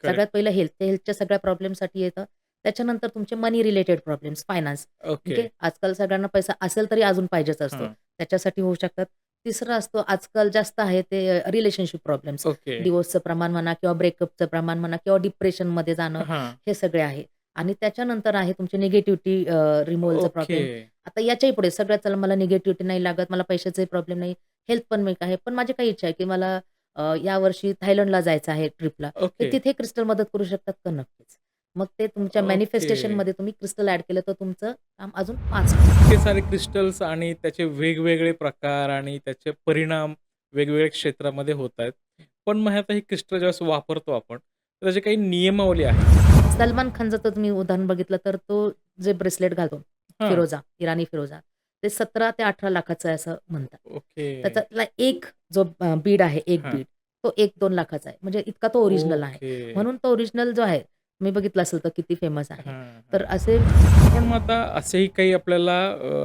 सगळ्यात करेक्ट. पहिलं हेल्थच्या सगळ्या प्रॉब्लेमसाठी येतं. त्याच्यानंतर तुमचे मनी रिलेटेड प्रॉब्लेम्स, फायनान्स. ठीक ओके. आहे. आजकाल सगळ्यांना पैसा असेल तरी अजून पाहिजेच असतो. हां. त्याच्यासाठी होऊ शकतात. तिसरं असतो आजकाल जास्त आहे ते रिलेशनशिप प्रॉब्लेम्स. ओके. डिव्होर्सचं प्रमाण म्हणा किंवा ब्रेकअपचं प्रमाण म्हणा किंवा डिप्रेशनमध्ये जाणं, हां. हे सगळे आहे. आणि त्याच्यानंतर आहे तुमची निगेटिव्हिटी रिमूव्हलचा ओके. प्रॉब्लेम. आता याच्याही पुढे सगळ्यात चला मला निगेटिव्हिटी नाही लागत, मला पैशाचाही प्रॉब्लेम नाही, हेल्थ पण वेक आहे. पण माझी काही इच्छा आहे, की मला यावर्षी थायलंडला जायचं आहे ट्रिपला. तर ओके. तिथे क्रिस्टल मदत करू शकतात का? नक्कीच. मग ते तुमच्या ओके. मॅनिफेस्टेशनमध्ये तुम्ही क्रिस्टल ॲड केलं तर तुमचं काम अजून फास्ट होईल. इतके सारे क्रिस्टल्स आणि त्याचे वेगवेगळे प्रकार आणि त्याचे परिणाम वेगवेगळ्या क्षेत्रामध्ये होतायत. पण मग आता हे क्रिस्टल ज्यावेळेस वापरतो आपण, तर त्याची काही नियमावली आहे का? सलमान खानचं तर तुम्ही उदाहरण बघितलं तर तो जे ब्रेसलेट घालतो, हां. फिरोजा, इराणी फिरोजा, ते 17 ते 18 लाखाचं आहे असं म्हणतात. ओके. त्याच्यातला एक जो बीड आहे, एक हां. बीड, तो 1-2 लाखाचा आहे. म्हणजे इतका तो ओरिजिनल आहे. ओके. म्हणून तो ओरिजिनल जो आहे, तुम्ही बघितलं असेल तर किती फेमस आहे. हां, हां. तर असे पण मग आता असंही काही आपल्याला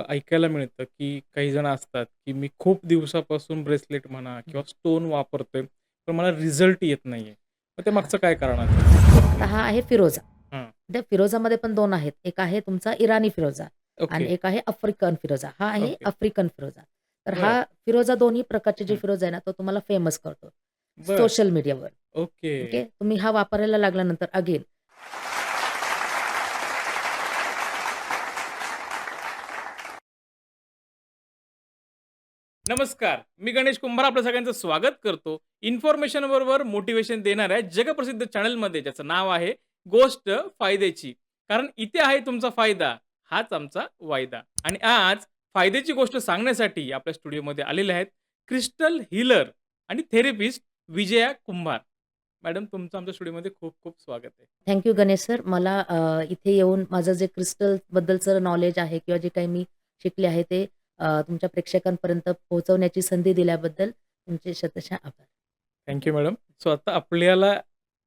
ऐकायला मिळतं, की काही जण असतात, की मी खूप दिवसापासून ब्रेसलेट म्हणा किंवा स्टोन वापरतोय, पण मला रिझल्ट येत नाहीये. मग ते हां. मागचं काय कारण असेल? आता हा आहे फिरोजा. हां. त्या फिरोजामध्ये पण 2 आहेत. एक आहे तुमचा इराणी फिरोजा ओके, आणि एक आहे आफ्रिकन फिरोजा. हा आहे ओके. आफ्रिकन फिरोजा. तर बरं. हा फिरोजा दोन्ही प्रकारचे जे हं. फिरोजा आहे ना, तो तुम्हाला फेमस करतो बरं. सोशल मीडियावर. ओके. ओके. तुम्ही हा वापरायला लागल्यानंतर अगेन नमस्कार. मी गणेश कुंभार आपल्या सगळ्यांचं स्वागत करतो. इन्फॉर्मेशन बरोबर मोटिव्हेशन देणाऱ्या जगप्रसिद्ध चॅनलमध्ये ज्याचं नाव आहे गोष्ट फायद्याची. कारण इथे आहे तुमचा फायदा, हाच आमचा वायदा. आणि आज फायद्याची गोष्ट सांगण्यासाठी आपल्या स्टुडिओमध्ये आलेले आहेत क्रिस्टल हीलर आणि थेरपिस्ट विजया कुंभार. मॅडम तुमचं आमच्या स्टुडिओमध्ये खूप खूप स्वागत आहे. Thank you Ganesh sir. मला इथे येऊन माझं जे क्रिस्टलबद्दलचं नॉलेज आहे किंवा जे काही मी शिकले आहे ते तुमच्या प्रेक्षकांपर्यंत पोहोचवण्याची संधी दिल्याबद्दल तुमचे शतशः आभार. Thank you madam. सो आता आपल्याला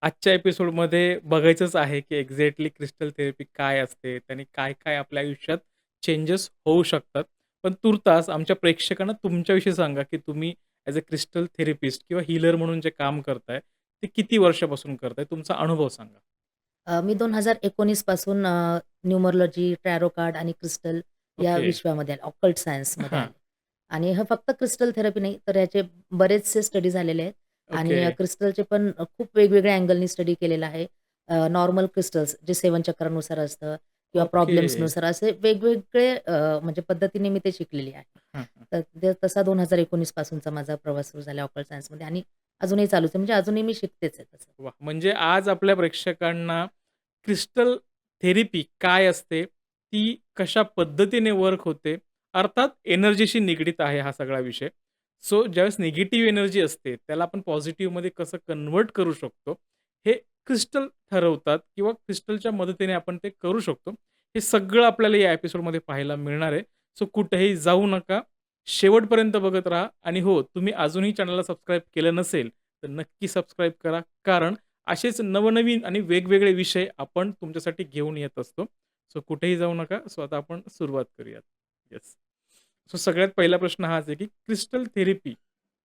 आजच्या एपिसोडमध्ये बघायचंच आहे, की एक्झॅक्टली क्रिस्टल थेरपी काय असते? त्याने काय-काय आपल्या आयुष्यात चेंजेस होऊ शकतात. पण तूर्तास आमच्या प्रेक्षकांना तुमच्याविषयी सांगा, की तुम्ही ॲज अ क्रिस्टल थेरपिस्ट किंवा हीलर म्हणून जे काम करताय, ते किती वर्षापासून करताय? तुमचा अनुभव सांगा? मी 2019 पासून न्यूमरोलॉजी, टॅरो कार्ड आणि क्रिस्टल या ओके. विश्वामध्ये आले, ऑकल्ट सायन्समध्ये हां. आले. आणि हे फक्त क्रिस्टल थेरपी नाही, तर याचे बरेचसे स्टडी झालेले आहेत. ओके. आणि क्रिस्टलचे पण खूप वेगवेगळ्या अँगलनी स्टडी केलेला आहे. नॉर्मल क्रिस्टल्स जे 7 चक्रानुसार असतं किंवा ओके. प्रॉब्लेम्सनुसार असे वेगवेगळे म्हणजे पद्धतीने मी ते शिकलेली आहे. हां, हां. तर ते तसा 2019 पासूनचा माझा प्रवास सुरू झाला ऑकल्ट सायन्समध्ये आणि अजूनही चालूच आहे. म्हणजे अजूनही मी शिकतेच आहे तसं. वाह! म्हणजे आज आपल्या प्रेक्षकांना क्रिस्टल थेरपी काय असते? ती कशा पद्धतीने वर्क होते? अर्थात एनर्जीशी निगडीत आहे हा सगळा विषय. सो ज्यावेळेस निगेटिव्ह एनर्जी असते, त्याला आपण पॉझिटिव्हमध्ये कसं कन्व्हर्ट करू शकतो, हे क्रिस्टल ठरवतात किंवा क्रिस्टलच्या मदतीने आपण ते करू शकतो. हे सगळं आपल्याला या एपिसोडमध्ये पाहायला मिळणार आहे. सो कुठेही जाऊ नका. शेवटपर्यंत बघत राहा आणि हो, तुम्ही अजूनही चॅनलला सबस्क्राईब केलं नसेल, तर नक्की सबस्क्राईब करा. कारण असेच नवनवीन आणि वेगवेगळे विषय आपण तुमच्यासाठी घेऊन येत असतो. सो कुठेही जाऊ नका. सो आता आपण सुरुवात करूयात. येस. सो सगळ्यात पहिला प्रश्न हाच आहे, की क्रिस्टल थेरपी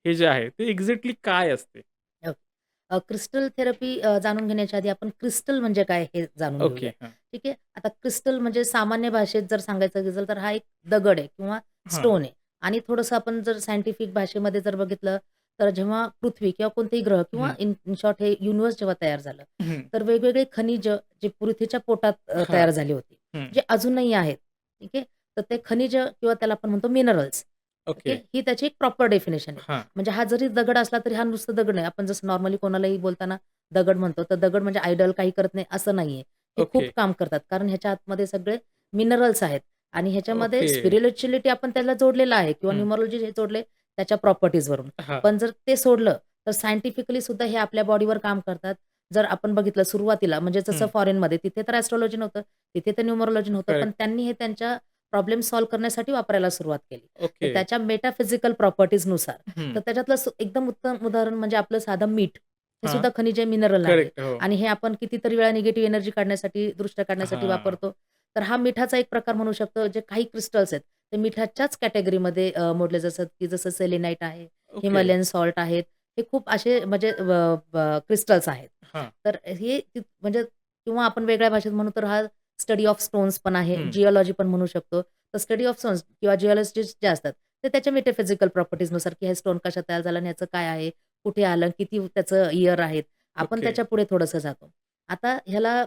हे जे आहे, ते एक्झॅक्टली काय असते? ओके. क्रिस्टल थेरपी जाणून घेण्याच्या आधी आपण क्रिस्टल म्हणजे काय हे जाणून ओके. घेऊया. हां. ठीक आहे. आता क्रिस्टल म्हणजे सामान्य भाषेत जर सांगायचं गेलं तर हा एक दगड आहे किंवा हां. स्टोन आहे. आणि थोडंसं आपण जर सायंटिफिक भाषेमध्ये जर बघितलं तर जेव्हा पृथ्वी किंवा कोणतेही ग्रह किंवा हं, इन इन शॉर्ट हे युनिव्हर्स जेव्हा तयार झालं, हं. तर वेगवेगळे खनिज जे पृथ्वीच्या पोटात हां. तयार झाली होती, हं. जे अजूनही आहेत. ठीक आहे. तर ते खनिज किंवा त्याला आपण म्हणतो मिनरल्स. ओके. ओके. ही त्याची एक प्रॉपर डेफिनिशन आहे. हां. म्हणजे हा जरी दगड असला तरी हा नुसतं दगड नाही. आपण जसं नॉर्मली कोणालाही बोलताना दगड म्हणतो, तर दगड म्हणजे आयडल काही करत नाही असं नाहीये. हे ओके. खूप काम करतात. कारण ह्याच्या आतमध्ये सगळे मिनरल्स आहेत आणि ह्याच्यामध्ये ओके. स्पिरिच्युअलिटी आपण त्याला जोडलेलं आहे किंवा हं. न्यूमरोलॉजी हे जोडले त्याच्या प्रॉपर्टीजवरून. हां. पण जर ते सोडलं, तर सायंटिफिकली सुद्धा हे आपल्या बॉडीवर काम करतात. जर आपण बघितलं सुरुवातीला म्हणजे जसं हं. फॉरेनमध्ये तिथे तर ॲस्ट्रोलॉजी नव्हतं, तिथे तर न्यूमरोलॉजी नव्हतं. पण करेक्ट. त्यांनी हे त्यांच्या प्रॉब्लेम सॉल्व्ह करण्यासाठी वापरायला सुरुवात केली. तर ओके. त्याच्या मेटाफिजिकल प्रॉपर्टीजनुसार. हं. तर त्याच्यातलं एकदम उत्तम उदाहरण म्हणजे आपलं साधं मीठ. हे हां. सुद्धा खनिज मिनरल आहे करेक्ट. हो. आणि हे आपण कितीतरी वेळा निगेटिव्ह एनर्जी काढण्यासाठी, दृष्ट काढण्यासाठी हां. वापरतो. तर हा मिठाचा एक प्रकार म्हणू शकतो. जे काही क्रिस्टल्स आहेत, ते मिठाच्याच कॅटेगरीमध्ये मोडले जातात, की जसं सेलेनाईट आहे, ओके. हिमालयन सॉल्ट आहेत. हे खूप असे म्हणजे क्रिस्टल्स आहेत. हां. तर हे म्हणजे किंवा आपण वेगळ्या भाषेत म्हणू तर हा स्टडी ऑफ स्टोन्स पण आहे, हं. जिओलॉजी पण म्हणू शकतो. तर स्टडी ऑफ स्टोन्स किंवा जिओलॉजिस्ट जे असतात, ते त्याच्या मेटाफिजिकल प्रॉपर्टीजनुसार की हे स्टोन कशा तयार झाला आणि ह्याचं काय आहे, कुठे आलं, किती त्याचं इयर आहेत. आपण ओके. त्याच्यापुढे थोडंसं जातो. आता ह्याला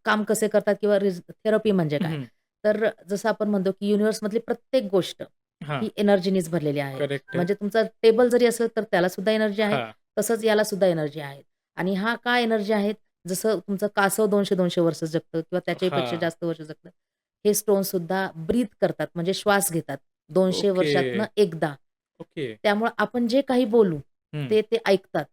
काम कसे करतात किंवा थेरपी म्हणजे काय? हं. तर जसं आपण म्हणतो की युनिव्हर्समधली प्रत्येक गोष्ट हां. ही एनर्जीनीच भरलेली आहे. करेक्ट आहे. म्हणजे तुमचा टेबल जरी असेल तर त्याला सुद्धा एनर्जी आहे. हां. तसंच याला सुद्धा एनर्जी आहे. आणि हा का एनर्जी आहेत? जसं तुमचं कासव 200-200 वर्ष जगतं किंवा त्याच्याही पेक्षा हां. जास्त वर्ष जगतं. हे स्टोन सुद्धा ब्रीथ करतात म्हणजे श्वास घेतात 200 ओके. वर्षातनं एकदा. ओके. त्यामुळे आपण जे काही बोलू हं. ते ऐकतात.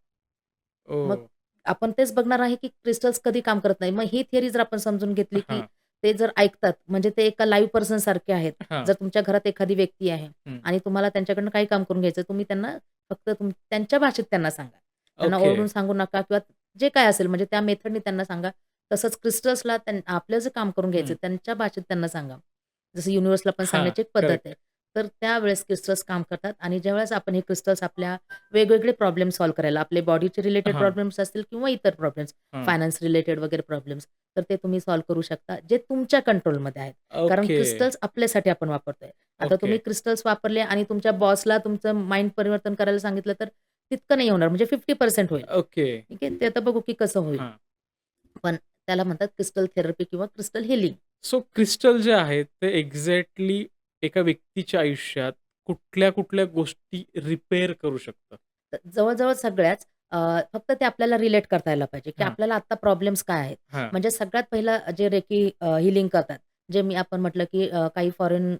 मग ओह! आपण तेच बघणार आहे, की क्रिस्टल्स कधी काम करत नाही. मग ही थिअरी जर आपण समजून घेतली, की हां. ते जर ऐकतात म्हणजे ते एका लाईव्ह पर्सन सारखे आहेत. हां. जर तुमच्या घरात एखादी व्यक्ती आहे हं. आणि तुम्हाला त्यांच्याकडनं काही काम करून घ्यायचं तुम्ही त्यांना फक्त त्यांच्या भाषेत त्यांना सांगा. त्यांना ओके. ओरडून सांगू नका किंवा जे काय असेल म्हणजे त्या मेथडनी त्यांना सांगा. तसंच क्रिस्टल्सला आपलं जे काम करून घ्यायचं हं. त्यांच्या भाषेत त्यांना सांगा. जसं युनिव्हर्सला पण हां. सांगण्याची एक पद्धत आहे. करेक्ट. तर त्यावेळेस क्रिस्टल्स काम करतात आणि ज्यावेळेस आपण हे क्रिस्टल्स आपल्या वेगवेगळे प्रॉब्लेम सॉल्व्ह करायला आपले बॉडीचे रिलेटेड हां. प्रॉब्लेम्स असतील किंवा इतर प्रॉब्लेम्स, हां. फायनान्स रिलेटेड वगैरे प्रॉब्लेम्स, तर ते तुम्ही सॉल्व्ह करू शकता, जे तुमच्या कंट्रोलमध्ये आहेत. कारण ओके. क्रिस्टल्स आपल्यासाठी आपण वापरतोय. आता ओके. तुम्ही क्रिस्टल्स वापरले आणि तुमच्या बॉसला तुमचं माइंड परिवर्तन करायला सांगितलं, तर तितकं नाही होणार म्हणजे 50% होईल. ओके. ठीक आहे. ते आता बघू की कसं होईल. हां. पण त्याला म्हणतात क्रिस्टल थेरपी किंवा क्रिस्टल हीलिंग. सो क्रिस्टल जे आहेत ते एक्झॅक्टली एका व्यक्तीच्या आयुष्यात कुठल्या गोष्टी रिपेअर करू शकतात? तर जवळ-जवळ सगळ्याच फक्त ते आपल्याला रिलेट करता यायला पाहिजे, की हां. आपल्याला आत्ता प्रॉब्लेम्स काय आहेत. हां. म्हणजे सगळ्यात पहिलं जे रेकी हीलिंग करतात, जे आपण म्हटलं, की काही फॉरेन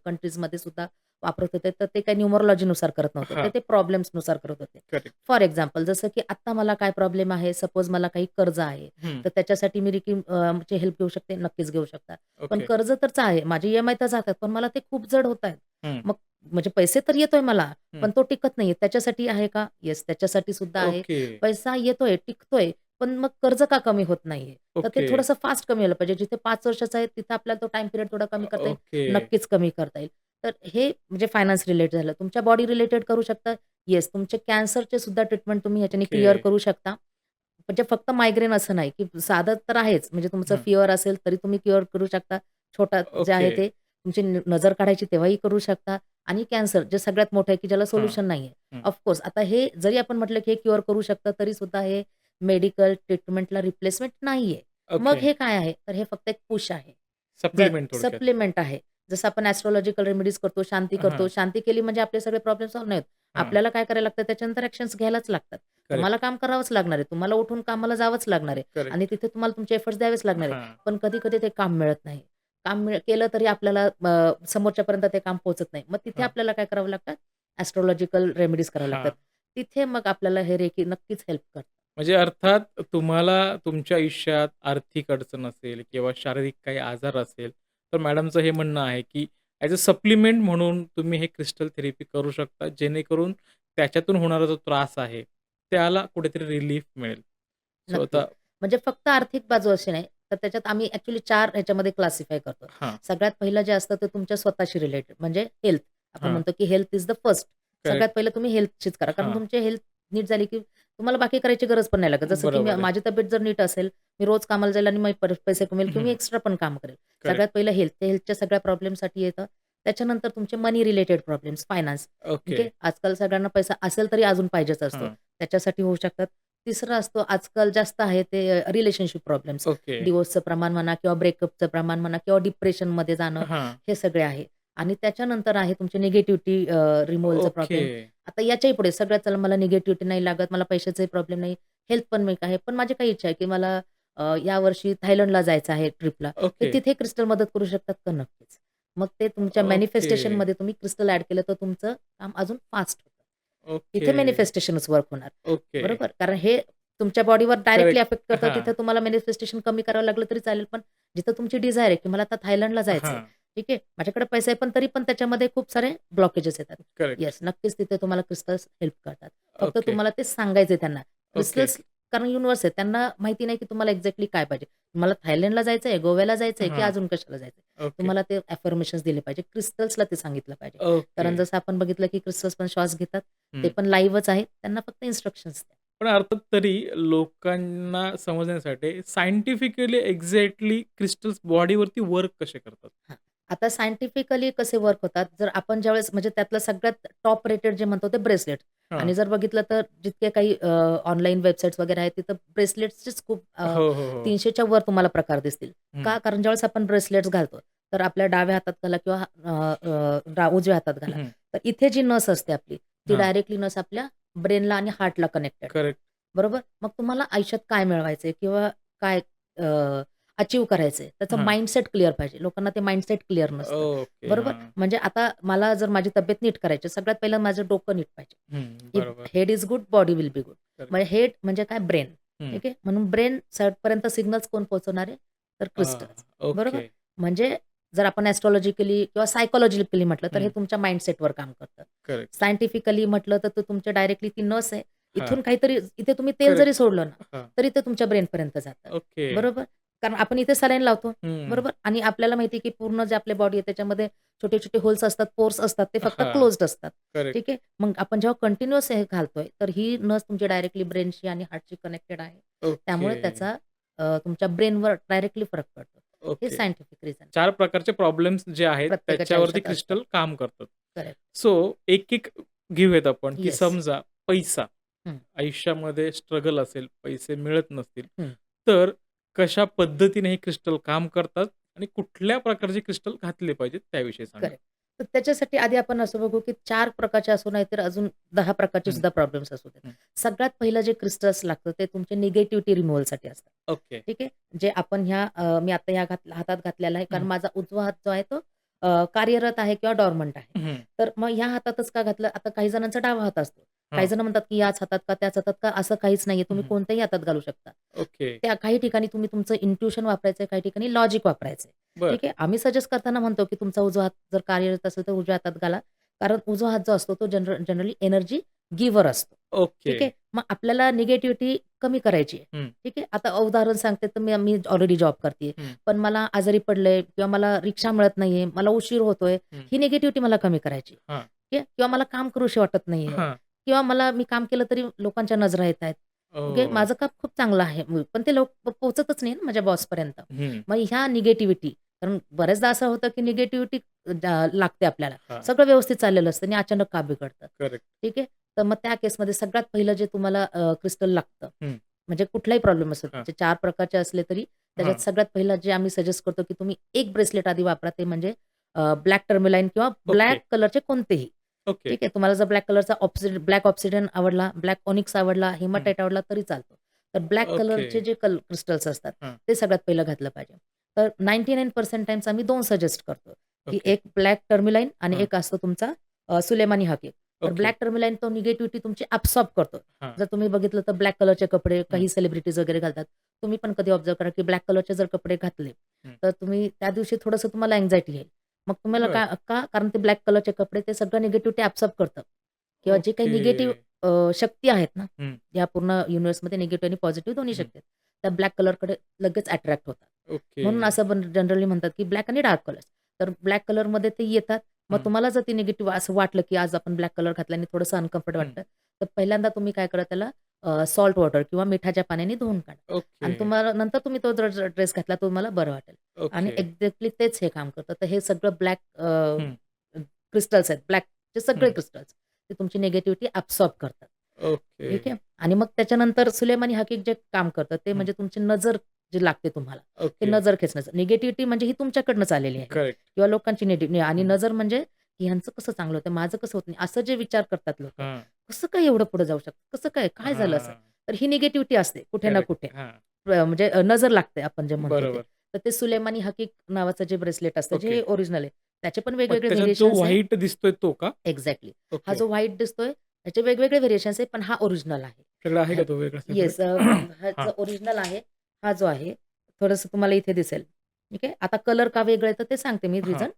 कंट्रीजमध्ये सुद्धा वापरत होते, तर ते काही न्यूमरोलॉजीनुसार करत नव्हते. हां. ते प्रॉब्लेम्सनुसार करत होते. करेक्ट. फॉर एक्झाम्पल जसं की आत्ता मला काय प्रॉब्लेम आहे, सपोज मला काही कर्ज आहे, हं. तर त्याच्यासाठी मी ची हेल्प घेऊ शकते, नक्कीच घेऊ शकता. पण ओके. कर्ज तरच आहे, माझे ई-एम-आय तर जातात, पण मला ते खूप जड होतायत. हं. मग म्हणजे पैसे तर येतोय मला, हं. पण तो टिकत नाहीये. त्याच्यासाठी आहे का? येस, त्याच्यासाठी सुद्धा आहे. ओके. पैसा येतोय, टिकतोय, पण मग कर्ज का कमी होत नाहीये? तर ते ओके. थोडंसं फास्ट कमी व्हायला पाहिजे. जिथे 5 वर्षाचा आहे, तिथे आपल्याला तो टाईम पिरियड थोडा कमी करता येईल. ओके. नक्कीच कमी करता येईल. तर हे म्हणजे फायनान्स रिलेटेड झालं. तुमच्या बॉडी रिलेटेड करू शकता. येस, तुमचे कॅन्सरचे सुद्धा ट्रीटमेंट तुम्ही ह्याच्याने ओके. क्लिअर करू शकता. म्हणजे फक्त मायग्रेन असं नाही, की साधं तर आहेच. म्हणजे तुमचं हं. फिअर असेल, तरी तुम्ही क्युअर करू शकता. छोटा जे ओके. आहे ते तुमची नजर काढायची तेव्हाही करू शकता आणि कॅन्सर जे सगळ्यात मोठं आहे, की ज्याला हां. सोल्युशन नाहीये. हं. ऑफकोर्स आता हे जरी आपण म्हटलं, की हे क्युअर करू शकतं, तरी सुद्धा हे मेडिकल ट्रीटमेंटला रिप्लेसमेंट नाहीये. मग ओके. हे काय आहे? तर हे फक्त एक पुश आहे. जर सप्लिमेंट थोडक्यात. सप्लिमेंट आहे. जसं आपण एस्ट्रोलॉजिकल रेमेडीज करतो, शांती करतो. हां. शांती केली म्हणजे आपले सगळे प्रॉब्लेम सॉल्व्ह नाही होत. हां. आपल्याला काय करायला लागतं त्याच्यानंतर ॲक्शन्स घ्यायलाच लागतात. तुम्हाला करेक्ट. काम करावंच लागणार आहे. तुम्हाला उठून कामाला जावंच लागणार आहे आणि करेक्ट. तिथे तुम्हाला तुमचे एफर्ट्स द्यावेच लागणार आहे. हां. पण कधी-कधी ते काम मिळत नाही. काम केलं तरी आपल्याला समोरच्यापर्यंत ते काम पोहोचत नाही. मग तिथे हां. आपल्याला काय करावं लागतं? एस्ट्रोलॉजिकल रेमेडीज कराव्या लागतात. हां. तिथे मग आपल्याला हे रेकी नक्कीच हेल्प करतं. म्हणजे अर्थात तुम्हाला तुमच्या आयुष्यात आर्थिक अडचण असेल किंवा शारीरिक काही आजार असेल, तर मॅडमचं हे म्हणणं आहे, की ॲज अ सप्लिमेंट म्हणून तुम्ही हे क्रिस्टल थेरपी करू शकता, जेणेकरून त्याच्यातून होणारा जो त्रास आहे, त्याला कुठेतरी रिलीफ मिळेल. सो नक्कीच. आता म्हणजे फक्त आर्थिक बाजू अशी नाही, तर त्याच्यात आम्ही ॲक्चुअली 4 ह्याच्यामध्ये क्लासिफाय करतो. हां. सगळ्यात पहिलं जे असतं ते तुमच्या स्वतःशी रिलेटेड म्हणजे हेल्थ. आपण हां. म्हणतो की हेल्थ इज द फर्स्ट. सगळ्यात करेक्ट. पहिलं तुम्ही हेल्थचीच करा. कारण हां. तुमची हेल्थ नीट झाली की तुम्हाला बाकी करायची गरज पण नाही लागत. जसं की बरोबर आहे. माझी तब्येत जर नीट असेल, मी रोज कामाला जाईल आणि मग पैसे कमवेल किंवा मी हं. एक्स्ट्रा पण काम करेल. करेक्ट. सगळ्यात पहिलं हेल्थ. ते हेल्थच्या सगळ्या प्रॉब्लेमसाठी येतं. त्याच्यानंतर तुमचे मनी रिलेटेड प्रॉब्लेम्स, फायनान्स. ओके. ठीक आहे. आजकाल सगळ्यांना पैसा असेल तरी अजून पाहिजेच असतो. हां. त्याच्यासाठी होऊ शकतात. तिसरं असतो आजकाल जास्त आहे ते रिलेशनशिप प्रॉब्लेम्स. ओके. डिव्होर्सचं प्रमाण म्हणा किंवा ब्रेकअपचं प्रमाण म्हणा किंवा डिप्रेशनमध्ये जाणं, हां. हे सगळे आहे. आणि त्याच्यानंतर आहे तुमची निगेटिव्हिटी रिमूव्हलचा ओके. प्रॉब्लेम. आता याच्याही पुढे सगळ्यात चला मला निगेटिव्हिटी नाही लागत, मला पैशाचाही प्रॉब्लेम नाही, हेल्थ पण मी आहे. पण माझी काही इच्छा आहे, की मला यावर्षी थायलंडला जायचं आहे ट्रिपला. तर ओके. तिथे क्रिस्टल मदत करू शकतात का? नक्कीच. मग ते तुमच्या ओके. मॅनिफेस्टेशनमध्ये तुम्ही क्रिस्टल ॲड केलं तर तुमचं काम अजून फास्ट होतं. ओके. तिथे मॅनिफेस्टेशनच वर्क होणार. ओके. बरोबर? कारण हे तुमच्या बॉडीवर डायरेक्टली करेक्ट. अफेक्ट करतं. हां. तिथे तुम्हाला मॅनिफेस्टेशन कमी करावं लागलं तरी चालेल. पण जिथं तुमची डिझायर आहे, की मला आता थायलंडला जायचंय. हां. ठीक आहे. माझ्याकडे पैसा आहे, पण तरी पण त्याच्यामध्ये खूप सारे ब्लॉकेजेस येतात. करेक्ट. येस, नक्कीच तिथे तुम्हाला क्रिस्टल्स हेल्प करतात. फक्त ओके. तुम्हाला ते सांगायचंय त्यांना. ओके. क्रिस्टल्स कारण युनिव्हर्स आहे. त्यांना माहिती नाही की तुम्हाला एक्झॅक्टली काय पाहिजे. तुम्हाला थायलंडला जायचंय, गोव्याला जायचंय की हां. अजून कशाला जायचंय? ओके. तुम्हाला ते अफर्मेशन्स दिले पाहिजे. क्रिस्टल्सला ते सांगितलं पाहिजे. ओके. कारण जसं आपण बघितलं की क्रिस्टल्स पण श्वास घेतात. ते हं. पण लाईव्हच आहेत. त्यांना फक्त इन्स्ट्रक्शन्स द्या. पण अर्थात तरी लोकांना समजण्यासाठी सायंटिफिकली एक्झॅक्टली क्रिस्टल्स बॉडीवरती वर्क कसे करतात? हां. आता सायंटिफिकली कसे वर्क होतात, जर आपण ज्यावेळेस म्हणजे त्यातलं सगळ्यात टॉप रेटेड जे म्हणतो ते ब्रेसलेट हां. आणि जर बघितलं तर जितके काही ऑनलाईन वेबसाईट्स वगैरे आहेत तिथं ब्रेसलेट्सचेच खूप हो, हो, हो. 300च्या वर तुम्हाला प्रकार दिसतील. हं. का? कारण ज्यावेळेस आपण ब्रेसलेट्स घालतो, तर आपल्या डाव्या हातात घाला किंवा उजव्या हातात घाला. हं. तर इथे जी नस असते आपली, ती हां. डायरेक्टली नस आपल्या ब्रेनला आणि हार्टला कनेक्टेड आहे. करेक्ट. बरोबर? मग तुम्हाला आयुष्यात काय मिळवायचंय किंवा काय अचीव्ह करायचंय. त्याचं हां. माइंडसेट क्लिअर पाहिजे. लोकांना ते माइंडसेट क्लिअर नसतं. ओके. बरोबर? हां. म्हणजे आता मला जर माझी तब्येत नीट करायची सगळ्यात पहिलं माझं डोकं नीट पाहिजे. हं. इफ बरोबर. Head is good, body will be good. Correct. म्हणजे हेड म्हणजे काय ब्रेन. हं. ठीक आहे. म्हणून ब्रेन पर्यंत सिग्नल्स कोण पोहोचवणार आहे? तर क्रिस्टल्स. बरोबर? ओके. म्हणजे जर आपण ॲस्ट्रोलॉजिकली किंवा सायकॉलॉजिकली म्हटलं तर हे हं. तुमच्या माइंडसेटवर काम करतं. करेक्ट. सायंटिफिकली म्हटलं तर ते तुमच्या डायरेक्टली ती नस आहे. हां. इथून काहीतरी इथे तुम्ही तेल करेक्ट. जरी सोडलं ना, हां. तरी ते तुमच्या ब्रेनपर्यंत जातं. ओके. बरोबर? कारण आपण इथे सलाईन लावतो. हं. बरोबर? आणि आपल्याला माहिती आहे, की पूर्ण जे आपली बॉडी आहे त्याच्यामध्ये छोटे-छोटे होल्स असतात, पोर्स असतात. ते फक्त हां. क्लोज्ड असतात. करेक्ट. ठीक आहे. मग आपण जेव्हा कंटिन्युअस हे घालतोय, तर ही नस तुमची डायरेक्टली ब्रेनशी आणि हार्टशी कनेक्टेड आहे. ओके. त्यामुळे त्याचा तुमच्या ब्रेनवर डायरेक्टली फरक पडतो. हे ओके. सायंटिफिक रिझन 4 प्रकारचे प्रॉब्लेम्स जे आहेत प्रत्येकाच्या त्याच्यावरती आयुष्यात असतात. क्रिस्टल काम करतात. करेक्ट. सो एक-एक घेऊयात आपण, की येस. समजा पैसा हं, आयुष्यामध्ये स्ट्रगल असेल, पैसे मिळत नसतील, हं. तर कशा पद्धतीने हे क्रिस्टल काम करतात आणि कुठल्या प्रकारचे क्रिस्टल घातले पाहिजेत त्याविषयी सांगा? करेक्ट. तर त्याच्यासाठी आधी आपण असं बघू, की 4 प्रकारचे असू नाही तर अजून 10 प्रकारचे हं, सुद्धा प्रॉब्लेम्स असू देत. हं. सगळ्यात पहिलं जे क्रिस्टल्स लागतं ते तुमचे निगेटिव्हिटी रिमूव्हलसाठी असतात. ओके. ठीक आहे. जे आपण मी आता ह्या हातात घातलेला आहे कारण हं, माझा उजवा हात जो आहे तो कार्यरत आहे किंवा डॉर्मंट आहे. हं. तर मग ह्या हातातच का घातलं? आता काही जणांचा डावा हात असतो. काही हां. जण म्हणतात, की याच हातात का त्याच हातात का? असं काहीच नाहीये. तुम्ही हं. कोणत्याही हातात घालू शकता. ओके. त्या काही ठिकाणी तुम्ही तुमचं इंट्युशन वापरायचंय, काही ठिकाणी लॉजिक वापरायचंय. बरं. ठीक आहे. आम्ही सजेस्ट करताना म्हणतो, की तुमचा उजवा हात जर कार्यरत असेल तर उजव्या हातात घाला. कारण उजवा हात जो असतो तो जनरली एनर्जी गिव्हर असतो. ओके. ठीक आहे. मग आपल्याला निगेटिव्हिटी कमी करायची आहे. हं, ठीक आहे. आता उदाहरण सांगते तर मी मी ऑलरेडी जॉब करतीये. हं, पण मला आजारी पडलंय किंवा मला रिक्षा मिळत नाहीये, मला उशीर होतोय. हं. ही निगेटिव्हिटी मला कमी करायची. हां, ठीक आहे. किंवा मला काम करूशी वाटत नाहीये हां. किंवा मी काम केलं तरी लोकांच्या नजरा येतायत. ओके. ओह! माझं काम खूप चांगलं आहे. पण ते पोहोचतच नाही ना माझ्या बॉसपर्यंत. हं. मग ह्या निगेटिव्हिटी कारण बऱ्याचदा असं होतं, की निगेटिव्हिटी लागते आपल्याला. हां. सगळं व्यवस्थित चाललेलं असतं आणि अचानक का बिघडतं. करेक्ट. ठीक आहे. तर मग त्या केसमध्ये सगळ्यात पहिलं जे तुम्हाला क्रिस्टल लागतं. हं. म्हणजे कुठलाही प्रॉब्लेम असो हां, त्याचे 4 प्रकारचे असले तरी त्याच्यात हां. सगळ्यात पहिलं जे आम्ही सजेस्ट करतो, की तुम्ही एक ब्रेसलेट आधी वापरा ते म्हणजे ब्लॅक टर्मलाईन किंवा ओके, ब्लॅक कलरचे कोणतेही. ओके, ठीक आहे. तुम्हाला जर ब्लॅक कलरचा ब्लॅक ऑब्सिडियन आवडला, ब्लॅक ऑनिक्स आवडला, हं. हेमाटाईट आवडला तरी चालतो. तर ब्लॅक ओके. कलरचे जे क्रिस्टल्स असतात हां. ते सगळ्यात पहिलं घातलं पाहिजे. तर 99% टाईम्स आम्ही 2 सजेस्ट करतो, की ओके. एक ब्लॅक टर्मलाईन आणि हां. एक असतो तुमचा सुलेमानी हकीक. तर ओके. ब्लॅक टर्मलाईन तो निगेटिव्हिटी तुमची ॲब्सॉर्ब करतो. हां. जर तुम्ही बघितलं तर ब्लॅक कलरचे कपडे हं, काही सेलिब्रिटीज वगैरे घालतात. तुम्ही पण कधी ऑब्झर्व्ह करा, की ब्लॅक कलरचे जर कपडे घातले, हं. तर तुम्ही त्या दिवशी थोडंसं तुम्हाला अँक्झायटी येईल. मग तुम्हाला बरं. का? कारण ते ब्लॅक कलरचे कपडे ते सगळं निगेटिव्हिटी ॲब्सॉर्ब करतं किंवा जे काही ओके. निगेटिव्ह शक्ती आहेत ना, हं. या पूर्ण युनिव्हर्समध्ये निगेटिव्ह आणि पॉझिटिव्ह दोन्ही हं. शक्ती आहेत. त्या ब्लॅक कलरकडे लगेच अट्रॅक्ट होतात. ओके. म्हणून असं जनरली म्हणतात, की ब्लॅक आणि डार्क कलर्स. तर ब्लॅक कलरमध्ये ते येतात. मग हं, तुम्हाला जर ती निगेटिव्ह असं वाटलं, की आज आपण ब्लॅक कलर घातल्याने थोडंसं अनकम्फर्ट हं. वाटतं, तर पहिल्यांदा तुम्ही काय करा त्याला सॉल्ट वॉटर किंवा मिठाच्या पाण्याने धुवून काढा ओके, आणि तुम्हाला नंतर तुम्ही तो ड्रेस घातला तुम्हाला बरं वाटेल आणि ओके. एक्झॅक्टली तेच हे काम करतं. तर हे सगळं ब्लॅक हं, क्रिस्टल्स आहेत. ब्लॅकचे सगळे हं. क्रिस्टल्स ते तुमची निगेटिव्हिटी ॲब्सॉर्ब करतात. ओके. ठीक आहे. आणि मग त्याच्यानंतर सुलेमानी हकीक जे काम करतं ते हं. म्हणजे तुमची नजर जी लागते तुम्हाला, ते ओके. नजर खेचण्याचं. निगेटिव्हिटी म्हणजे ही तुमच्याकडनंच आलेली आहे करेक्ट. किंवा लोकांची आणि हं. नजर म्हणजे ह्यांचं कसं चांगलं होतं, माझं कसं होत नाही, असं जे विचार करतात लोकं. हां, कसं काय एवढं पुढे जाऊ शकतं? कसं काय? काय झालं असं? हां. तर ही निगेटिव्हिटी असते कुठे ना करेक्ट. कुठे. हां. म्हणजे नजर लागते आपण जे म्हणतो ते. बरोबर. तर ते सुलेमानी हकीक नावाचं जे ब्रेसलेट असतं, ओके. जे ओरिजिनल आहे. त्याचे पण मग वेगवेगळे त्याच्यात जो व्हेरिएशन्स आहे. व्हाईट दिसतोय तो का? एक्झॅक्टली. हा ओके. जो व्हाईट दिसतोय त्याचे वेगवेगळे व्हेरिएशन्स आहे, पण हा ओरिजिनल आहे. आपल्याकडे आहे ह्या का तो वेगळा सेपरेट? येस ह्याचं हां. ओरिजिनल आहे. हा जो आहे, थोडंसं तुम्हाला इथे दिसेल. ठीक आहे. आता कलर का वेगळं आहे तर ते सांगते मी हां. रिझन.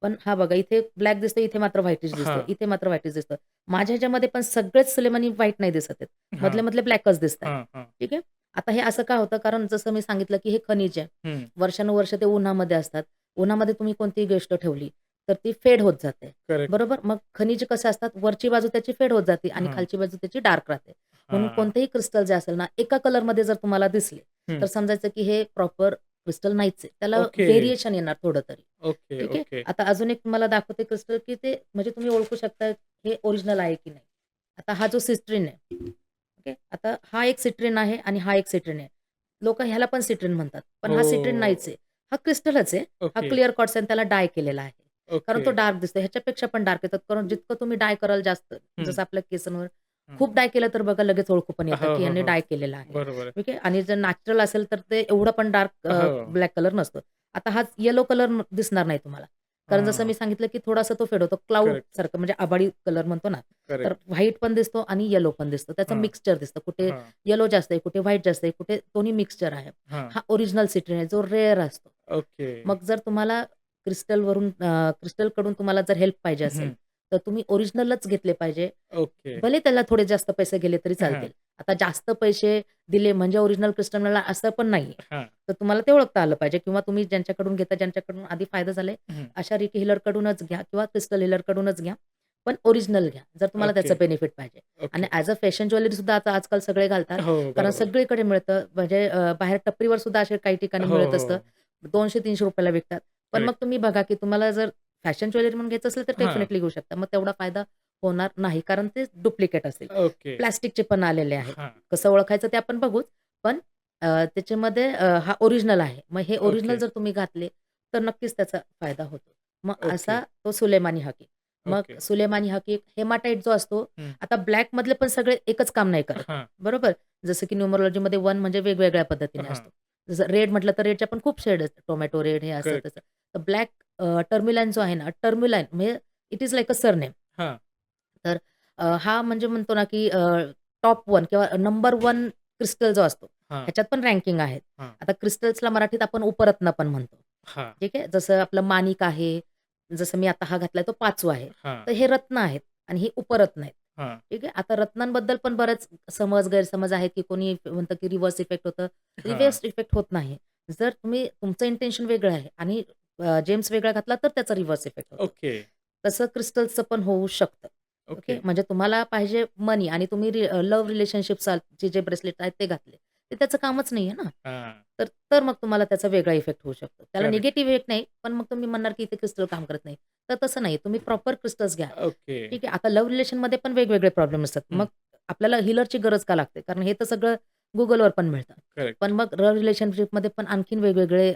पण हा बघा इथे ब्लॅक दिसतं, इथे मात्र व्हाईटिश दिसतं, हां. इथे मात्र व्हाईटिश दिसतं. माझ्या ह्याच्यामध्ये पण सगळेच सुलेमानी व्हाईट नाही दिसत आहेत. हां. मधले-मधले ब्लॅकच दिसतायत. हां, हां. ठीक आहे. आता हे असं का होतं? कारण जसं मी सांगितलं, की हे खनिज आहे. हं. वर्षानुवर्ष ते उन्हामध्ये असतात. उन्हामध्ये तुम्ही कोणतीही गोष्ट ठेवली, तर ती फेड होत जाते. करेक्ट. बरोबर? मग खनिज कसं असतात, वरची बाजू त्याची फेड होत जाते आणि हां. खालची बाजू त्याची डार्क राहते. म्हणून हां. कोणतेही क्रिस्टल जे असेल ना, एका कलरमध्ये जर तुम्हाला दिसले, तर हं. समजायचं की हे प्रॉपर क्रिस्टल नाहीच आहे. त्याला ओके. व्हेरिएशन येणार थोडं तरी. ओके, ठीक आहे. ओके. आता अजून एक तुम्हाला दाखवते क्रिस्टल, की ते म्हणजे तुम्ही ओळखू शकता हे ओरिजिनल आहे की नाही. आता हा जो सिट्रिन आहे. ओके. आता हा एक सिट्रिन आहे आणि हा एक सिट्रिन आहे. लोकं ह्याला पण सिट्रिन म्हणतात. पण हा सिट्रिन ओह! नाहीच आहे. हा क्रिस्टलच आहे. हा ओके, क्लिअर क्वार्ट्ज आणि त्याला डाय केलेला आहे. कारण ओके. तो डार्क दिसतो. ह्याच्यापेक्षा पण डार्क येतात. कारण जितकं तुम्ही डाय कराल जास्त, हं, जसं आपल्या केसांवर हं. खूप डाय केलं तर बघा लगेच ओळखू पण येतं, हो, की हो, ह्याने हो. डाय केलेला आहे. बरोबर आहे. ठीक आहे. आणि जर नॅचरल असेल तर ते एवढं पण डार्क हो. ब्लॅक कलर नसतो. आता हा येलो कलर दिसणार नाही तुम्हाला. कारण जसं हां. मी सांगितलं, की थोडासा तो फेड होतो. क्लाउड करेक्ट, सारखं म्हणजे आभाळी कलर म्हणतो ना, तर करेक्ट. व्हाईट पण दिसतो आणि येलो पण दिसतो. त्याचं हां, मिक्सचर दिसतं. कुठे हां, येलो जास्त आहे, कुठे व्हाईट जास्त आहे, कुठे दोन्ही मिक्सचर आहे. हां. हा ओरिजिनल सिट्रिन आहे, जो रेअर असतो. ओके. मग जर तुम्हाला क्रिस्टलकडून तुम्हाला जर हेल्प पाहिजे असेल, हं. तर तुम्ही ओरिजिनलच घेतले पाहिजे. ओके. भले त्याला थोडे जास्त पैसे गेले तरी हां, चालतील. आता जास्त पैसे दिले म्हणजे ओरिजिनल क्रिस्टल मिळाला असं पण नाहीये. हां. तर तुम्हाला ते ओळखता आलं पाहिजे किंवा तुम्ही ज्यांच्याकडून घेता, ज्यांच्याकडून आधी फायदा झालाय, हं. अशा रिकी हीलरकडूनच घ्या किंवा क्रिस्टल हीलरकडूनच घ्या. पण ओरिजिनल घ्या, जर तुम्हाला ओके, त्याचं बेनिफिट पाहिजे. आणि okay. As a fashion jewellery सुद्धा आता आजकाल सगळे घालतात. हो, कारण बरोबर. सगळीकडे मिळतं. म्हणजे बाहेर टपरीवर सुद्धा असे काही ठिकाणी हो, मिळत असतं. हो. ₹200-300 ला विकतात. पण मग करेक्ट. तुम्ही बघा, की तुम्हाला जर फॅशन ज्वेलरी म्हणून घ्यायचं असेल तर हां. डेफिनिटली घेऊ शकता. मग तेवढा फायदा होणार नाही. कारण ते डुप्लिकेट असेल. ओके. प्लास्टिकचे पण आलेले आहेत. हां. कसं ओळखायचं ते आपण बघूच. पण त्याच्यामध्ये हा ओरिजिनल आहे. मग हे ओरिजिनल ओके, जर तुम्ही घातले, तर नक्कीच त्याचा फायदा होतो. मग ओके, असा तो सुलेमानी हकीक. मग ओके. सुलेमानी हकीक, हेमाटाईट जो असतो, हं. आता ब्लॅकमधले पण सगळे एकच काम नाही करत. हां, बरोबर? जसं की न्यूमरोलॉजीमध्ये 1 म्हणजे वेगवेगळ्या पद्धतीने हां. असतो. जसं रेड म्हटलं तर रेडच्या पण खूप शेड आहेत. टोमॅटो रेड हे असं तसं. करेक्ट. तर ब्लॅक टर्म्युलाइन जो आहे ना, टर्म्युलाइन म्हणजे it is like a surname. हां, तर हा म्हणजे म्हणतो ना, की टॉप 1 किंवा नंबर 1 क्रिस्टल जो असतो, हां, ह्याच्यात पण रँकिंग आहेत. हां, आता क्रिस्टल्सला मराठीत आपण उपरत्न पण म्हणतो. हां, ठीक आहे. जसं आपलं माणिक आहे, जसं मी आता हा घातलाय तो 5वा आहे. हां, तर हे रत्न आहेत आणि ही उपरत्न आहेत. हां, ठीक आहे. आता रत्नांबद्दल पण बरेच गैरसमज आहेत, की कोणी म्हणतं, की रिव्हर्स इफेक्ट होतं. हां. रिव्हर्स इफेक्ट होत नाही. जर तुमचं इंटेन्शन वेगळं आहे आणि जेम्स वेगळा घातला तर त्याचा रिव्हर्स इफेक्ट होतो. ओके, तसं क्रिस्टल्सचं पण होऊ शकतं. ओके. ओके. म्हणजे तुम्हाला पाहिजे मनी आणि तुम्ही लव्ह रिलेशनशिपचे जे ब्रेसलेट आहेत ते घातले. ते त्याचं कामच नाहीये ना. हां. तर तर मग तुम्हाला त्याचा वेगळा इफेक्ट होऊ शकतो. त्याला करेक्ट. निगेटिव्ह इफेक्ट नाही, पण मग तुम्ही म्हणणार की इथे क्रिस्टल काम करत नाही. तर तसं नाही. तुम्ही प्रॉपर क्रिस्टल्स घ्या. ओके. ठीक आहे. आता लव्ह रिलेशनमध्ये पण वेगवेगळे प्रॉब्लेम असतात. मग हं. आपल्याला हीलरची गरज का लागते? कारण हे तर सगळं Googleवर पण मिळतं. पण करेक्ट. मग लव्ह रिलेशनशिपमध्ये पण आणखीन वेगवेगळे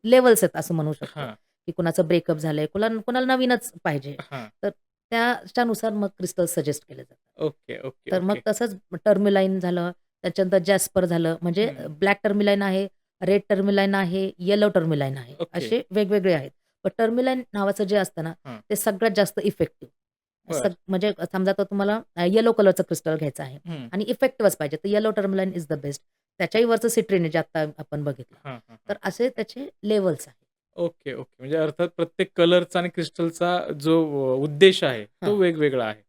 लेव्हल्स आहेत असं म्हणू शकतो, हां, की कुणाचं ब्रेकअप झालंय, कुणाला नवीनच पाहिजे. हां. तर त्याच्यानुसार मग क्रिस्टल सजेस्ट केले जातात. ओके, ओके, तर मग ओके. तसंच टर्मलाईन झालं, त्याच्यानंतर जॅस्पर झालं, म्हणजे हं. ब्लॅक टर्मलाईन आहे, रेड टर्मलाईन आहे, येलो टर्मलाईन आहे. ओके. असे वेगवेगळे आहेत. पण टर्मलाईन नावाचं जे असतं ना, हां. ते सगळ्यात जास्त इफेक्टिव्ह. बरं. म्हणजे समजा तर तुम्हाला येलो कलरचं क्रिस्टल घ्यायचं आहे हं. आणि इफेक्टिव्हच पाहिजे, तर येलो टर्मलाईन इज द बेस्ट. त्याच्याही वरचं सिट्रिन आहे, जे आता आपण बघितलं. हां, हां, तर हां. असे त्याचे लेव्हल्स आहेत. Okay, okay. म्हणजे अर्थात प्रत्येक कलरचा आणि क्रिस्टलचा जो उद्देश आहे, तो हां, वेगवेगळा आहे.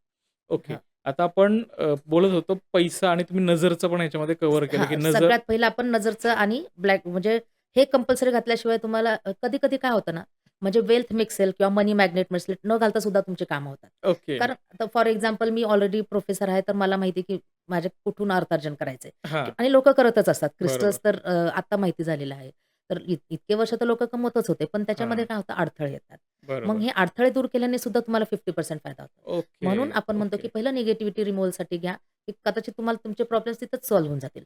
ओके. हां. आता आपण बोलत होतो पैसा आणि तुम्ही नजरचं पण ह्याच्यामध्ये कव्हर केलं, की नजर सगळ्यात पहिलं आपण नजरचं आणि ब्लॅक म्हणजे हे कंपल्सरी घातल्याशिवाय तुम्हाला कधी-कधी काय होतं ना, म्हणजे वेल्थ मिक्सेल किंवा मनी मॅग्नेट ब्रेसलेट न घालता सुद्धा तुमची कामं होतात. ओके. कारण आता for example me already professor आहे, तर मला माहिती आहे, की माझ्या कुठून अर्थार्जन करायचंय हां. आणि लोकं करतच असतात. बरोबर. क्रिस्टल्स तर आता माहिती झालेलं आहे. तर इतके वर्ष तर लोकं कमवतच होते, पण त्याच्यामध्ये हां. काय होतं अडथळे येतात. मग बरोबर. हे अडथळे दूर केल्याने सुद्धा तुम्हाला 50% फायदा होतो. ओके, म्हणून आपण म्हणतो, की ओके, पहिलं निगेटिव्हिटी रिमूव्हलसाठी घ्या, की कदाचित तुम्हाला तुमचे प्रॉब्लेम्स तिथंच सॉल्व्ह होऊन जातील.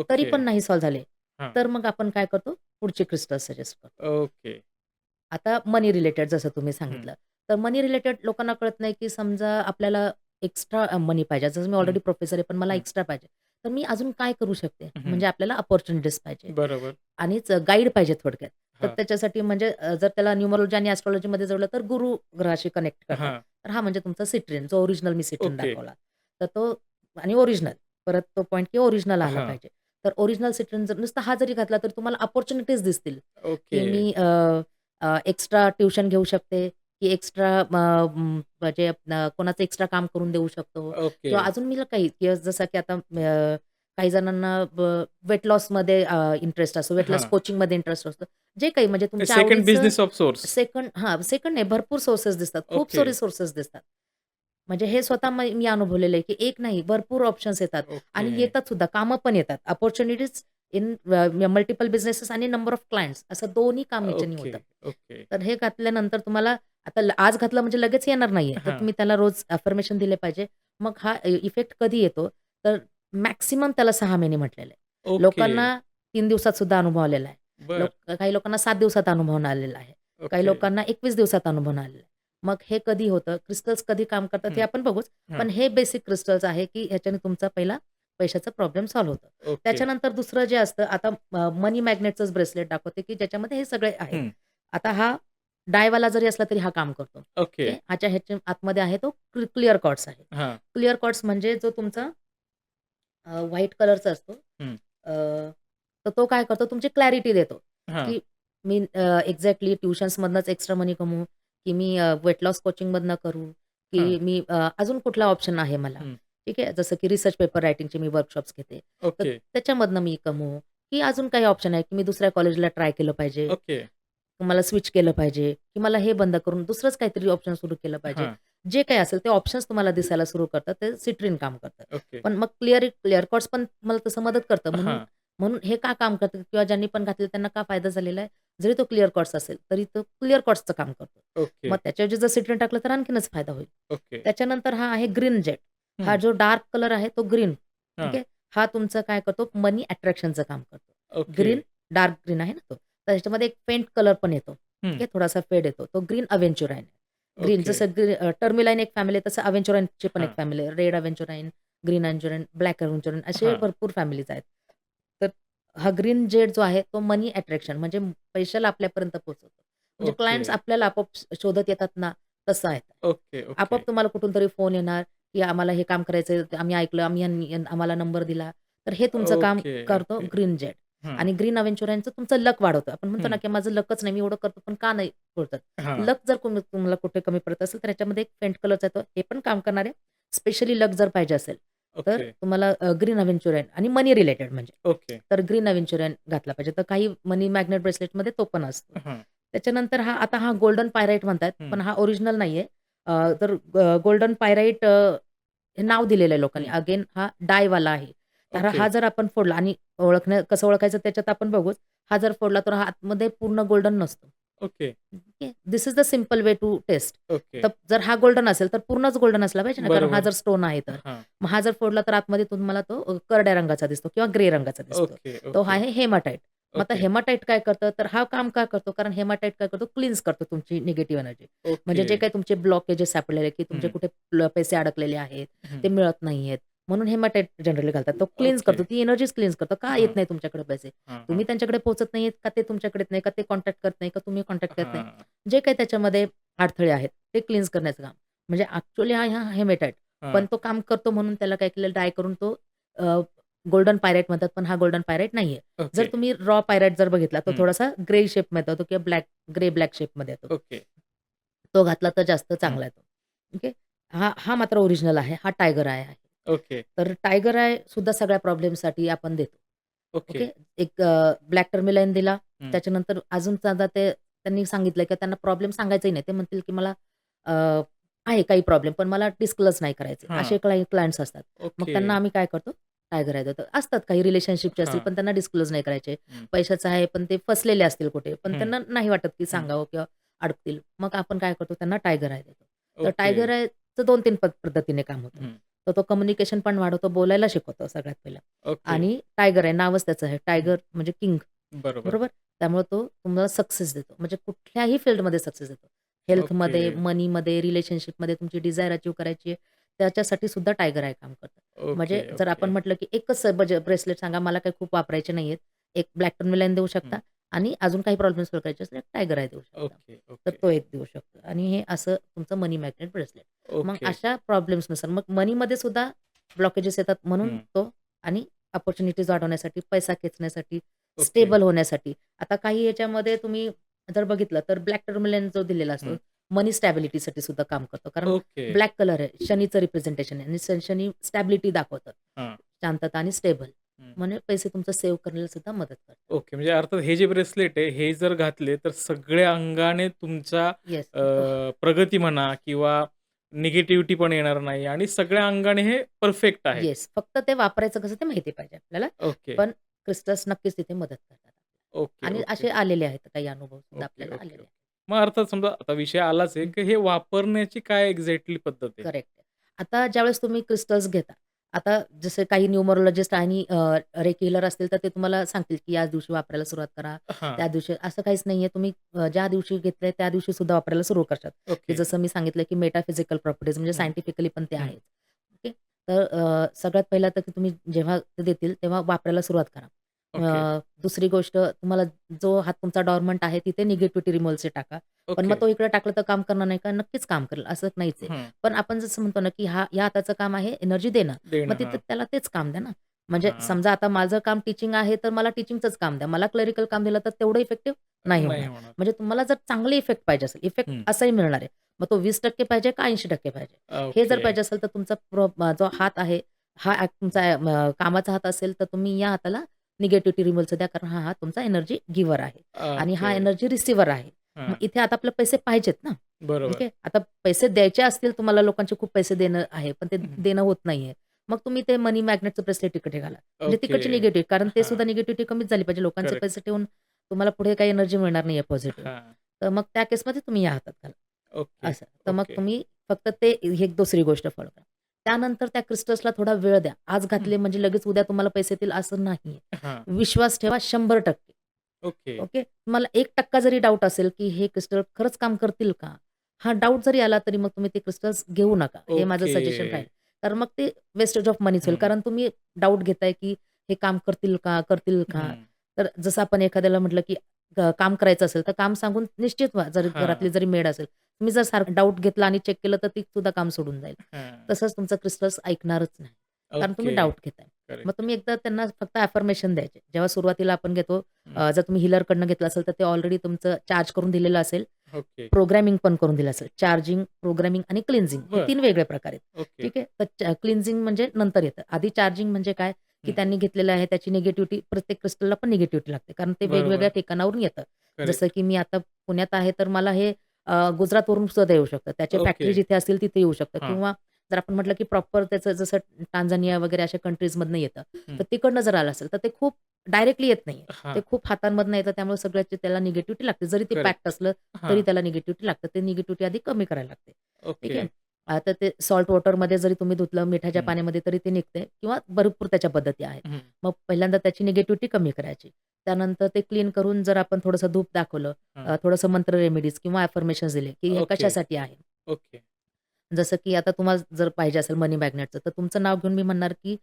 तरी ओके. पण नाही सॉल्व्ह झाले, हां. तर मग आपण काय करतो, पुढचे क्रिस्टल सजेस्ट करतो. ओके. आता मनी रिलेटेड जसं तुम्ही हं, सांगितलं. तर मनी रिलेटेड लोकांना कळत नाही, की समजा आपल्याला एक्स्ट्रा मनी पाहिजे. जसं मी हं, ऑलरेडी प्रोफेसर आहे, पण मला हं, एक्स्ट्रा पाहिजे. तर मी अजून काय करू शकते? हं. म्हणजे आपल्याला अपॉर्च्युनिटीज पाहिजे बरोबर. आणि गाईड पाहिजे थोडक्यात. तर हां, त्याच्यासाठी म्हणजे जर त्याला न्यूमरोलॉजी आणि एस्ट्रोलॉजीमध्ये जोडलं तर गुरु ग्रहाशी कनेक्ट करतात. हां. तर हा म्हणजे तुमचा सिट्रिन, जो ओरिजिनल मी सिट्रिन ओके. दाखवला. तर तो आणि ओरिजिनल. परत तो पॉइंट की ओरिजिनल आला हां. पाहिजे. तर ओरिजिनल सिट्रिन जर नुसता हा जरी घातला, तर तुम्हाला अपॉर्च्युनिटीज दिसतील, ओके. की मी एक्स्ट्रा ट्युशन घेऊ शकते, की एक्स्ट्रा म्हणजे कोणाचं एक्स्ट्रा काम करून देऊ शकतो ओके. किंवा अजून मी काही किंवा जसं की आता काही जणांना वेट लॉसमध्ये इंटरेस्ट असतो, वेट लॉस हां. कोचिंगमध्ये इंटरेस्ट असतो. जे काही म्हणजे तुमच्या सेकंड आवडीचं बिझनेस ऑफ सोर्स. सेकंड नाही, भरपूर सोर्सेस दिसतात. खूप ओके. सारे सोर्सेस दिसतात. म्हणजे हे स्वतः मी अनुभवलेलं आहे, की एक नाही भरपूर ऑप्शन्स येतात ओके. आणि येतात सुद्धा, कामं पण येतात. अपॉर्च्युनिटीज इन मल्टिपल बिझनेसेस आणि नंबर ऑफ क्लायंट्स असं दोन्ही काम ह्याच्याने ओके. होतं. ओके. तर हे घातल्यानंतर तुम्हाला आता आज घातलं म्हणजे लगेच येणार नाहीये. तर हां. तुम्ही त्याला रोज अफर्मेशन दिले पाहिजे. मग हा इफेक्ट कधी येतो? तर मॅक्सिमम त्याला 6 महिने म्हटलेलं आहे. ओके. लोकांना 3 दिवसात सुद्धा अनुभव आलेला आहे. बरं. काही लोकांना 7 दिवसात अनुभव आलेला आहे. काही ओके. लोकांना 21 दिवसात अनुभव आलेला आहे. मग हे कधी होतं? क्रिस्टल्स कधी काम करतात हे हं. आपण बघूच. हां. पण हे बेसिक क्रिस्टल्स आहे, की ह्याच्याने तुमचा पहिला पैशाचा प्रॉब्लेम सॉल्व्ह होतो. ओके. त्याच्यानंतर दुसरं जे असतं आता मनी मॅग्नेटचंच ब्रेसलेट दाखवते, की ज्याच्यामध्ये हे सगळे आहेत. हं. आता हा डायवाला जरी असला तरी हा काम करतो. ओके. ओके. ह्याच्या आतमध्ये आहे तो क्लिअर क्वार्ट्ज आहे. हां. क्लिअर क्वार्ट्ज म्हणजे जो तुमचा व्हाईट कलरचा असतो. हं. अ, तर तो काय करतो तुमची क्लॅरिटी देतो, हां. की मी एक्झॅक्टली ट्युशन्समधनंच एक्स्ट्रा मनी कमवू, की मी वेट लॉस कोचिंगमधनं करू, हां. की मी अजून कुठला ऑप्शन आहे मला. हं. ठीक आहे. जसं की रिसर्च पेपर रायटिंगचे मी वर्कशॉप्स घेते. तर ओके. त्याच्यामधनं मी कमवू, की अजून काही ऑप्शन आहे, की मी दुसऱ्या कॉलेजला ट्राय केलं पाहिजे. ओके. मला स्विच केलं पाहिजे, की मला हे बंद करून दुसरंच काहीतरी ऑप्शन सुरू केलं पाहिजे. हां. जे काही असेल ते ऑप्शन्स तुम्हाला दिसायला सुरू करतात. ते सिट्रिन काम करतं. ओके. पण मग क्लिअर कट्स पण मला तसं मदत करतं. म्हणून हां. म्हणून हे का काम करतं किंवा ज्यांनी पण घातलेलं त्यांना का फायदा झालेला आहे? जरी तो क्लिअर कट्स असेल, तरी तो क्लिअर कट्सचं काम करतो. ओके. मग त्याच्याऐवजी जर सिट्रिन टाकलं तर आणखीनच फायदा होईल. ओके. त्याच्यानंतर हा आहे ग्रीन जेट. हा हं. जो डार्क कलर आहे तो ग्रीन. ठीक हां. आहे. हा तुमचं काय करतो मनी अट्रॅक्शनचं काम करतो. ओके. ग्रीन, डार्क ग्रीन आहे ना तो. तर ह्याच्यामध्ये एक फेंट कलर पण येतो. हं. ठीक आहे. थोडासा फेड येतो. तो ग्रीन अव्हेंच्युराइन आहे. Green okay. जसं टर्मिलाईन एक फॅमिली आहे तसं अव्हेंच्युराइनची पण एक हां. फॅमिली आहे. रेड अव्हेंच्युराइन, ग्रीन अव्हेंच्युराइन, ब्लॅक अव्हेंच्युराइन असे हां. भरपूर फॅमिलीज आहेत. तर हा ग्रीन जेड जो आहे तो मनी अट्रॅक्शन म्हणजे पैशाला आपल्यापर्यंत पोहोचवतो. म्हणजे ओके. क्लायंट्स आपल्याला आपोआप शोधत येतात ना, तसं आहे. ओके. ओके. आपोआप तुम्हाला कुठून तरी फोन येणार, की आम्हाला हे काम करायचंय, आम्ही ऐकलं, आम्हाला नंबर दिला. तर हे तुमचं काम ओके. करतो ओके. Green Z. हं. आणि ग्रीन अव्हेंच्युराइनचं तुमचं लक वाढवतं. आपण म्हणतो ना, हं. की माझं लकच नाही, मी एवढं करतो पण का नाही होतं? हां. लक जर तुम्हाला कुठे कमी पडत असेल, तर ह्याच्यामध्ये एक फेंट कलरचा येतो. हे पण काम करणार आहे. स्पेशली लक जर पाहिजे असेल, तर ओके. तुम्हाला ग्रीन अव्हेंच्युराइन आणि मनी रिलेटेड म्हणजे. ओके. तर ग्रीन अव्हेंच्युराइन घातला पाहिजे. तर काही मनी मॅग्नेट ब्रेसलेटमध्ये तो पण असतो. हां. त्याच्यानंतर हा गोल्डन पायराईट म्हणतात, हं. पण हा ओरिजिनल नाहीये. तर गोल्डन पायराईट हे नाव दिलेलं आहे लोकांनी. हं. अगेन हा डायवाला आहे. तर ओके. हा जर आपण फोडला आणि कसं ओळखायचं त्याच्यात आपण बघूच. हा जर फोडला तर हा आतमध्ये पूर्ण गोल्डन नसतो. Okay. Okay. This is the simple way to test. Okay. तर जर हा गोल्डन असेल तर पूर्णच गोल्डन असला पाहिजे ना, कारण हा बरोबर. जर स्टोन आहे तर. हां. मग हा जर फोडला तर आतमध्ये तुम्हाला तो करड्या रंगाचा दिसतो किंवा ग्रे रंगाचा दिसतो. ओके. तो ओके. आहे हेमाटाईट. मग आता ओके. हेमाटाईट काय करतं, तर हा काम का करतो? कारण हेमाटाईट काय करतो, क्लीन्स करतो तुमची निगेटिव्ह एनर्जी. म्हणजे ओके. जे काही तुमचे ब्लॉकेजेस सापडलेले की तुमचे हं. कुठे पैसे अडकलेले आहेत, हं. ते मिळत नाहीयेत. म्हणून हेमाटाईट जनरली घालतात. तो क्लीन्स ओके. करतो. ती एनर्जीच क्लीन्स करतो. का येत हां. नाही तुमच्याकडे पैसे? हां, तुम्ही हां. त्यांच्याकडे पोहोचत नाहीयेत का ते तुमच्याकडे येत नाही? का ते कॉन्टॅक्ट करत नाही? का तुम्ही कॉन्टॅक्ट करत नाही? हां. जे काही त्याच्यामध्ये अडथळे आहेत, ते क्लीन्स करण्याचं काम. म्हणजे ॲक्चुअली हा हेमाटाईट. हां. पण तो काम करतो म्हणून त्याला काय केलं डाय करून तो गोल्डन पायराईट म्हणतात, पण हा गोल्डन पायराईट नाहीये. जर ओके. तुम्ही रॉ पायराईट जर बघितला, तो हं. थोडासा ग्रे शेपमध्ये येतो किंवा ग्रे ब्लॅक शेपमध्ये येतो. ओके. तो घातला तर जास्त हं. चांगला येतो. ओके. हा हा मात्र ओरिजिनल आहे. हा टायगर आय आहे. ओके. तर टायगर आय सुद्धा सगळ्या प्रॉब्लेमसाठी आपण देतो. ओके. ओके. एक ब्लॅक टर्मिलाईन दिला. हं. त्याच्यानंतर अजून समजा त्यांनी सांगितलं की त्यांना प्रॉब्लेम सांगायचाही नाही. ते म्हणतील की मला अ, आहे काही प्रॉब्लेम, पण मला डिस्क्लोज नाही करायचे. हां. असे काही क्लायंट्स असतात. मग ओके. त्यांना आम्ही काय करतो, टायगर आय देतो. असतात काही रिलेशनशिपचे असतील, हां. पण त्यांना डिस्क्लोज नाही करायचे. हं. पैशाचं आहे, पण ते फसलेले असतील कुठे, पण हं. त्यांना नाही वाटत की हं. सांगावं किंवा अडकतील. मग आपण काय करतो, त्यांना टायगर आय देतो. तर ओके. टायगर आयचं 2-3 पद्धतीने काम होतं. हं. तर तो कम्युनिकेशन पण वाढवतो, बोलायला शिकवतो सगळ्यात पहिलं. ओके. आणि टायगर आहे, नावच त्याचं आहे. हं. टायगर म्हणजे किंग. बरोबर. बरोबर? त्यामुळे तो तुम्हाला सक्सेस देतो. म्हणजे कुठल्याही फील्डमध्ये सक्सेस देतो. ओके. हेल्थमध्ये, मनीमध्ये, रिलेशनशिपमध्ये तुमची डिझायर अचीव्ह करायची आहे, त्याच्यासाठी सुद्धा टायगर आय काम करतं. ओके, म्हणजे जर आपण ओके. म्हटलं, की एकच ब्रेसलेट सांगा, मला काही खूप वापरायचे नाहीयेत. एक ब्लॅक टर्मिलाईन देऊ शकता हं. आणि अजून काही प्रॉब्लेम सॉल्व्ह करायचे असतील, टायगर आय देऊ शकता. ओके, तर ओके. तो एक देऊ शकतो आणि हे असं तुमचं मनी मॅग्नेट ब्रेसलेट. मग ओके. अशा प्रॉब्लेम्सनुसार मग मनीमध्ये सुद्धा ब्लॉकेजेस येतात म्हणून हं. तो आणि अपॉर्च्युनिटीज वाढवण्यासाठी, पैसा खेचण्यासाठी, ओके. स्टेबल होण्यासाठी. आता काही ह्याच्यामध्ये तुम्ही जर बघितलं तर ब्लॅक टर्मलाईन जो दिलेला असतो, हं. मनी स्टॅबिलिटीसाठी सुद्धा काम करतो. कारण ओके. ब्लॅक कलर आहे, शनीचं रिप्रेझेंटेशन आहे आणि शनी स्टॅबिलिटी दाखवतं. हां. शांतता आणि स्टेबल. हं. म्हणजे पैसे तुमचं सेव्ह करायला सुद्धा मदत करतात. ओके. म्हणजे अर्थात हे जे ब्रेसलेट आहे, हे जर घातले तर सगळ्या अंगाने तुमचा येस. प्रगती म्हणा किंवा निगेटिव्हिटी पण येणार नाही आणि सगळ्या अंगाने हे परफेक्ट आहे. येस. फक्त ते वापरायचं कसं ते माहिती पाहिजे आपल्याला. ओके. पण क्रिस्टल्स नक्कीच तिथे मदत करतात आपल्याला. ओके, आणि ओके. असे आलेले आहेत काही अनुभव सुद्धा ओके, आपल्याला ओके, आलेले ओके. आहेत. मग अर्थात समजा आता विषय आलाच आहे, हं. की हे वापरण्याची काय एक्झॅक्टली पद्धत आहे? करेक्ट. आता ज्यावेळेस तुम्ही क्रिस्टल्स घेता, आता जसे काही न्यूमरोलॉजिस्ट आणि रेकी हीलर असतील, तर ते तुम्हाला सांगतील, की याच दिवशी वापरायला सुरुवात करा. हां. त्या दिवशी असं काहीच नाहीये. तुम्ही ज्या दिवशी घेतलंय त्या दिवशी सुद्धा वापरायला सुरू करतात. की ओके. जसं मी सांगितलं, की मेटाफिजिकल प्रॉपर्टीज म्हणजे हं, सायंटिफिकली पण ते हं. आहेत. ओके. तर सगळ्यात पहिला तर की तुम्ही जेव्हा ते देतील, तेव्हा वापरायला सुरुवात करा. ओके, दुसरी गोष्ट तुम्हाला जो हात तुमचा डॉर्मंट आहे, तिथे निगेटिव्हिटी रिमूव्हलचे टाका. पण ओके. मग तो इकडे टाकला तर काम करणार नाही का? नक्कीच काम करेल, असं नाहीच आहे. हं. पण आपण जसं म्हणतो ना, की या हाताचं काम आहे एनर्जी देणं. मग देणं. तिथं हां. त्याला तेच काम द्या ना. म्हणजे हां. समजा आता माझं काम टीचिंग आहे, तर मला टीचिंगचंच काम द्या. मला क्लरिकल काम दिलं तर तेवढं इफेक्टिव्ह नाही नाही होणार. होणार. म्हणजे तुम्हाला जर चांगले इफेक्ट पाहिजे असेल, इफेक्ट हं. असाही मिळणार आहे. मग तो 20% पाहिजे का 80% पाहिजे? हे जर ओके. पाहिजे असेल तर तुमचा जो हात आहे, हा तुमचा कामाचा हात असेल, तर तुम्ही या हाताला निगेटिव्हिटी रिमूव्हलचं द्या. कारण हा हात तुमचा एनर्जी गिव्हर आहे आणि हा ओके. एनर्जी रिसीव्हर आहे. मग हां. इथे आता आपले पैसे पाहिजेत ना. बरोबर. ओके. आता पैसे द्यायचे असतील तुम्हाला लोकांचे खूप पैसे देणं आहे, पण ते हं. देणं होत नाहीये. मग तुम्ही ते मनी मॅग्नेटचं ब्रेसलेट इकडे घाला. म्हणजे ओके. तिकडची निगेटिव्ह कारण ते हां. सुद्धा निगेटिव्हिटी कमीच झाली पाहिजे. लोकांचे करेक्ट. पैसे ठेवून तुम्हाला पुढे काही एनर्जी मिळणार नाहीये पॉझिटिव्ह. हां. तर मग त्या केसमध्ये तुम्ही या हातात घाला. ओके, असं. तर मग ओके. तुम्ही फक्त ते ही एक दुसरी गोष्ट फॉलो करा. त्यानंतर त्या क्रिस्टल्सला थोडा वेळ द्या. आज हं. घातले म्हणजे लगेच उद्या तुम्हाला पैसे येतील असं नाहीये. हां. विश्वास ठेवा 100%. ओके. ओके. तुम्हाला 1% जरी डाउट असेल, की हे क्रिस्टल खरंच काम करतील का? हा डाउट जरी आला तरी मग तुम्ही ते क्रिस्टल्स घेऊ नका. हे माझं ओके. सजेशन राहील. कारण मग ते वेस्टेज ऑफ मनीच होईल. हं. कारण तुम्ही डाउट घेताय, की हे काम करतील का? करतील का? हं. तर जसं आपण एखाद्याला म्हटलं, की काम करायचं असेल, तर काम सांगून निश्चित व्हा. जर हां. घरातली जरी मेड असेल. तुम्ही जर सारखं डाउट घेतला आणि चेक केलं, तर ती सुद्धा काम सोडून जाईल. हां. तसंच तुमचं क्रिस्टल्स ऐकणारच नाही. कारण तुम्ही ओके. डाउट घेताय. मग करेक्ट. तुम्ही एकदा त्यांना फक्त अफर्मेशन द्यायचे. जेव्हा सुरुवातीला आपण घेतो, हं. जर तुम्ही हीलरकडनं घेतलं असेल, तर ते ऑलरेडी तुमचं चार्ज करून दिलेलं असेल. ओके. प्रोग्रामिंग पण करून दिलं असेल. चार्जिंग, प्रोग्रामिंग आणि क्लिन्झिंग हे बरं. 3 वेगळे प्रकार आहेत. ओके. ठीक आहे. तर क्लिन्झिंग म्हणजे नंतर येतं. आधी चार्जिंग म्हणजे काय, की हं. त्यांनी घेतलेलं आहे त्याची निगेटिव्हिटी प्रत्येक क्रिस्टलला पण निगेटिव्हिटी लागते. कारण ते वेगवेगळ्या बरोबर. ठिकाणावरून येतं. जसं करेक्ट. की मी आता पुण्यात आहे, तर मला हे गुजरातवरून सुद्धा येऊ शकतं. त्याचे ओके. फॅक्टरी जिथे असतील तिथे येऊ शकतं हां. किंवा जर आपण म्हटलं, की प्रॉपर त्याचं जसं टांझानिया वगैरे अशा कंट्रीजमधनं येतं. हं. तर तिकडनं जर आलं असेल, तर ते खूप डायरेक्टली येत नाहीये. हां. ते खूप हातांमधनं येतं त्यामुळे सगळ्याची त्याला निगेटिव्हिटी लागते. जरी ते करेक्ट. पॅक्ड असलं हां. तरी त्याला निगेटिव्हिटी लागतं. ते निगेटिव्हिटी आधी कमी करायला लागते. ठीक ओके. आहे. आता ते सॉल्ट वॉटरमध्ये जरी तुम्ही धुतलं, मिठाच्या हं. पाण्यामध्ये तरी ते निघते किंवा भरपूर त्याच्या पद्धती आहेत. हं. मग पहिल्यांदा त्याची निगेटिव्हिटी कमी करायची. त्यानंतर ते क्लीन करून जर आपण थोडंसं धूप दाखवलं, हां. थोडंसं मंत्र रेमेडीज किंवा अफर्मेशन्स दिले, की हे ओके. कशासाठी आहे. ओके. जसं की आता तुम्हाला जर पाहिजे असेल मनी मॅग्नेटचं, तर तुमचं नाव घेऊन मी म्हणणार, की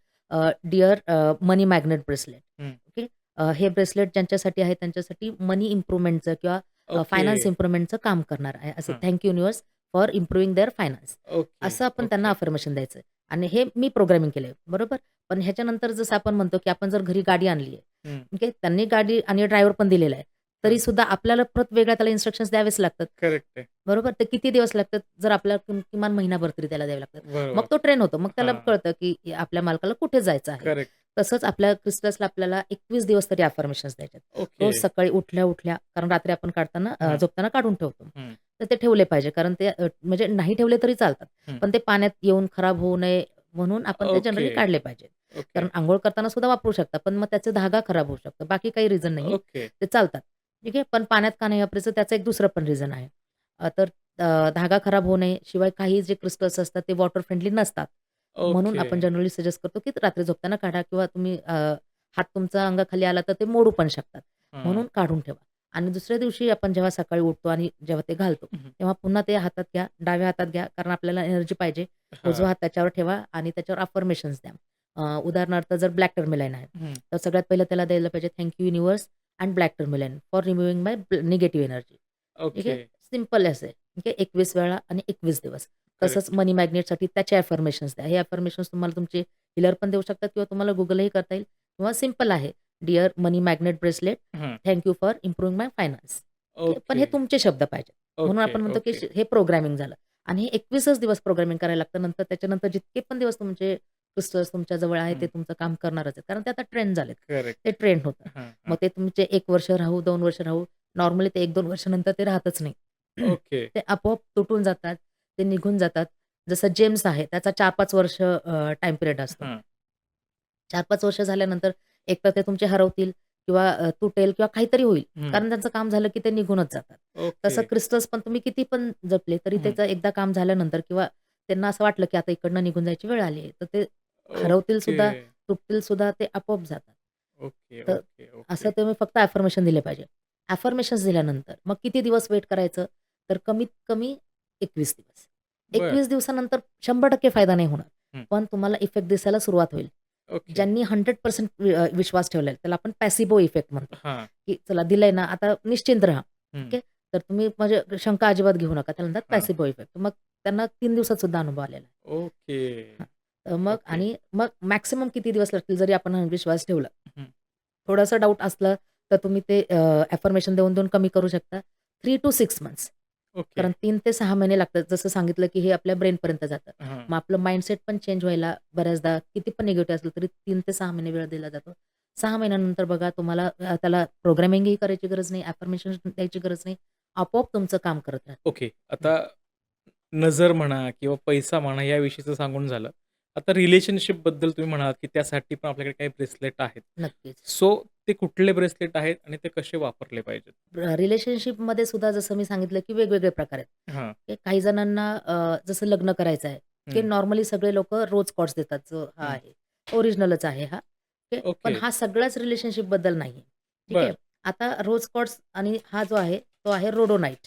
डिअर मनी मॅग्नेट ब्रेसलेट. हं. ओके. हे ब्रेसलेट ज्यांच्यासाठी आहे त्यांच्यासाठी मनी इम्प्रूव्हमेंटचं किंवा ओके. फायनान्स इम्प्रूव्हमेंटचं काम करणार आहे. असं हां. Thank universe for improving their finance. Okay. असं आपण त्यांना ओके. अफर्मेशन द्यायचं आणि हे मी प्रोग्रामिंग केलंय, बरोबर? पण ह्याच्यानंतर जसं आपण म्हणतो, की आपण जर घरी गाडी आणली आहे, हं. ओके. त्यांनी गाडी आणि ड्रायव्हर पण दिलेला आहे. तरी हां. सुद्धा आपल्याला परत वेगळ्या त्याला इन्स्ट्रक्शन्स द्यावेच लागतात. करेक्ट आहे. बरोबर. ते किती दिवस लागतात? जर आपल्याला किमान महिनाभर तरी त्याला द्यावे लागतात. मग बरोबर. तो ट्रेन होतो. मग त्याला हां. कळतं, की आपल्या मालकाला कुठे जायचं आहे. करेक्ट. तसंच आपल्या क्रिस्टल्सला आपल्याला 21 दिवस तरी अफर्मेशन्स द्यायचे आहेत. ओके. रोज सकाळी उठल्या-उठल्या कारण रात्री आपण काढताना हां. झोपताना काढून ठेवतो. हं. तर ते ठेवले पाहिजे कारण ते म्हणजे नाही ठेवले तरी चालतात. हं. पण ते पाण्यात येऊन खराब होऊ नये म्हणून आपण ते ओके. जनरली काढले पाहिजेत. ओके. कारण अंघोळ करताना सुद्धा वापरू शकता. पण मग त्याचे धागा खराब होऊ शकतो. बाकी काही रिझन नाहीये. ओके. ते चालतात. ठीक आहे. पण पाण्यात का नाही वापरायचं त्याचं एक दुसरं पण रिझन आहे. तर धागा खराब होऊ नये. शिवाय काही जे क्रिस्टल्स असतात ते वॉटर फ्रेंडली नसतात. म्हणून ओके. आपण जनरली सजेस्ट करतो, की रात्री झोपताना काढा किंवा तुम्ही हात तुमचा अंगाखाली आला तर ते मोडू पण शकतात. हां. म्हणून काढून ठेवा. आणि दुसऱ्या दिवशी आपण जेव्हा सकाळी उठतो आणि जेव्हा ते घालतो, हं. तेव्हा पुन्हा ते हातात घ्या, डाव्या हातात घ्या कारण आपल्याला एनर्जी पाहिजे. हां. उजवा हात त्याच्यावर ठेवा आणि त्याच्यावर अफर्मेशन्स द्या. उदाहरणार्थ जर ब्लॅक टर्मिलाईन आहे, हं. तर सगळ्यात पहिलं त्याला द्यायला पाहिजे thank you universe and black tourmaline for removing my negative energy. ठीक ओके. आहे. सिंपल असं आहे. ठीक आहे. 21 वेळा आणि 21 दिवस. तसंच करेक्ट. मनी मॅग्नेटसाठी त्याचे अफर्मेशन्स द्या. हे अफर्मेशन्स तुम्हाला तुमचे हीलर पण देऊ शकतात किंवा तुम्हाला Googleही करता येईल किंवा सिंपल आहे. डिअर मनी मॅग्नेट ब्रेसलेट, हं. Thank you for improving my finance. पण ओके. हे तुमचे शब्द पाहिजेत. म्हणून ओके, आपण म्हणतो की ओके. हे प्रोग्रामिंग झालं आणि हे 21च दिवस प्रोग्रामिंग करायला लागतं. नंतर त्याच्यानंतर जितके पण दिवस तुमचे क्रिस्टल्स तुमच्या जवळ आहे ते हं. तुमचं काम करणारच आहेत. कारण ते आता ट्रेंड झालेत. ते करेक्ट. ट्रेंड होतं. हां, मग हां. ते तुमचे 1 वर्ष राहू, 2 वर्ष राहू, नॉर्मली ते 1-2 वर्षानंतर ते राहतच नाही. ओके. ते आपोआप तुटून जातात, ते निघून जातात. जसं जेम्स आहे त्याचा 4-5 वर्ष टाईम पिरियड असतो. हां. 4-5 वर्ष झाल्यानंतर एकतर ते तुमचे हरवतील किंवा तुटेल किंवा काहीतरी होईल. हं. कारण त्यांचं काम झालं की ते निघूनच जातात. ओके. तसं क्रिस्टल्स पण तुम्ही किती पण जपले तरी हं. त्याचं एकदा काम झाल्यानंतर किंवा त्यांना असं वाटलं की आता इकडनं निघून जायची वेळ आली आहे, तर ते हरवतील ओके. सुद्धा, तुटतील सुद्धा, ते आपोआप जातात. ओके, तर ओके, असं ओके. तुम्ही फक्त अफर्मेशन दिले पाहिजे. अफर्मेशन्स दिल्यानंतर मग किती दिवस वेट करायचं? तर कमीत कमी 21 दिवस. बरं. 21 दिवसानंतर 100% फायदा नाही होणार. हं. पण तुम्हाला इफेक्ट दिसायला सुरुवात होईल. ओके. ज्यांनी 100% विश्वास ठेवलेला आहे, त्याला आपण पॅसिबो इफेक्ट म्हणतो, हां. की चला दिलंय ना, आता निश्चिंत राहा. हं. ओके. तर तुम्ही म्हणजे शंका अजिबात घेऊ नका. त्याला म्हणतात हां. पॅसिबो इफेक्ट. मग त्यांना 3 दिवसात सुद्धा अनुभव आलेला आहे. ओके. हां. मग ओके. आणि मग मॅक्सिमम किती दिवस लागतील जरी आपण विश्वास ठेवला. हं. थोडासा डाऊट असला तर तुम्ही ते अफर्मेशन देऊन कमी करू शकता. 3 टू 6 मंथ्स. ओके. कारण 3 ते 6 महिने लागतात. जसं सांगितलं, की हे आपल्या ब्रेनपर्यंत जातं. हां. मग आपलं माइंडसेट पण चेंज व्हायला बऱ्याचदा किती पण निगेटिव्ह असलं तरी 3 ते 6 महिने वेळ दिला जातो. 6 महिन्यानंतर बघा तुम्हाला त्याला प्रोग्रामिंगही करायची गरज नाही, अफर्मेशन द्यायची गरज नाही. आपोआप तुमचं काम करत राहतं. ओके. हं. आता नजर म्हणा किंवा पैसा म्हणा याविषयीचं सांगून झालं. आता रिलेशनशिपबद्दल तुम्ही म्हणालात, की त्यासाठी पण आपल्याकडे काही ब्रेसलेट आहेत. नक्कीच. सो ते कुठले ब्रेसलेट आहेत आणि ते कसे वापरले पाहिजेत? रिलेशनशिपमध्ये सुद्धा जसं मी सांगितलं, की वेगवेगळे प्रकार आहेत. हां. की काही जणांना जसं लग्न करायचं आहे, की हं, नॉर्मली सगळे लोकं रोज कॉर्ड्स देतात. जो हा हं. आहे, ओरिजिनलच आहे हा. ओके. पण ओके. हा सगळ्याच रिलेशनशिपबद्दल नाहीये. ठीक आहे. बरं, आता रोज कॉर्ड्स आणि हा जो आहे, तो आहे रोडोनाईट.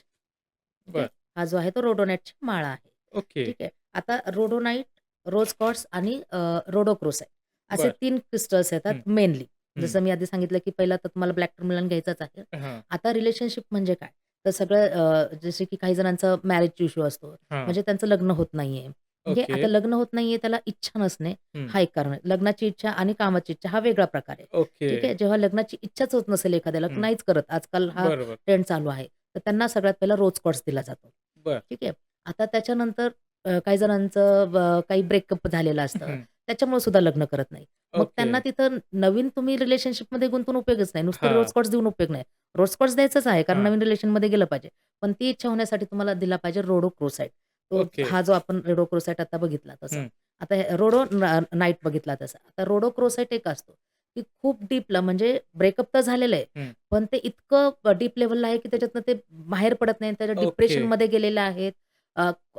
ओके. बरं. हा जो आहे तो रोडोनाईटची माळा आहे. ओके. ठीक आहे. आता रोडोनाईट, रोज क्वार्ट्ज आणि रोडोक्रोसाईट असे बरं. 3 क्रिस्टल्स येतात हं, मेनली. हं. जसं मी आधी सांगितलं, की पहिला तर तुम्हाला ब्लॅक टर्मलाईन घ्यायचाच आहे. हां, आता रिलेशनशिप म्हणजे काय? तर सगळं जसे की काही जणांचा मॅरेज इश्यू असतो. हां. म्हणजे त्यांचं लग्न होत नाहीये. म्हणजे ओके. आता लग्न होत नाहीये त्याला इच्छा नसणे हं. हा एक कारण आहे. लग्नाची इच्छा आणि कामाची इच्छा हा वेगळा प्रकार आहे. ओके. ठीक आहे. जेव्हा लग्नाची इच्छाच होत नसेल एखाद्याला, हं. नाहीच करत. आजकाल हा बरोबर. ट्रेंड चालू आहे. तर त्यांना सगळ्यात पहिला रोज क्वार्ट्ज दिला जातो. बरं. ठीक आहे. आता त्याच्यानंतर काही जणांचं काही ब्रेकअप झालेलं असतं. हं. त्याच्यामुळे सुद्धा लग्न करत नाही. मग ओके. त्यांना तिथं नवीन तुम्ही रिलेशनशिपमध्ये गुंतून उपयोगच नाही. नुसते हां, रोज कॉट्स देऊन उपयोग नाही. रोज कॉट्स द्यायचंच आहे कारण हां. नवीन रिलेशनमध्ये गेलं पाहिजे. पण ती इच्छा होण्यासाठी तुम्हाला दिला पाहिजे रोडोक्रोसाईट. तो ओके. हा जो आपण रोडोक्रोसाईट आता बघितला तसा. हं. आता नाईट बघितला तसा. आता रोडोक्रोसाईट एक असतो, की खूप डीपला म्हणजे ब्रेकअप तर झालेलं आहे. हं. पण ते इतकं डीप लेव्हलला आहे, की त्याच्यातनं ते बाहेर पडत नाही. त्याच्या ओके. डिप्रेशनमध्ये गेलेले आहेत.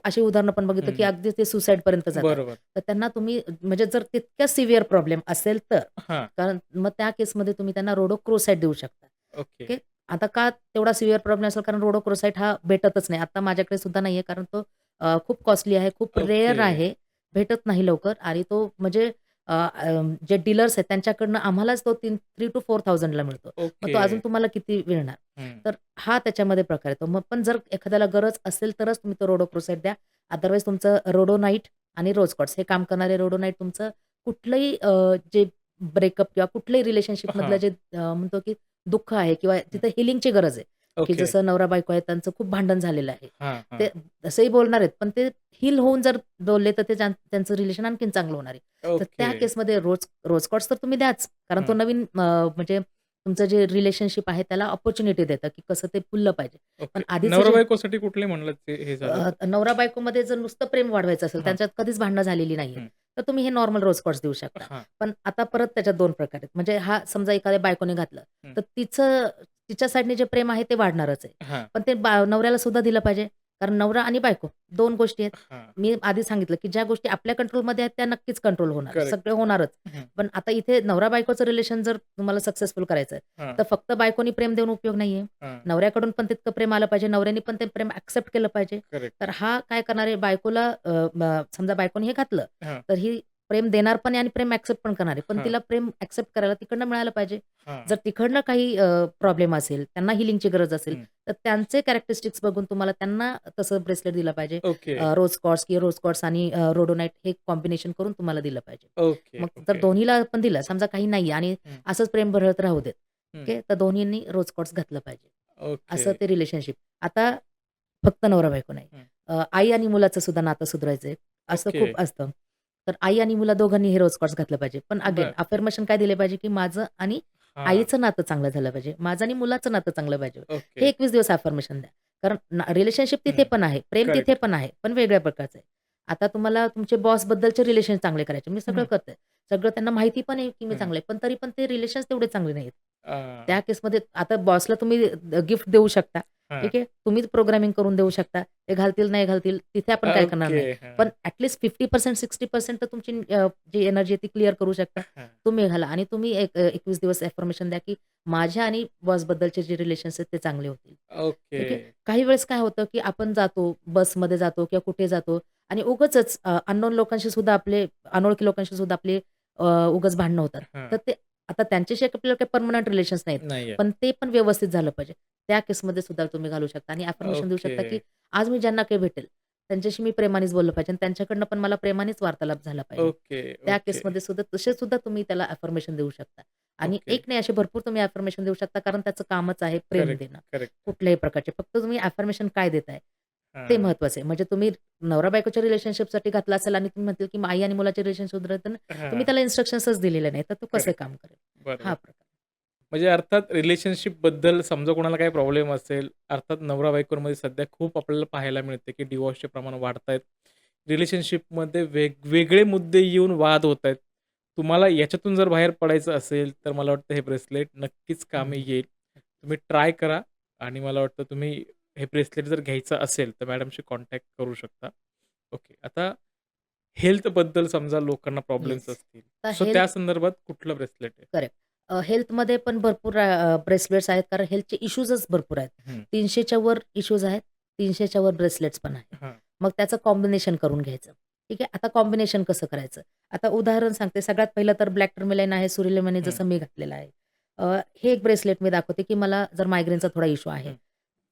अशी उदाहरणं पण बघितलं, की हं. अगदी ते सुसाईडपर्यंत जातात. बरोबर. तर त्यांना तुम्ही म्हणजे जर तितक्या सिव्हिअर प्रॉब्लेम असेल तर, हां. कारण मग त्या केसमध्ये तुम्ही त्यांना रोडोक्रोसाईट देऊ शकता. ओके. ओके. आता का तेवढा सिव्हिअर प्रॉब्लेम असेल कारण रोडोक्रोसाईट हा भेटतच नाही. आता माझ्याकडे सुद्धा नाहीये कारण तो खूप कॉस्टली आहे, खूप रेअर ओके. आहे. भेटत नाही लवकर आणि तो म्हणजे अ, अ, जे डीलर्स आहेत त्यांच्याकडनं आम्हालाच तो 3 टू 4,000 ला मिळतो. मग ओके. तो अजून तुम्हाला किती मिळणार? हं. तर हा त्याच्यामध्ये प्रकार येतो. मग पण जर एखाद्याला गरज असेल तरच तुम्ही तो रोडोक्रोसाईट द्या. अदरवाईज तुमचं रोडोनाईट आणि रोज क्वार्ट्ज हे काम करणारे रोडोनाईट तुमचं कुठलंही जे ब्रेकअप किंवा कुठलंही रिलेशनशिपमधलं हां. जे म्हणतो की दुःख आहे किंवा हं. तिथं हिलिंगची गरज आहे, की ओके. जसं नवरा-बायको आहे त्यांचं खूप भांडण झालेलं आहे. हां, हां. ते तसंही बोलणार आहेत, पण ते हील होऊन जर बोलले तर ते त्यांचं रिलेशन आणखीन चांगलं होणार आहे. तर ओके. त्या केसमध्ये रोज कॉट्स तर तुम्ही द्याच. कारण तो हं. नवीन म्हणजे तुमचं जे रिलेशनशिप आहे त्याला अपॉर्च्युनिटी देतं, की कसं ते फुललं पाहिजे. पण ओके. आधीचं जे नवरा-बायकोसाठी कुठले म्हणलात ते हे झालं तर? नवरा-बायकोमध्ये जर नुसतं प्रेम वाढवायचं असेल, हां. त्यांच्यात कधीच भांडणं झालेली नाहीयेत, हं. तर तुम्ही हे नॉर्मल रोज कॉट्स देऊ शकता. हां. पण आता परत त्याच्यात 2 प्रकार आहेत. म्हणजे हा समजा एखाद्या बायकोने घातलं, हं. तर तिच्या साइडने जे प्रेम आहे ते वाढणारच आहे. हां. पण ते नवऱ्याला सुद्धा दिलं पाहिजे. कारण नवरा आणि बायको 2 गोष्टी आहेत. हां. मी आधी सांगितलं, की ज्या गोष्टी आपल्या कंट्रोलमध्ये आहेत त्या नक्कीच कंट्रोल होणार. करेक्ट. सगळं होणारच. हं. पण आता इथे नवरा-बायकोचं रिलेशन जर तुम्हाला सक्सेसफुल करायचं आहे, हां. तर फक्त बायकोनी प्रेम देऊन उपयोग नाहीये. हां. नवऱ्याकडून पण तितकं प्रेम आलं पाहिजे, नवऱ्याने पण ते प्रेम एक्सेप्ट केलं पाहिजे. करेक्ट. तर हा काय करणार आहे बायकोला समजा बायकोने हे घातलं, हां. तर ही प्रेम देणार पण आहे आणि प्रेम एक्सेप्ट पण करणार आहे. पण हां. तिला प्रेम एक्सेप्ट करायला तिकडनं मिळालं पाहिजे. हां. जर तिकडनं काही प्रॉब्लेम असेल, त्यांना हीलिंगची गरज असेल, हं. तर त्यांचे कॅरेक्टरिस्टिक्स बघून तुम्हाला त्यांना तसं ब्रेसलेट दिलं पाहिजे. ओके. रोज क्वार्ट्ज किंवा रोज क्वार्ट्ज आणि रोडोनाईट हे कॉम्बिनेशन करून तुम्हाला दिलं पाहिजे. ओके, मग जर ओके. दोन्हीला पण दिलं, समजा काही नाहीये आणि हं. असंच प्रेम बरळत राहू देत. हं. ओके. तर दोन्हींनी रोज क्वार्ट्ज घातलं पाहिजे. ओके. असं ते रिलेशनशिप. आता फक्त नवरा-बायको नाही. हं. आई आणि मुलाचं सुद्धा नातं सुधारायचंय. असं ओके. खूप असतं. तर आई आणि मुलं दोघांनी हे रोज कॉर्ड्स घातलं पाहिजे. पण अगेन बरं. अफर्मेशन काय दिले पाहिजे, की माझं आणि हां. आईचं नातं चांगलं झालं पाहिजे. माझं आणि मुलाचं नातं चांगलं पाहिजे. ओके. हे 21 दिवस अफर्मेशन द्या. कारण रिलेशनशिप तिथे हं. पण आहे, प्रेम तिथे करेक्ट. पण आहे, पण वेगळ्या प्रकारचं आहे. आता तुम्हाला तुमचे बॉसबद्दलचे रिलेशन चांगले करायचे. मी सगळं हं, करते. सगळं त्यांना माहिती पण आहे, की मी हं. चांगलं आहे. पण तरी पण ते रिलेशन्स तेवढे चांगले नाहीयेत. हां. त्या केसमध्ये आता बॉसला तुम्ही गिफ्ट देऊ शकता. हां. ठीक आहे. तुम्हीच प्रोग्रामिंग करून देऊ शकता. ते घालतील, नाही घालतील, तिथे आपण काय करणार ओके. नाही. हां. पण ॲट लीस्ट 50% 60% तर तुमची जी एनर्जी आहे ती क्लिअर करू शकता. हां. तुम्ही घाला आणि तुम्ही 21 दिवस अफर्मेशन द्या, की माझ्या आणि बॉसबद्दलचे जे रिलेशन्स आहेत ते चांगले होतील. ओके. ठीक आहे. काही वेळेस काय होतं, की आपण जातो, बसमध्ये जातो किंवा कुठे जातो आणि उगाचच अननोन लोकांशी सुद्धा आपले अनोळखी लोकांशी सुद्धा आपले उगाच भांडणं होतात. हां. तर ते आता त्यांच्याशी आपल्याला काही पर्मनंट रिलेशन्स नाहीत. नाहीये. पण ते पण व्यवस्थित झालं पाहिजे. त्या केसमध्ये सुद्धा तुम्ही घालू शकता आणि अफर्मेशन देऊ ओके. शकता, की आज मी ज्यांना काही भेटेल, त्यांच्याशी मी प्रेमानेच बोललं पाहिजे आणि त्यांच्याकडनं पण मला प्रेमानेच वार्तालाप झाला पाहिजे. ओके, त्या ओके, केसमध्ये सुद्धा तसे सुद्धा तुम्ही त्याला अफर्मेशन देऊ शकता आणि ओके. एक नाही असे भरपूर तुम्ही अफर्मेशन देऊ शकता कारण त्याचं कामच आहे प्रेम करेक्ट, देणं. करेक्ट. कुठल्याही प्रकारचे. फक्त तुम्ही अफर्मेशन काय देताय, ते हां. महत्वाचं आहे. म्हणजे तुम्ही नवरा-बायकोच्या रिलेशनशिपसाठी घातला असेल आणि तुम्ही म्हणतील, की आई आणि मुलाचे रिलेशनशिप सुधारायचं तुम्ही हां. त्याला इन्स्ट्रक्शन्सच दिलेले नाही, तर तो कसं करेक्ट. काम करेल? हा बरोबर. प्रकार. म्हणजे अर्थात रिलेशनशिपबद्दल समजा कोणाला काही प्रॉब्लेम असेल, अर्थात नवरा-बायकोंमध्ये सध्या खूप आपल्याला पाहायला मिळते, की डिव्होर्सचे प्रमाण वाढतायत. रिलेशनशिपमध्ये वेगवेगळे मुद्दे येऊन वाद होतायत. तुम्हाला याच्यातून जर बाहेर पडायचं असेल, तर मला वाटतं हे ब्रेसलेट नक्कीच हं, कामी येईल. तुम्ही ट्राय करा आणि मला वाटतं तुम्ही हे ब्रेसलेट जर घ्यायचं असेल, तर मॅडमशी कॉन्टॅक्ट करू शकता. ओके. आता हेल्थबद्दल समजा लोकांना प्रॉब्लेम्स येस. असतील, तर सो त्या संदर्भात कुठलं ब्रेसलेट आहे? करेक्ट. हेल्थमध्ये पण भरपूर ब्रेसलेट्स आहेत कारण हेल्थचे इश्यूजच भरपूर आहेत. हं. 300च्या वर इश्यूज आहेत. 300च्या वर ब्रेसलेट्स पण आहेत. हां. मग त्याचं कॉम्बिनेशन करून घ्यायचं. ठीक आहे. आता कॉम्बिनेशन कसं करायचं? आता उदाहरण सांगते. सगळ्यात पहिलं तर ब्लॅक टर्मलाईन आहे, सुरिलेमनी हं, जसं मी घातलेलं आहे. हे एक ब्रेसलेट मी दाखवते, की मला जर मायग्रेनचा थोडा इश्यू आहे. हं.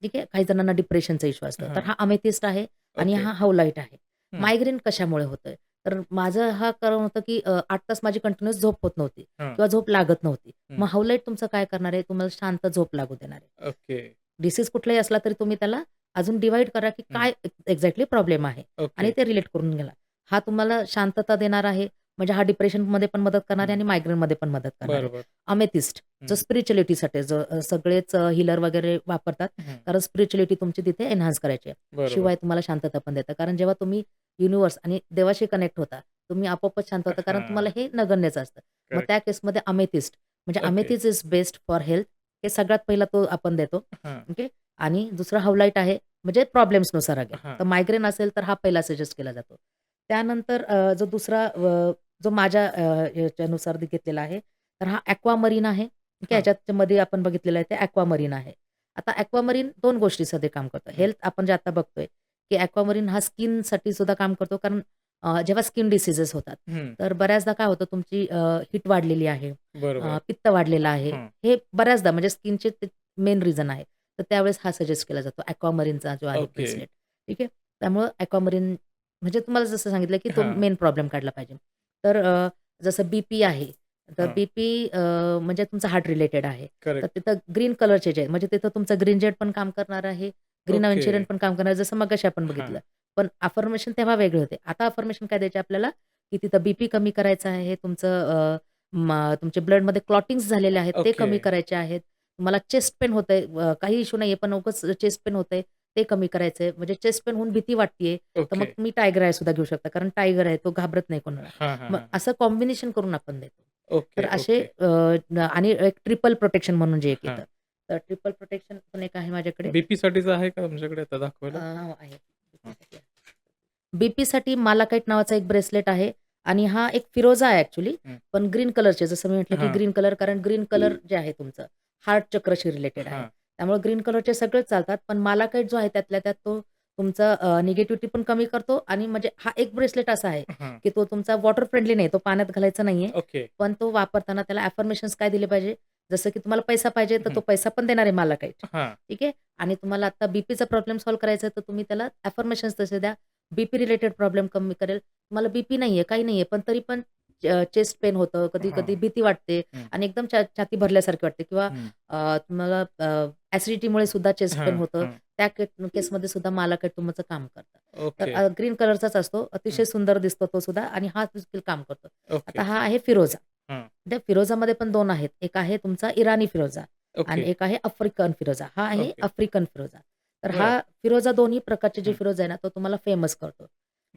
ठीक आहे. काही जणांना डिप्रेशनचा इश्यू असतो. तर हां. हा अमेथिस्ट आहे आणि ओके. हा हाऊलाईट आहे. हं. मायग्रेन कशामुळे होतंय? तर माझं हा कारण होतं, की 8 तास माझी कंटिन्यूअस झोप होत नव्हती हां. किंवा झोप लागत नव्हती. हं. मग हाऊलाईट तुमचं काय करणार आहे? तुम्हाला शांत झोप लागू देणार आहे. ओके. डिसीज कुठलाही असला तरी तुम्ही त्याला अजून डिव्हाईड करा, की हं. काय एक्झॅक्टली प्रॉब्लेम आहे ओके. आणि ते रिलेट करून घ्या. हा तुम्हाला शांतता देणार आहे, म्हणजे हा डिप्रेशनमध्ये पण मदत करणार आहे हं. आणि मायग्रेनमध्ये पण मदत करणार आहे. बरोबर. अमेथिस्ट जो हं. स्पिरिच्युअलिटीसाठी जो सगळेच हीलर वगैरे वापरतात. हं. कारण स्पिरिच्युअलिटी तुमची तिथे एन्हान्स करायची आहे. बरोबर. शिवाय तुम्हाला शांतता पण देतं. कारण जेव्हा तुम्ही युनिव्हर्स आणि देवाशी कनेक्ट होता, तुम्ही आपोआपच शांत होता. कारण तुम्हाला हां. हे नगण्यच असतं. मग करेक्ट. त्या केसमध्ये अमेथिस्ट म्हणजे okay. Amethyst is best for health. हे सगळ्यात पहिला तो आपण देतो. हां. ओके. आणि दुसरा हाऊलाईट आहे, म्हणजे प्रॉब्लेम्सनुसार अगेन. हां. तर मायग्रेन असेल तर हा पहिला सजेस्ट केला जातो. त्यानंतर जो दुसरा जो माझ्या याच्यानुसार घेतलेला आहे, तर हा ॲक्वामरीन आहे. ठीक आहे. हां. ह्याच्यामध्ये आपण बघितलेलं आहे ते ॲक्वामरीन आहे. आता ॲक्वामरीन 2 गोष्टीसाठी काम करतं. हं. हेल्थ आपण जे आता बघतोय, की ॲक्वामरीन हा स्किनसाठी सुद्धा काम करतो. कारण जेव्हा स्किन डिसीजेस होतात, हं. तर बऱ्याचदा काय होतं तुमची हीट वाढलेली आहे, बरोबर. पित्त वाढलेलं आहे. हं. हे बऱ्याचदा म्हणजे स्किनचे मेन रिझन आहे. तर त्यावेळेस हा सजेस्ट केला जातो ॲक्वामरीनचा जो आहे ओके. ब्रेसलेट. ठीक आहे. त्यामुळं ॲक्वामरीन म्हणजे तुम्हाला जसं सांगितलं, की तो हां. मेन प्रॉब्लेम काढला पाहिजे. तर जसं बीपी आहे, तर हां. बीपी म्हणजे तुमचं हार्ट रिलेटेड आहे. तर करेक्ट. तिथं ग्रीन कलरचे जे आहेत, म्हणजे तिथं तुमचं ग्रीन जेट पण काम करणार आहे, ग्रीन ओके. अवेंचुरियन पण काम करणार आहे, जसं मगाशी आपण हां. बघितलं. पण अफर्मेशन तेव्हा वेगळे होते. आता अफर्मेशन काय द्यायचे आपल्याला, की तिथं बीपी कमी करायचं आहे, तुमचं तुमचे ब्लडमध्ये क्लॉटिंग्स झालेले आहेत, ते ओके. कमी करायचे आहेत. तुम्हाला चेस्ट पेन होतंय, काही इश्यू नाहीये, पण उगाच चेस्ट पेन होतंय, ते कमी करायचंय. म्हणजे चेस्ट पेन होऊन भीती वाटतीये, तर मग ओके. तुम्ही टायगर आय सुद्धा घेऊ शकता. कारण टायगर आहे, तो घाबरत नाही कोणाला. हां, हां, मग हां. असं कॉम्बिनेशन करून आपण देतो. तर ओके, असे ओके. आणि एक ट्रिपल प्रोटेक्शन म्हणून जे एक हां. येतं. तर ट्रिपल प्रोटेक्शन पण एक आहे माझ्याकडे. बीपीसाठीचं आहे का तुमच्याकडे आता दाखवायला? आहे. हां. बीपीसाठी मालाकाईट नावाचा एक ब्रेसलेट आहे आणि हा एक फिरोजा आहे ॲक्चुअली, हं. पण ग्रीन कलरचे जसं मी म्हटलं, की हां. ग्रीन कलर कारण ग्रीन कलर जे आहे तुमचं हार्ट चक्रशी रिलेटेड आहे. हां. त्यामुळे ग्रीन कलरचे सगळेच चालतात. पण मालाकाईट जो आहे त्यातल्या त्यात तो तुमचा निगेटिव्हिटी पण कमी करतो आणि म्हणजे हा एक ब्रेसलेट असा आहे, हां. की तो तुमचा वॉटर फ्रेंडली नाही, तो पाण्यात घालायचा नाहीये. ओके. पण तो वापरताना त्याला अफर्मेशन्स काय दिले पाहिजे, जसं की तुम्हाला पैसा पाहिजे तर हं. तो पैसा पण देणार आहे मालाकाईट. हां. ठीक आहे. आणि तुम्हाला आता बीपीचा प्रॉब्लेम सॉल्व्ह करायचा आहे तर तुम्ही त्याला अफर्मेशन्स तसे द्या. बीपी रिलेटेड प्रॉब्लेम कमी करेल. तुम्हाला बीपी नाहीये, काही नाहीये, पण तरी पण चेस्ट पेन होतं, कधी-कधी हां. भीती वाटते हं. आणि एकदम छाती भरल्यासारखी वाटते किंवा हं. तुम्हाला ॲसिडिटीमुळे सुद्धा चेस्ट पेन हां, होतं. हां. त्या केसमध्ये सुद्धा मालाकॅटुमचं काम करतं. तर ओके. ग्रीन कलरचाच असतो. हं. अतिशय सुंदर दिसतो तो सुद्धा आणि हा देखील काम करतो. ओके. आता हा आहे फिरोझा. हां. त्या फिरोझामध्ये पण 2 आहेत. एक आहे तुमचा इराणी फिरोझा ओके. आणि एक आहे आफ्रिकन फिरोझा. हा आहे ओके. आफ्रिकन फिरोझा. तर बरं. हा फिरोझा दोन्ही प्रकारचे जे हं. फिरोझा आहे ना, तो तुम्हाला फेमस करतो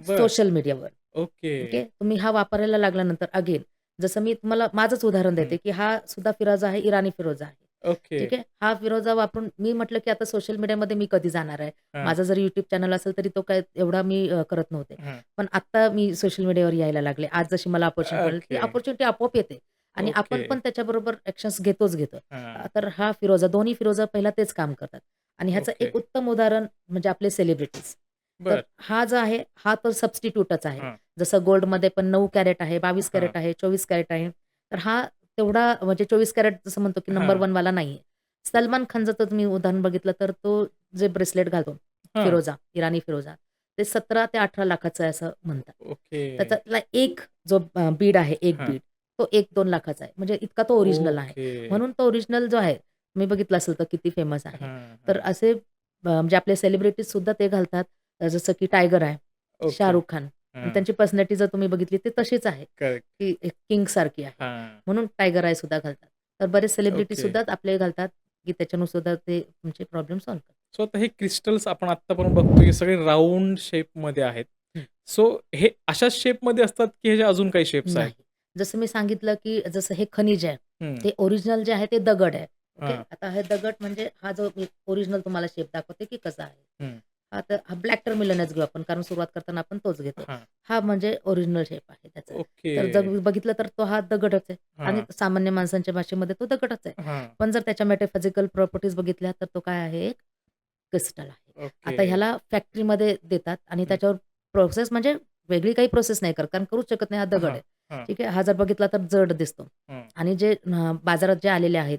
बरं. सोशल मीडियावर. ओके. ओके. तुम्ही हा वापरायला लागल्यानंतर अगेन जसं मी तुम्हाला माझंच उदाहरण हं. देते, की हा सुद्धा फिरोझा आहे, इराणी फिरोझा आहे. ओके. ठीक आहे. हा फिरोझा वापरून मी म्हटलं, की आता सोशल मीडियामध्ये मी कधी जाणार आहे. हां. माझा जरी YouTube चॅनल असेल तरी तो काय एवढा मी करत नव्हते. हां. पण आत्ता मी सोशल मीडियावर यायला लागले. आज जशी मला अपॉर्च्युनिटी मिळाली, ती ओके. अपॉर्च्युनिटी आपोआप येते आणि ओके. आपण पण त्याच्याबरोबर ॲक्शन्स घेतो. हां. तर हा फिरोझा दोन्ही फिरोझा पहिला तेच काम करतात आणि ह्याचं ओके. एक उत्तम उदाहरण म्हणजे आपले सेलिब्रिटीज. तर बरं. हा जो आहे, हा तर सबस्टिट्यूटच आहे. हां. जसं गोल्डमध्ये पण 9 कॅरेट आहे, 22 हां. कॅरेट आहे, 24 कॅरेट आहे. तर हा तेवढा म्हणजे 24 कॅरेट जसं म्हणतो, की नंबर हां. 1 वाला नाहीये. सलमान खानचं तर तुम्ही उदाहरण बघितलं तर तो जे ब्रेसलेट घालतो, हां. फिरोझा, इराणी फिरोझा, ते 17 ते 18 लाखाचं आहे असं म्हणतात. ओके. त्याच्यातला एक जो बीड आहे, एक हां. बीड, तो 1-2 लाखाचा आहे. म्हणजे इतका तो ओरिजिनल आहे. ओके. म्हणून तो ओरिजिनल जो आहे, तुम्ही बघितलं असेल तर किती फेमस आहे. हां, तर हां. असे म्हणजे आपले सेलिब्रिटीज सुद्धा ते घालतात. जसं की टायगर आहे, ओके. शाहरुख खान आणि हां. त्यांची पर्सनॅलिटी जर तुम्ही बघितली ती तशीच आहे, करेक्ट. की एक किंगसारखी आहे. हां. म्हणून टायगर आय सुद्धा घालतात. तर बरेच सेलिब्रिटी ओके. सुद्धा आपले घालतात, की त्याच्यानं सुद्धा ते तुमचे प्रॉब्लेम सॉल्व्ह करतात. सो आता हे क्रिस्टल्स आपण आत्तापर्यंत बघतोय, की सगळे राउंड शेपमध्ये आहेत. हं. सो हे अशाच शेपमध्ये असतात, की ह्याचे अजून काही शेप्स आहेत? नाही. जसं मी सांगितलं, की जसं हे खनिज आहे, हं. ते ओरिजिनल जे आहे ते दगड आहे. ओके. हां. आता हे दगड म्हणजे हा जो मी ओरिजिनल तुम्हाला शेप दाखवते, की कसा आहे. हं. हा ब्लॅक टर्मिलनच घेऊ आपण कारण सुरुवात करताना आपण तोच घेतो. हां. हा म्हणजे ओरिजिनल शेप आहे त्याचा. ओके. तर जर बघितलं तर तो हा दगडच आहे आणि हां. सामान्य माणसांच्या भाषेमध्ये तो दगडच आहे. हां. पण जर त्याच्या मेटाफिजिकल प्रॉपर्टीज बघितल्या तर तो काय आहे? एक क्रिस्टल आहे. ओके. आता ह्याला फॅक्टरीमध्ये देतात आणि हं. त्याच्यावर प्रोसेस म्हणजे वेगळी काही प्रोसेस नाही करत कारण करूच शकत नाही हा दगड हां. आहे. हां. ठीक आहे. हा जर बघितला तर जड दिसतो हं. आणि जे बाजारात जे आलेले आहेत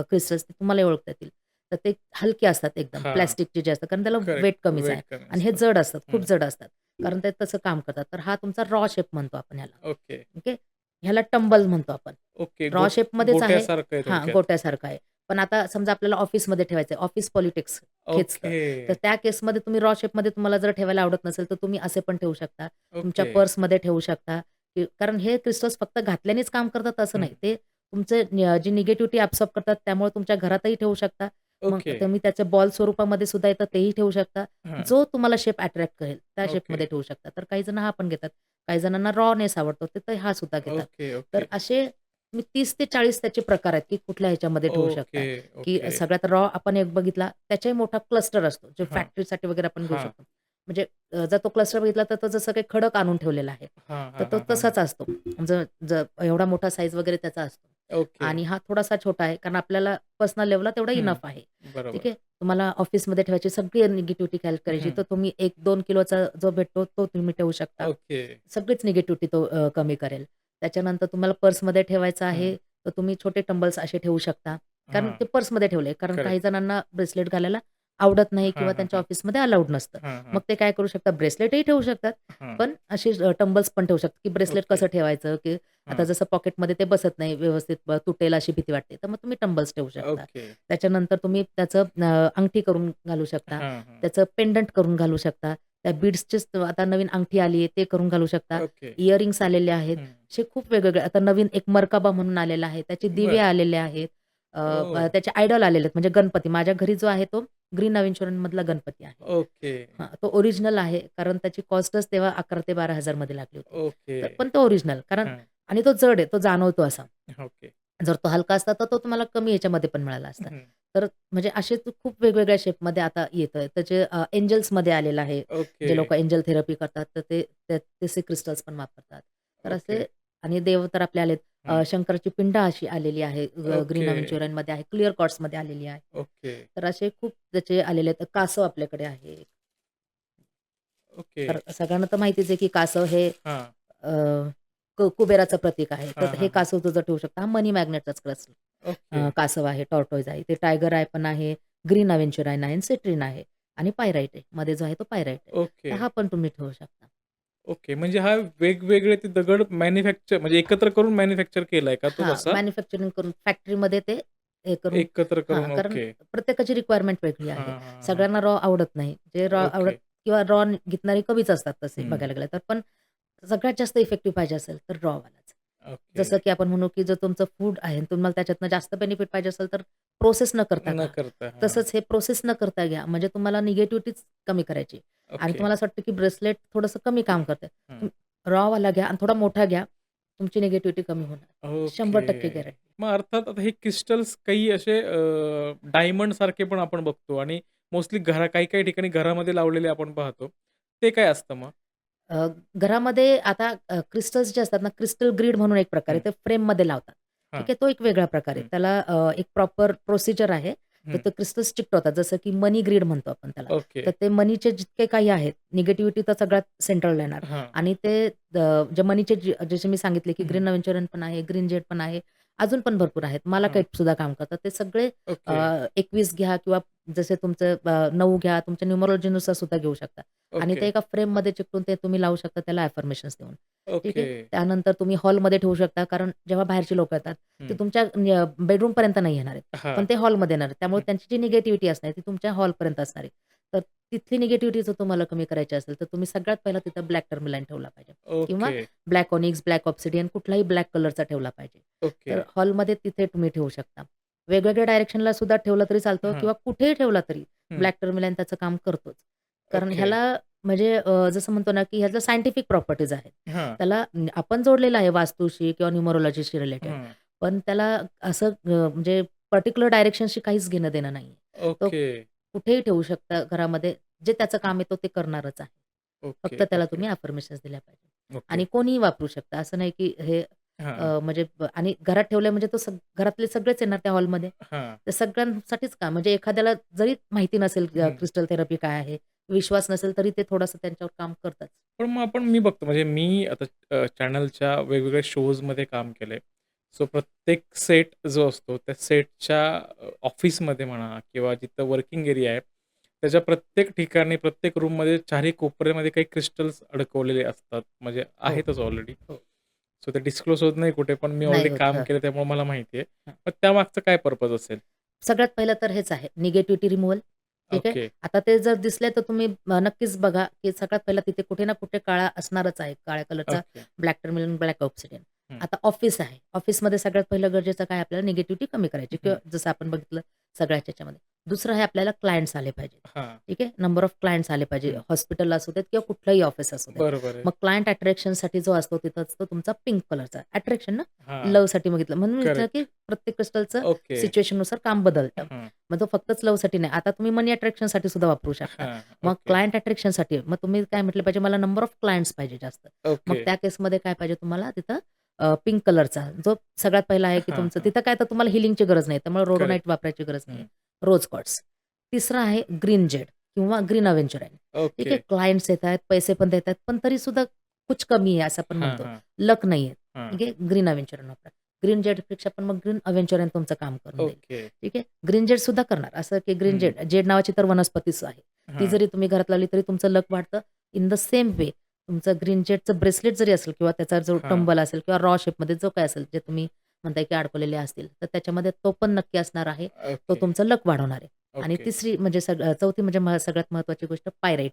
क्रिस्टल्स ते तुम्हालाही ओळखता येतील. तर ते हलके असतात एकदम हां. प्लास्टिकचे जे असतात कारण त्याला करेक्ट. वेट कमीच आहे वेट कमी आणि हे असतं. जड असतात, खूप हं. जड असतात. कारण ते तसं काम करतात. तर हा तुमचा रॉ शेप म्हणतो आपण ह्याला. ओके. ओके. ह्याला टंबल म्हणतो आपण. ओके. रॉ शेपमध्येच आहे गोट्यासारखं आहे हां, थोडक्यात. गोट्यासारखं आहे. पण आता समजा आपल्याला ऑफिसमध्ये ठेवायचं आहे, ऑफिस पॉलिटिक्स खेचतं. ओके. तर त्या केसमध्ये तुम्ही रॉ शेपमध्ये तुम्हाला जर ठेवायला आवडत नसेल, तर तुम्ही असे पण ठेवू शकता. तुमच्या ओके. पर्समध्ये ठेवू शकता. कारण हे क्रिस्टल्स फक्त घातल्यानेच काम करतात असं हं. नाही. ते तुमचे जी निगेटिव्हिटी ॲब्सॉर्ब करतात त्यामुळे तुमच्या घरातही ठेवू शकता. मग ओके. तुम्ही त्याचे बॉल स्वरूपामध्ये सुद्धा येतं तेही ठेवू शकता. हां. जो तुम्हाला शेप अट्रॅक्ट करेल त्या ओके. शेपमध्ये ठेवू शकता. तर काही जण हा पण घेतात. काही जणांना रॉनेस आवडतो, ते तर हा सुद्धा घेतात. ओके, तर ओके. असे तुम्ही 30 ते 40 त्याचे प्रकार आहेत, की कुठल्या ह्याच्यामध्ये ठेवू शकता. ओके, की ओके. सगळ्यात रॉ आपण एक बघितला, त्याचाही मोठा क्लस्टर असतो, जो हां. फॅक्टरीसाठी वगैरे आपण घेऊ हां. शकतो. म्हणजे जर तो क्लस्टर बघितला तर तो जसं काही खडक आणून ठेवलेला आहे. हां, तर हां, तो हां, हां, हां. तसाच असतो. ज ज एवढा मोठा साईज वगैरे त्याचा असतो. ओके. आणि हा थोडासा छोटा आहे, कारण आपल्याला पर्सनल लेव्हलला तेवढा हं. इनफ आहे. ठीक बरोबर. आहे. तुम्हाला ऑफिसमध्ये ठेवायची सगळी निगेटिव्हिटी कॅल्क करायची, हं. तर तुम्ही 1-2 किलोचा जो भेटतो तो तुम्ही ठेवू शकता. ओके. सगळीच निगेटिव्हिटी तो कमी करेल. त्याच्यानंतर तुम्हाला पर्समध्ये ठेवायचं हं. आहे, तर तुम्ही छोटे टंबल्स असे ठेवू शकता. कारण हां. ते पर्समध्ये ठेवले. कारण काही करेक्ट. जणांना ब्रेसलेट घालायला आवडत नाही हां, किंवा हां, त्यांच्या हां. ऑफिसमध्ये अलाउड नसतं. हां, मग हां. ते काय करू शकतात, ब्रेसलेटही ठेवू शकतात. हां. पण असे टंबल्स पण ठेवू शकतात, की ब्रेसलेट ओके. कसं ठेवायचं, की आता हां. जसं पॉकेटमध्ये ते बसत नाही व्यवस्थित तुटेल अशी भीती वाटते. तर मग तुम्ही टंबल्स ठेवू शकता. ओके. त्याच्यानंतर तुम्ही त्याचं अंगठी करून घालू शकता. हां, हां. त्याचं पेंडंट करून घालू शकता. त्या बीड्सचीच आता नवीन अंगठी आली आहे, ते करून घालू शकता. ओके. इयरिंग्स आलेले आहेत. हं. असे खूप वेगवेगळे आता नवीन एक मर्काबा म्हणून आलेला आहे. त्याचे दिवे बरं. आलेले आहेत. ओह! त्याचे आयडॉल आलेले आहेत. म्हणजे गणपती. माझ्या घरी जो आहे तो ग्रीन अवेंच्युरमधला गणपती आहे. ओके. हां, तो ओरिजिनल आहे. कारण त्याची कॉस्टच तेव्हा 11,000 ते 12,000 मध्ये लागली होती. ओके. तर पण तो ओरिजिनल कारण हां. आणि तो जड आहे. तो जाणवतो असा. ओके. जर तो हलका असता तर तो तुम्हाला कमी ह्याच्यामध्ये पण मिळाला असता. हं. तर म्हणजे असे खूप वेगवेगळ्या शेपमध्ये आता येतंय. त्याचे एंजल्समध्ये आलेलं आहे. ओके. जे लोकं एंजल थेरपी करतात तर तसे क्रिस्टल्स पण वापरतात. तर ओके. असे आणि देव तर आपले आलेत. हं. शंकराची पिंड अशी आलेली आहे. Green okay. अवेंच्युरमध्ये आहे. क्लिअर क्वार्ट्जमध्ये आलेली आहे. ओके. तर असे खूप त्याचे आलेले आहेत. कासव आपल्याकडे आहे. ओके. तर सगळ्यांना तर माहितीच आहे की कासव हे हां. अ, कुबेराचं प्रतीक आहे. हां, तर हे हां, हां. कासव तुझं ठेवू शकता. हा मनी मॅग्नेटचाच ओके. कासव आहे, टॉर्टोइज आहे. ते टायगर आय पण आहे, ग्रीन अव्हेंच्युराइन आहे, सिट्रिन आहे आणि पायराइट आहे. मध्ये जो आहे तो पायराइट आहे. ओके. तर हा पण तुम्ही ठेवू शकता. ओके. म्हणजे हा वेगवेगळे ते दगड मॅन्युफॅक्चर म्हणजे एकत्र करून मॅन्युफॅक्चर केलाय का तो हां, तसा? मॅन्युफॅक्चरिंग करून फॅक्टरीमध्ये ते हे करून एकत्र हां, करून कारण ओके. प्रत्येकाची रिक्वायरमेंट वेगळी आहे. हां, हां, हां. सगळ्यांना रॉ आवडत नाही. जे रॉ आवडत ओके. किंवा रॉ घेणारे कमीच असतात तसे हं. बघायला गेलं तर. पण सगळ्यात जास्त इफेक्टिव्ह पाहिजे असेल तर रॉवालाच. ओके. जसं की आपण म्हणू की जर तुमचं फूड आहे आणि तुम्हाला त्याच्यातनं जास्त बेनिफिट पाहिजे असेल तर प्रोसेस न करता न खा. करता. हां. तसंच हे प्रोसेस न करता घ्या. म्हणजे तुम्हाला निगेटिव्हिटीच कमी करायची आणि ओके. तुम्हाला असं वाटतं की ब्रेसलेट थोडंसं कमी काम करतंय. हं. रॉवाला घ्या आणि थोडा मोठा घ्या. तुमची निगेटिव्हिटी कमी होणार. ओके. 100% गॅरंटी. मग अर्थात आता हे क्रिस्टल्स काही असे डायमंड सारखे पण आपण बघतो आणि मोस्टली काही-काही ठिकाणी घरामध्ये लावलेले आपण पाहतो. ते काय असतं मग? घरामध्ये आता क्रिस्टल्स जे असतात ना, क्रिस्टल ग्रिड म्हणून एक प्रकार आहे. हं. ते फ्रेममध्ये लावतात. ठीक हां. आहे. तो एक वेगळा प्रकार आहे. हं. त्याला एक प्रॉपर प्रोसिजर आहे. तर हं. ते क्रिस्टल्स चिकटवतात. जसं की मनी ग्रिड म्हणतो आपण त्याला. ओके. तर ते मनीचे जितके काही आहेत, निगेटिव्हिटी तर सगळ्यात सेंट्रलला येणार हां. आणि ते जे मनीचे जसे मी सांगितले, की हं. ग्रीन अव्हेंचरन पण आहे, ग्रीन जेट पण आहे. अजून पण भरपूर आहेत. मालाकाईट सुद्धा काम करतात. ते सगळे ओके. 21 घ्या किंवा जसे तुमचं 9 घ्या, तुमच्या न्युमरोलॉजीनुसार सुद्धा घेऊ शकता. आणि ओके. ते एका फ्रेममध्ये चिकटून ते तुम्ही लावू शकता त्याला अफर्मेशन्स देऊन. ठीक ओके. आहे. त्यानंतर तुम्ही हॉलमध्ये ठेवू शकता कारण जेव्हा बाहेरची लोकं येतात, ते हं. तुमच्या बेडरूमपर्यंत नाही येणार आहेत. पण हां. ते हॉलमध्ये येणार आहेत. त्यामुळे हं. त्यांची जी निगेटिव्हिटी असणार ती तुमच्या हॉलपर्यंत असणार आहे. तर तिथली निगेटिव्हिटी जर तुम्हाला कमी करायची असेल, तर तुम्ही सगळ्यात पहिला तिथं ब्लॅक टर्मलाईन ठेवला पाहिजे किंवा okay. Black onyx, black obsidian कुठलाही ब्लॅक कलरचा ठेवला पाहिजे. ओके. तर हॉलमध्ये तिथे तुम्ही ठेवू शकता. वेगवेगळ्या डायरेक्शनला सुद्धा ठेवलं तरी चालतं हां. किंवा कुठेही ठेवला तरी हं. ब्लॅक टर्मलाईन त्याचं काम करतोच. कारण ओके. ह्याला म्हणजे जसं म्हणतो ना, की ह्याच्या सायंटिफिक प्रॉपर्टीज आहेत. हां. त्याला आपण जोडलेलं आहे वास्तूशी किंवा न्यूमरोलॉजीशी रिलेटेड. हं. पण त्याला असं म्हणजे पर्टिक्युलर डायरेक्शनशी काहीच घेणं-देणं नाहीये. तो ओके. कुठेही ठेवू शकता घरामध्ये. जे त्याचं काम आहे तो ते करणारच आहे. ओके. फक्त त्याला ओके. तुम्ही अफर्मेशन्स दिल्या पाहिजे. ओके. आणि कोणीही वापरू शकतं. असं नाही की हे हां. म्हणजे आणि घरात ठेवलंय म्हणजे तो घरातले सगळेच येणार त्या हॉलमध्ये. हां. तर सगळ्यांसाठीच काम म्हणजे एखाद्याला जरी माहिती नसेल हं. क्रिस्टल थेरपी काय आहे, विश्वास नसेल तरी ते थोडंसं त्यांच्यावर काम करतात. पण मग मी बघतो म्हणजे मी आता चॅनलच्या वेगवेगळ्या शोजमध्ये काम केलंय. सो प्रत्येक सेट जो असतो त्या सेटच्या ऑफिसमध्ये म्हणा किंवा जिथं वर्किंग एरिया आहे, त्याच्या प्रत्येक ठिकाणी प्रत्येक रूममध्ये चारही कोपऱ्यामध्ये काही क्रिस्टल्स अडकवलेले असतात. म्हणजे हो, आहेतच ऑलरेडी. हो. सो ते डिस्क्लोज होत नाही कुठे, पण मी नाही ऑलरेडी होत. काम हं, केलं त्यामुळे मला माहिती आहे. हं. मग त्यामागचा काय पर्पज असेल? सगळ्यात पहिलं तर हेच आहे निगेटिव्हिटी रिमूव्हल. ठीक आहे. ओके. आता ते जर दिसले तर तुम्ही नक्कीच बघा, की सगळ्यात पहिला तिथे कुठे ना कुठे काळा असणारच आहे. काळ्या कलरचा okay. Black terminal, black obsidian. हं. आता ऑफिस आहे. ऑफिसमध्ये सगळ्यात पहिलं गरजेचं काय आपल्याला निगेटिव्हिटी कमी करायची हं. किंवा जसं आपण बघितलं सगळ्याच ह्याच्यामध्ये. दुसरं आहे आपल्याला क्लायंट्स आले पाहिजेत. हां. ठीक आहे. नंबर ऑफ क्लायंट्स आले पाहिजे. हं. हॉस्पिटल असू देत किंवा कुठलंही ऑफिस असू देत. बरोबर आहे. मग क्लायंट अट्रॅक्शनसाठी जो असतो तिथं असतो तुमचा पिंक कलरचा अट्रॅक्शन ना, हां. लव्हसाठी बघितलं. म्हणून म्हटलं, की करेक्ट. प्रत्येक क्रिस्टलचं ओके. सिच्युएशननुसार काम बदलतं. हं. मग तो फक्तच लव्हसाठी नाही. आता तुम्ही मनी अट्रॅक्शनसाठी सुद्धा वापरू शकता. हां. मग ओके. क्लायंट अट्रॅक्शनसाठी मग तुम्ही काय म्हटलं पाहिजे, मला नंबर ऑफ क्लायंट्स पाहिजे जास्त. मग ओके. त्या केसमध्ये काय पाहिजे तुम्हाला तिथं पिंक कलरचा जो सगळ्यात पहिला आहे, की हां, तुमचं हां. तिथं काय तर तुम्हाला हिलिंगची गरज नाही. त्यामुळे करेक्ट. रोडोनाईट वापरायची गरज नाहीये. हं. रोज क्वार्ट्ज. तिसरं आहे ग्रीन जेड किंवा ग्रीन अव्हेंचराईन. ठीक ओके. आहे. क्लायंट्स येतायत, पैसे पण देतायत, पण तरीसुद्धा कुछ कमी आहे असं आपण हां, म्हणतो. हां. लक नाहीये. हां. ठीक आहे. ग्रीन अव्हेंचराईन वापरा. ग्रीन जेडपेक्षा पण मग ग्रीन अव्हेंचराईन तुमचं काम करून देईल. ओके. ठीक आहे. ग्रीन जेड सुद्धा करणार. असं की ग्रीन हं. जेड, जेड नावाची तर वनस्पतीच आहे. ती हां. जरी तुम्ही घरात लावली तरी तुमचं लक वाढतं. इन द सेम वे तुमचं ग्रीन जेडचं ब्रेसलेट जरी असेल किंवा त्याचा जो हां. टंबल असेल किंवा रॉ शेपमध्ये जो काही असेल जे तुम्ही म्हणताय की अडकवलेले असतील, तर त्याच्यामध्ये तो पण नक्की असणार आहे. तो ओके. तुमचं लक वाढवणार आहे. आणि ओके. तिसरी म्हणजे चौथी म्हणजे सगळ्यात महत्त्वाची गोष्ट पायराईट,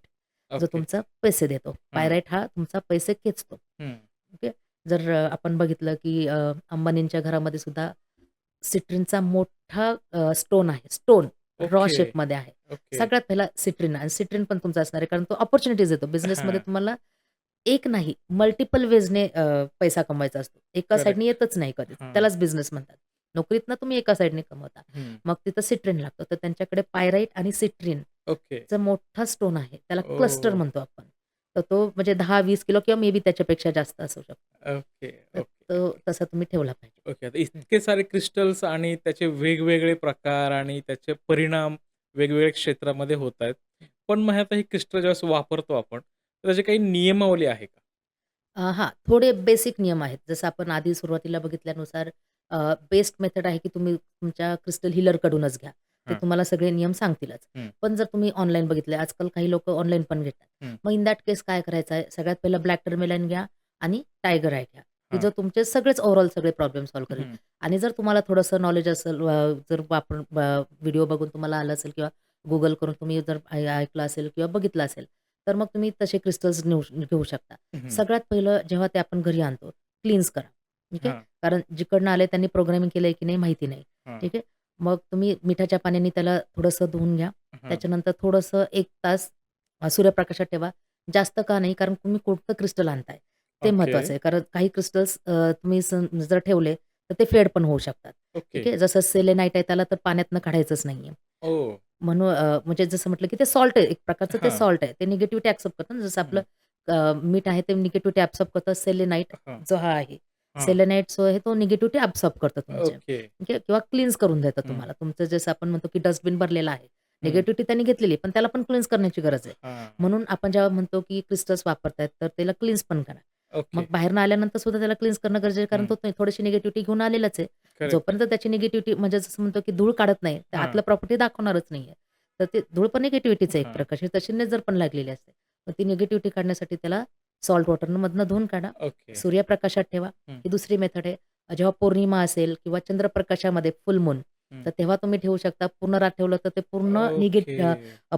जो ओके. तुमचा पैसे देतो. हां. पायराईट हा तुमचा पैसे खेचतो. हं. ओके. जर आपण बघितलं की अंबानींच्या घरामध्ये सुद्धा सिट्रिनचा मोठा स्टोन आहे. Stone raw okay. शेपमध्ये आहे. ओके. सगळ्यात पहिला सिट्रिन आणि सिट्रिन पण तुमचा असणार आहे. कारण तो अपॉर्च्युनिटीज देतो. बिझनेसमध्ये हां. तुम्हाला एक नाही मल्टिपल वेजने पैसा कमवायचा असतो. एका साइडने करेक्ट. येतच नाही कधीच. हां. त्यालाच बिझनेस म्हणतात. नोकरीतनं तुम्ही एका साइडने कमवता. हं. मग तिथं सिट्रिन लागतं. तर त्यांच्याकडे पायराईट आणि ओके. सिट्रिनचा मोठा स्टोन आहे. त्याला क्लस्टर ओह! म्हणतो आपण. तर तो म्हणजे 10-20 किलो किंवा मे बी त्याच्यापेक्षा जास्त असू शकतो. ओके. तर ओके. तो तसा तुम्ही ठेवला पाहिजे. ओके. आता इतके सारे क्रिस्टल्स आणि त्याचे वेगवेगळे प्रकार आणि त्याचे परिणाम वेगवेगळ्या क्षेत्रामध्ये होत आहेत. पण मग आता हे क्रिस्टल ज्यावेळेस वापरतो आपण, तर त्याची काही नियमावली आहे का? हां, थोडे बेसिक नियम आहेत. जसं आपण आधी सुरुवातीला बघितल्यानुसार बेस्ट मेथड आहे, की तुम्ही तुमच्या क्रिस्टल हीलरकडूनच घ्या. ते हां. तुम्हाला सगळे नियम सांगतीलच. हं, पण जर तुम्ही ऑनलाईन बघितले, आजकाल काही लोकं ऑनलाईन पण घेतात. हं. मग इन दॅट केस काय करायचं आहे, सगळ्यात पहिलं ब्लॅक टर्मेलाईन घ्या आणि टायगर आय घ्या, की हां. जो तुमचे सगळेच ओव्हरऑल सगळे प्रॉब्लेम सॉल्व्ह करेल. हं. आणि जर तुम्हाला थोडंसं नॉलेज असेल, जर वापरून व्हिडिओ बघून तुम्हाला आलं असेल किंवा Google करून तुम्ही जर ऐकलं असेल किंवा बघितलं असेल, तर मग तुम्ही तसे क्रिस्टल्स घेऊ शकता. हं. सगळ्यात पहिलं जेव्हा ते आपण घरी आणतो, क्लीन्स करा. ठीक आहे. हां, कारण जिकडनं आले त्यांनी प्रोग्रामिंग केलंय की नाही माहिती नाही. हां, ठीक आहे. मग तुम्ही मिठाच्या पाण्याने त्याला थोडंसं धुवून घ्या. हां. त्याच्यानंतर थोडंसं 1 तास सूर्यप्रकाशात ठेवा. जास्त का नाही, कारण तुम्ही कोणतं क्रिस्टल आणताय ते ओके, महत्वाचं आहे. कारण काही क्रिस्टल्स तुम्ही जर ठेवले तर ते फेड पण होऊ शकतात. ओके. ठीक आहे. जसं सेलेनाईट आहे त्याला तर पाण्यातनं काढायचंच नाहीये. ओह! म्हणून म्हणजे जसं म्हटलं की ते सॉल्ट आहे, एक प्रकारचं ते हां, सॉल्ट आहे. ते निगेटिव्हिटी ॲक्सेप्ट करतं ना, जसं आपलं हं. मीठ आहे ते निगेटिव्हिटी ॲब्सॉर्ब करतं. सेलेनाईट हां, जो हा आहे, हां. सेलेनाईट जो आहे तो निगेटिव्हिटी ॲब्सॉर्ब करतं तुमचे. ओके. ठीक आहे. किंवा क्लीन्स करून देतं हं, तुम्हाला. तुमचं जसं आपण म्हणतो की डस्टबिन भरलेलं आहे. हं. निगेटिव्हिटी त्यांनी घेतलेली पण त्याला पण क्लीन्स करण्याची गरज आहे. हां. म्हणून आपण जेव्हा म्हणतो की क्रिस्टल्स वापरतायत तर त्याला क्लीन्स पण करा. मग ओके. बाहेरनं आल्यानंतर सुद्धा त्याला क्लीन्स करणं गरजेचं आहे, कारण हं. तो थोडीशी निगेटिव्हिटी घेऊन आलेलाच आहे. करेक्ट आहे. जोपर्यंत त्याची निगेटिव्हिटी म्हणजे जसं म्हणतो की धूळ काढत नाही, तर हां, आतलं प्रॉपर्टी दाखवणारच नाहीये. तर ते धूळ पण निगेटिव्हिटीच आहे एक हां. प्रकारची, तशी नजर पण लागलेली असते. मग ती निगेटिव्हिटी काढण्यासाठी त्याला सॉल्ट वॉटरमधनं धुवून काढा. ओके. सूर्यप्रकाशात ठेवा. हं, ही दुसरी मेथड आहे. जेव्हा पौर्णिमा असेल किंवा चंद्रप्रकाशामध्ये फुल मून, हं. तर तेव्हा तुम्ही ठेवू शकता. पूर्ण रात ठेवलं तर ते पूर्ण ओके.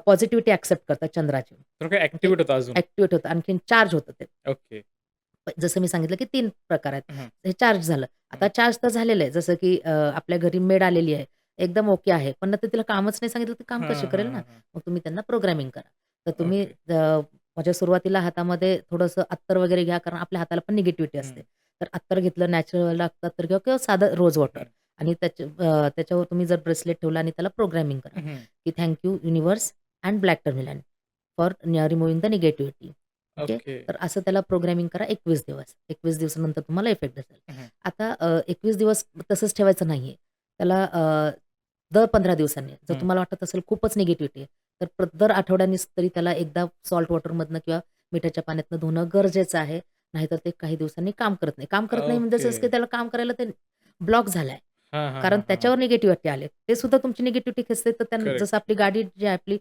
पॉझिटिव्हिटी एक्सेप्ट करतात चंद्राची. तर काय ओके. ॲक्टिव्हेट होतं अजून. ॲक्टिव्हेट होतं. आणखीन चार्ज होतं ते. ओके. जसं मी सांगितलं की 3 प्रकार आहेत. हं, हे चार्ज झालं. हं. आता चार्ज तर झालेलं आहे. जसं की आपल्या घरी मेड आलेली आहे. एकदम ओके आहे. पण आता तिला कामच नाही सांगितलं, तर काम कशी हां, करेल हां, ना? हां, हां. मग तुम्ही त्यांना प्रोग्रामिंग करा. तर तुम्ही ओके. म्हणजे सुरुवातीला हातामध्ये थोडंसं अत्तर वगैरे घ्या, कारण आपल्या हाताला पण निगेटिव्हिटी असते. हं, तर अत्तर घेतलं, नॅचरल अत्तर घ्या किंवा साधं रोज वॉटर हं, आणि त्याच्यावर तुम्ही जर ब्रेसलेट ठेवला आणि त्याला प्रोग्रामिंग करा, हं. की thank you universe end black terminal for removing the negativity. Okay. Okay. तर असं त्याला प्रोग्रामिंग करा 21 दिवस. 21 दिवसानंतर तुम्हाला इफेक्ट दिसेल. हं. आता 21 दिवस तसंच ठेवायचं नाहीये. त्याला दर 15 दिवसांनी जर हं. तुम्हाला वाटत असेल खूपच निगेटिव्हिटी आहे, तर दर आठवड्यानीच तरी त्याला एकदा सॉल्ट वॉटरमधनं किंवा मिठाच्या पाण्यातनं धुणं गरजेचं आहे. नाहीतर ते काही दिवसांनी काम करत नाही. काम करत नाही म्हणजे ओके. असंच की त्याला काम करायला ते ब्लॉक झालाय. हां, हां, कारण हां, हां, हां. त्याच्यावर निगेटिव्हिटी आले. ते सुद्धा तुमची निगेटिव्हिटी खेचते, तर त्यांना जसं करेक्ट. आपली गाडी जी आहे आपली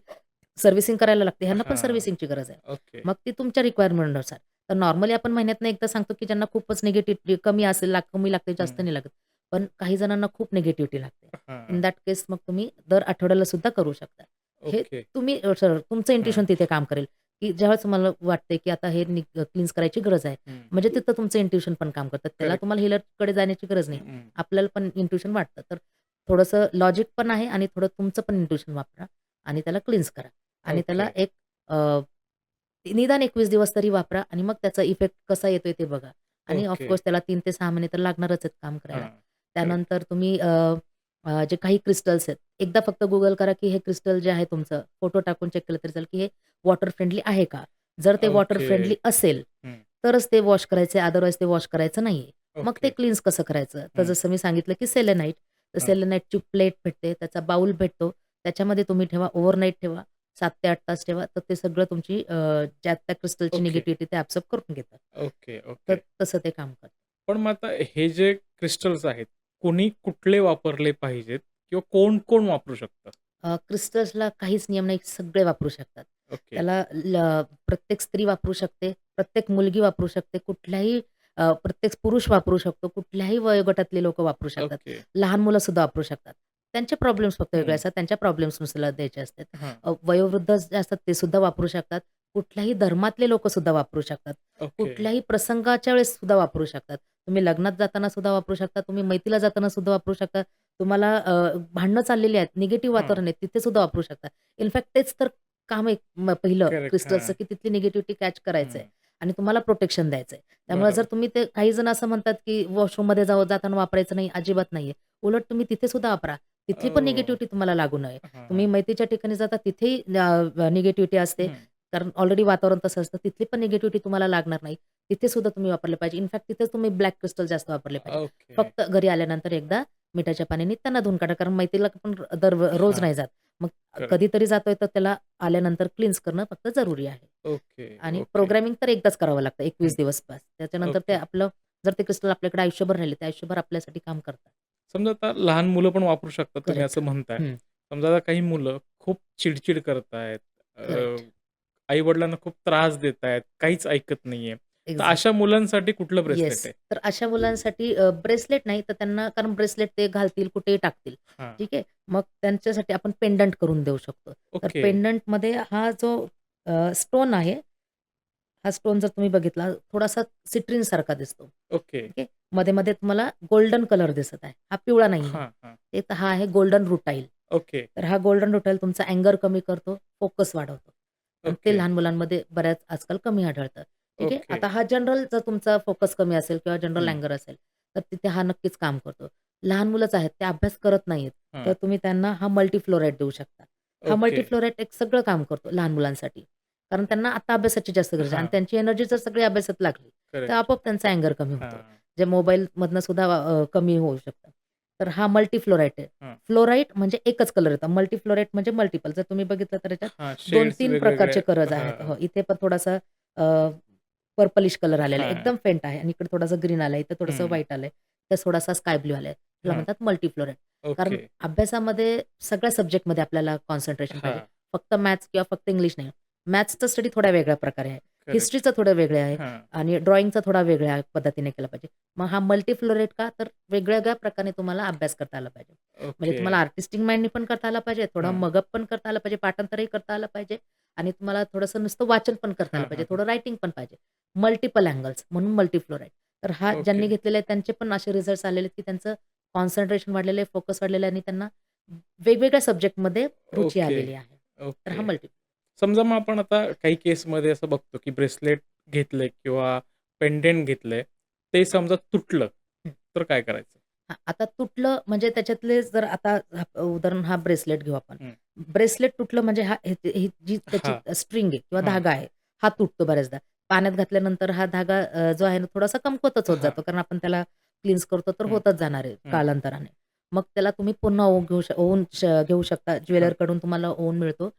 सर्व्हिसिंग करायला लागते, ह्यांना पण हां. सर्व्हिसिंगची गरज आहे. ओके. मग ती तुमच्या रिक्वायरमेंटनुसार. तर नॉर्मली आपण महिन्यातनं एकदा सांगतो, की ज्यांना खूपच निगेटिव्हिटी कमी असेल, कमी लागते, जास्त हं. नाही लागत. पण काही जणांना खूप निगेटिव्हिटी लागते. इन हां. दॅट केस मग तुम्ही दर आठवड्याला सुद्धा करू शकता. हे ओके. तुम्ही तुमचं हां. इंट्युशन तिथे काम करेल, की जेव्हा तुम्हाला वाटते, की आता हे क्लीन्स करायची गरज आहे. हं. म्हणजे तिथं तुमचं इंट्युशन पण काम करतं. त्याला करेक्ट. तुम्हाला हीलरकडे जाण्याची गरज नाही. हं. आपल्याला पण इंट्युशन वाटतं. तर थोडंसं लॉजिक पण आहे आणि थोडं तुमचं पण इंट्युशन वापरा आणि त्याला क्लीन्स करा. आणि त्याला ओके. एक अ, निदान 21 दिवस तरी वापरा आणि मग त्याचा इफेक्ट कसा येतोय ते बघा. आणि ओके. ऑफकोर्स त्याला 3 ते 6 महिने तर लागणारच आहेत काम करायला. हां. करेक्ट. त्यानंतर तुम्ही जे काही क्रिस्टल्स आहेत, एकदा फक्त Google करा, की हे क्रिस्टल जे आहे तुमचं फोटो टाकून चेक केलं तरी चालेल, की हे वॉटर फ्रेंडली आहे का? जर ते वॉटर ओके. फ्रेंडली असेल, हं. तरच ते वॉश करायचं आहे, अदरवाईज ते वॉश करायचं नाहीये. मग ते ओके. क्लीन्स कसं करायचं? तर हं. जसं मी सांगितलं, की सेलेनाईट. तर हां. सेलेनाईटची प्लेट भेटते, त्याचा बाउल भेटतो. त्याच्यामध्ये तुम्ही ठेवा, ओव्हरनाईट ठेवा. 7 ते 8 तास ठेवा. तर ते सगळं तुमची ज्या त्या क्रिस्टलची ओके. निगेटिव्हिटी ते ॲब्सॉर्ब करून घेतं. ओके, तर ओके. तसं ते काम करतं. पण मग आता हे जे क्रिस्टल्स आहेत, कोणी कुठले वापरले पाहिजेत किंवा कोण-कोण वापरू शकतं? क्रिस्टल्सला काहीच नियम नाही, सगळे वापरू शकतात. ओके, त्याला प्रत्येक स्त्री वापरू शकते, प्रत्येक मुलगी वापरू शकते, कुठल्याही प्रत्येक पुरुष वापरू शकतो, कुठल्याही वयोगटातले लोकं वापरू शकतात. ओके. लहान मुलंसुद्धा वापरू शकतात. त्यांचे प्रॉब्लेम्स फक्त वेगळे हं. असतात. त्यांच्या प्रॉब्लेम्सनुसार द्यायचे असतात. हां. वयोवृद्ध जे असतात ते सुद्धा वापरू शकतात. कुठल्याही धर्मातले लोकं सुद्धा वापरू शकतात. ओके. कुठल्याही प्रसंगाच्या वेळेस सुद्धा वापरू शकतात. तुम्ही लग्नात जाताना सुद्धा वापरू शकता, तुम्ही मैतीला जाताना सुद्धा वापरू शकता. तुम्हाला भांडणं चाललेली आहेत, निगेटिव्ह हां. वातावरण आहे, तिथे सुद्धा वापरू शकता. इनफॅक्ट तेच तर काम आहे पहिलं करेक्ट. क्रिस्टल्सचं, हां. की तिथली निगेटिव्हिटी कॅच करायचंय हं. आणि तुम्हाला प्रोटेक्शन द्यायचंय. त्यामुळे जर बरोबर. तुम्ही ते काही जण असं म्हणतात, की वॉशरूममध्ये जाताना वापरायचं नाही, अजिबात नाहीये. उलट तुम्ही तिथे सुद्धा वापरा. तिथली पण ओह! निगेटिव्हिटी तुम्हाला लागू नये. हां, तुम्ही हां. मैत्रीच्या ठिकाणी जाता तिथेही निगेटिव्हिटी असते. हं. कारण ऑलरेडी वातावरण तसं असतं. तिथली पण निगेटिव्हिटी तुम्हाला लागणार नाही. तिथे सुद्धा तुम्ही वापरले पाहिजे. इनफॅक्ट तिथेच तुम्ही ब्लॅक क्रिस्टल जास्त वापरले पाहिजे. ओके. फक्त घरी आल्यानंतर एकदा मिठाच्या पाण्याने त्यांना धुवून काढा. कारण मैत्रीला पण रोज हां. नाही जात. मग करेक्ट. कधीतरी जातोय तर त्याला आल्यानंतर क्लीन्स करणं फक्त जरुरी आहे. ओके, आणि ओके. प्रोग्रामिंग तर एकदाच करावं लागतं 21 हं. दिवस बस. त्याच्यानंतर ते ओके. आपलं जर ते क्रिस्टल आपल्याकडे आयुष्यभर राहिले, ते आयुष्यभर आपल्यासाठी काम करतात. समजा आता लहान मुलं पण वापरू शकतात तुम्ही करेक्ट. असं म्हणताय. हं. समजा आता काही मुलं खूप चिड-चिड करतायत, करेक्ट. आई-वडिलांना खूप त्रास देतायत, काहीच ऐकत नाहीये. तर एक्झॅक्ट. अशा मुलांसाठी कुठलं येस. ब्रेसलेट आहे? तर अशा मुलांसाठी ब्रेसलेट नाही तर त्यांना कारण ब्रेसलेट ते घालतील, कुठेही टाकतील. हां. ठीक आहे. मग त्यांच्यासाठी आपण पेंडंट करून देऊ शकतो. तर ओके, पेंडंटमध्ये हा जो स्टोन आहे, हा स्टोन जर तुम्ही बघितला थोडासा सिट्रिनसारखा दिसतो. ओके. ठीक आहे. मध्ये-मध्ये तुम्हाला गोल्डन कलर दिसत आहे. हा पिवळा नाहीये. हां, हां. ते तर हा आहे गोल्डन रुटाईल. ओके, तर हा गोल्डन रुटाईल तुमचा अँगर कमी करतो, फोकस वाढवतो. आणि ते ओके, लहान मुलांमध्ये बऱ्याच आजकाल कमी आढळतं. ठीक आहे. ओके. आता हा जनरल जर तुमचा फोकस कमी असेल किंवा जनरल हं. अँगर असेल, तर तिथे हा नक्कीच काम करतो. लहान मुलंच आहेत, ते अभ्यास करत नाहीयेत, तर हां. तुम्ही त्यांना हा मल्टीफ्लोराइड देऊ शकता. हा ओके. मल्टीफ्लोराइड एक सगळं काम करतो लहान मुलांसाठी. कारण त्यांना आता अभ्यासाची जास्त गरज आहे आणि हां. त्यांची एनर्जी जर सगळी अभ्यासात लागली, तर करेक्ट. आपोआप त्यांचा अँगर कमी होतो. हां, जे मोबाईलमधनं सुद्धा कमी होऊ शकतं. तर हा मल्टीफ्लोराइड आहे. हां. फ्लोराईड म्हणजे एकच कलर येतो. मल्टीफ्लोराइड म्हणजे मल्टिपल. जर तुम्ही बघितलं तर याच्यात हां, शेड्स 2-3 वेगवेगळे. प्रकारचे कलर्स आहेत. हां, हो, इथे पण थोडासा पर्पलिश कलर आलेला आहे. हां. एकदम फेंट आहे आणि इकडे थोडासा ग्रीन आलाय, इथे थोडंसं हं. व्हाईट आलंय, इथे थोडासा स्काय ब्लू आलाय. त्याला हां. म्हणतात मल्टीफ्लोराइड. कारण ओके. अभ्यासामध्ये सगळ्या सब्जेक्टमध्ये आपल्याला कॉन्सन्ट्रेशन पाहिजे. हां. फक्त मॅथ्स किंवा फक्त इंग्लिश नाही. मॅथ्सचा स्टडी थोड्या वेगळ्या प्रकारे आहे. करेक्ट. हिस्ट्रीचं थोडं वेगळं आहे हां. आणि ड्रॉइंगचा थोडा वेगळ्या पद्धतीने केला पाहिजे. मग हा मल्टीफ्लोरेट का? तर वेगवेगळ्या प्रकारे तुम्हाला अभ्यास करता आला पाहिजे. म्हणजे ओके. तुम्हाला आर्टिस्टिक माइंडनी पण करता आला पाहिजे, थोडा हां. मगअप पण करता आला पाहिजे, पाठांतरही करता आलं पाहिजे आणि तुम्हाला थोडंसं नुसतं वाचन पण करता आलं हां, पाहिजे, हां, हां. थोडं रायटिंग पण पाहिजे. मल्टिपल अँगल्स म्हणून मल्टीफ्लोराइड. तर हा ओके. ज्यांनी घेतलेला आहे त्यांचे पण असे रिझल्ट्स आलेले आहेत, की त्यांचं कॉन्सन्ट्रेशन वाढलेलं आहे, फोकस वाढलेला आहे आणि त्यांना वेगवेगळ्या सब्जेक्टमध्ये रुची ओके, आलेली आहे. तर हा ओके. मल्टी समजा मग आपण आता काही केसमध्ये असं बघतो, की ब्रेसलेट घेतलंय किंवा पेंडंट घेतलंय, ते समजा तुटलं, तर काय करायचं? हां, आता तुटलं म्हणजे त्याच्यातले जर आता उदाहरण हा ब्रेसलेट घेऊ आपण. हं. ब्रेसलेट तुटलं म्हणजे हा ही जी त्याची हां, स्ट्रिंग आहे किंवा हां, धागा आहे, हा तुटतो बऱ्याचदा. पाण्यात घातल्यानंतर हा धागा जो आहे ना थोडासा कमकुवतच होत हां. जातो. कारण आपण त्याला क्लीन्स करतो तर हं, होतच जाणार आहे हं. कालांतराने. मग त्याला तुम्ही पुन्हा घेऊ शकता. हां, ज्वेलरकडून तुम्हाला ओवून मिळतो,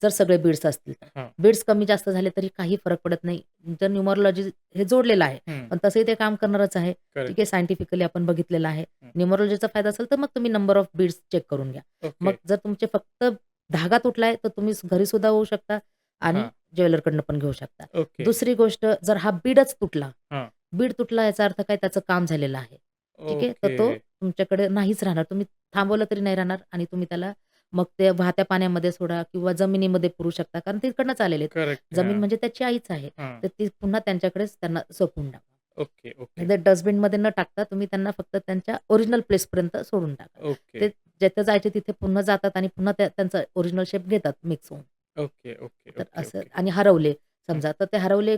जर सगळे बीड्स असतील तर. हां. बीड्स कमी जास्त झाले तरी काही फरक पडत नाही. जर न्यूमरोलॉजी हे जोडलेलं आहे. हं. पण तसंही ते काम करणारच आहे. ठीक करेक्ट. आहे, सायंटिफिकली आपण बघितलेलं आहे. हं. न्यूमरोलॉजीचा फायदा असेल तर मग तुम्ही नंबर ऑफ बीड्स चेक करून घ्या. ओके. मग जर तुमचे फक्त धागा तुटलाय तर तुम्ही घरी सुद्धा होऊ शकता आणि हां. ज्वेलरकडनं पण घेऊ शकता. ओके. दुसरी गोष्ट जर हा बीडच तुटला, हां. बीड तुटला याचा अर्थ काय त्याचं काम झालेलं आहे. ठीक आहे. तर ओके. तो तुमच्याकडे नाहीच राहणार. तुम्ही थांबवलं तरी नाही राहणार आणि तुम्ही त्याला मग ते वाहत्या पाण्यामध्ये सोडा किंवा जमिनीमध्ये पुरू शकता. कारण तिकडनंच आलेले आहेत. करेक्ट. जमीन हां, म्हणजे त्याची आईच आहे. हां. तर ती पुन्हा त्यांच्याकडेच त्यांना सोपवून टाका. ओके, ओके, एकदा डस्टबिनमध्ये न टाकता तुम्ही त्यांना फक्त त्यांच्या ओरिजिनल प्लेसपर्यंत सोडून टाका. ओके, ते जिथे जायचे तिथे पुन्हा जातात आणि पुन्हा त्यांचा ओरिजिनल शेप घेतात मिक्स होऊन. ओके, ओके, तर ओके, असं ओके. आणि हरवले हं, समजा, तर ते हरवले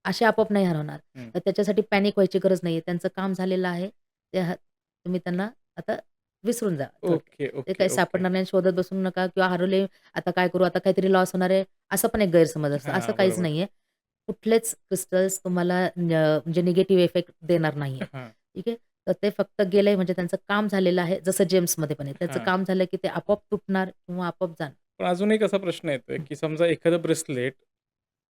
असे आपोआप नाही हरवणार. हं. तर त्याच्यासाठी पॅनिक व्हायची गरज नाहीये. त्यांचं काम झालेलं आहे. ते तुम्ही त्यांना आता विसरून जा थोडक्यात. ओके, ते ओके, काही ओके. सापडणार नाही, शोधत बसू नका किंवा हरवले, आता काय करू, आता काहीतरी लॉस होणार आहे, असा पण एक गैरसमज असतो. असं हां, काहीच बरोबर. नाहीये. कुठलेच क्रिस्टल्स तुम्हाला म्हणजे निगेटिव्ह इफेक्ट देणार नाहीये. हां, ठीक आहे. तर ते फक्त गेलंय म्हणजे त्यांचं काम झालेलं आहे. जसं जेम्समध्ये पण आहे. त्याचं हां. काम झालं की ते आपोआप तुटणार किंवा आपोआप जाणार. पण अजून एक असा प्रश्न येतोय, हं, की समजा एखादं ब्रेसलेट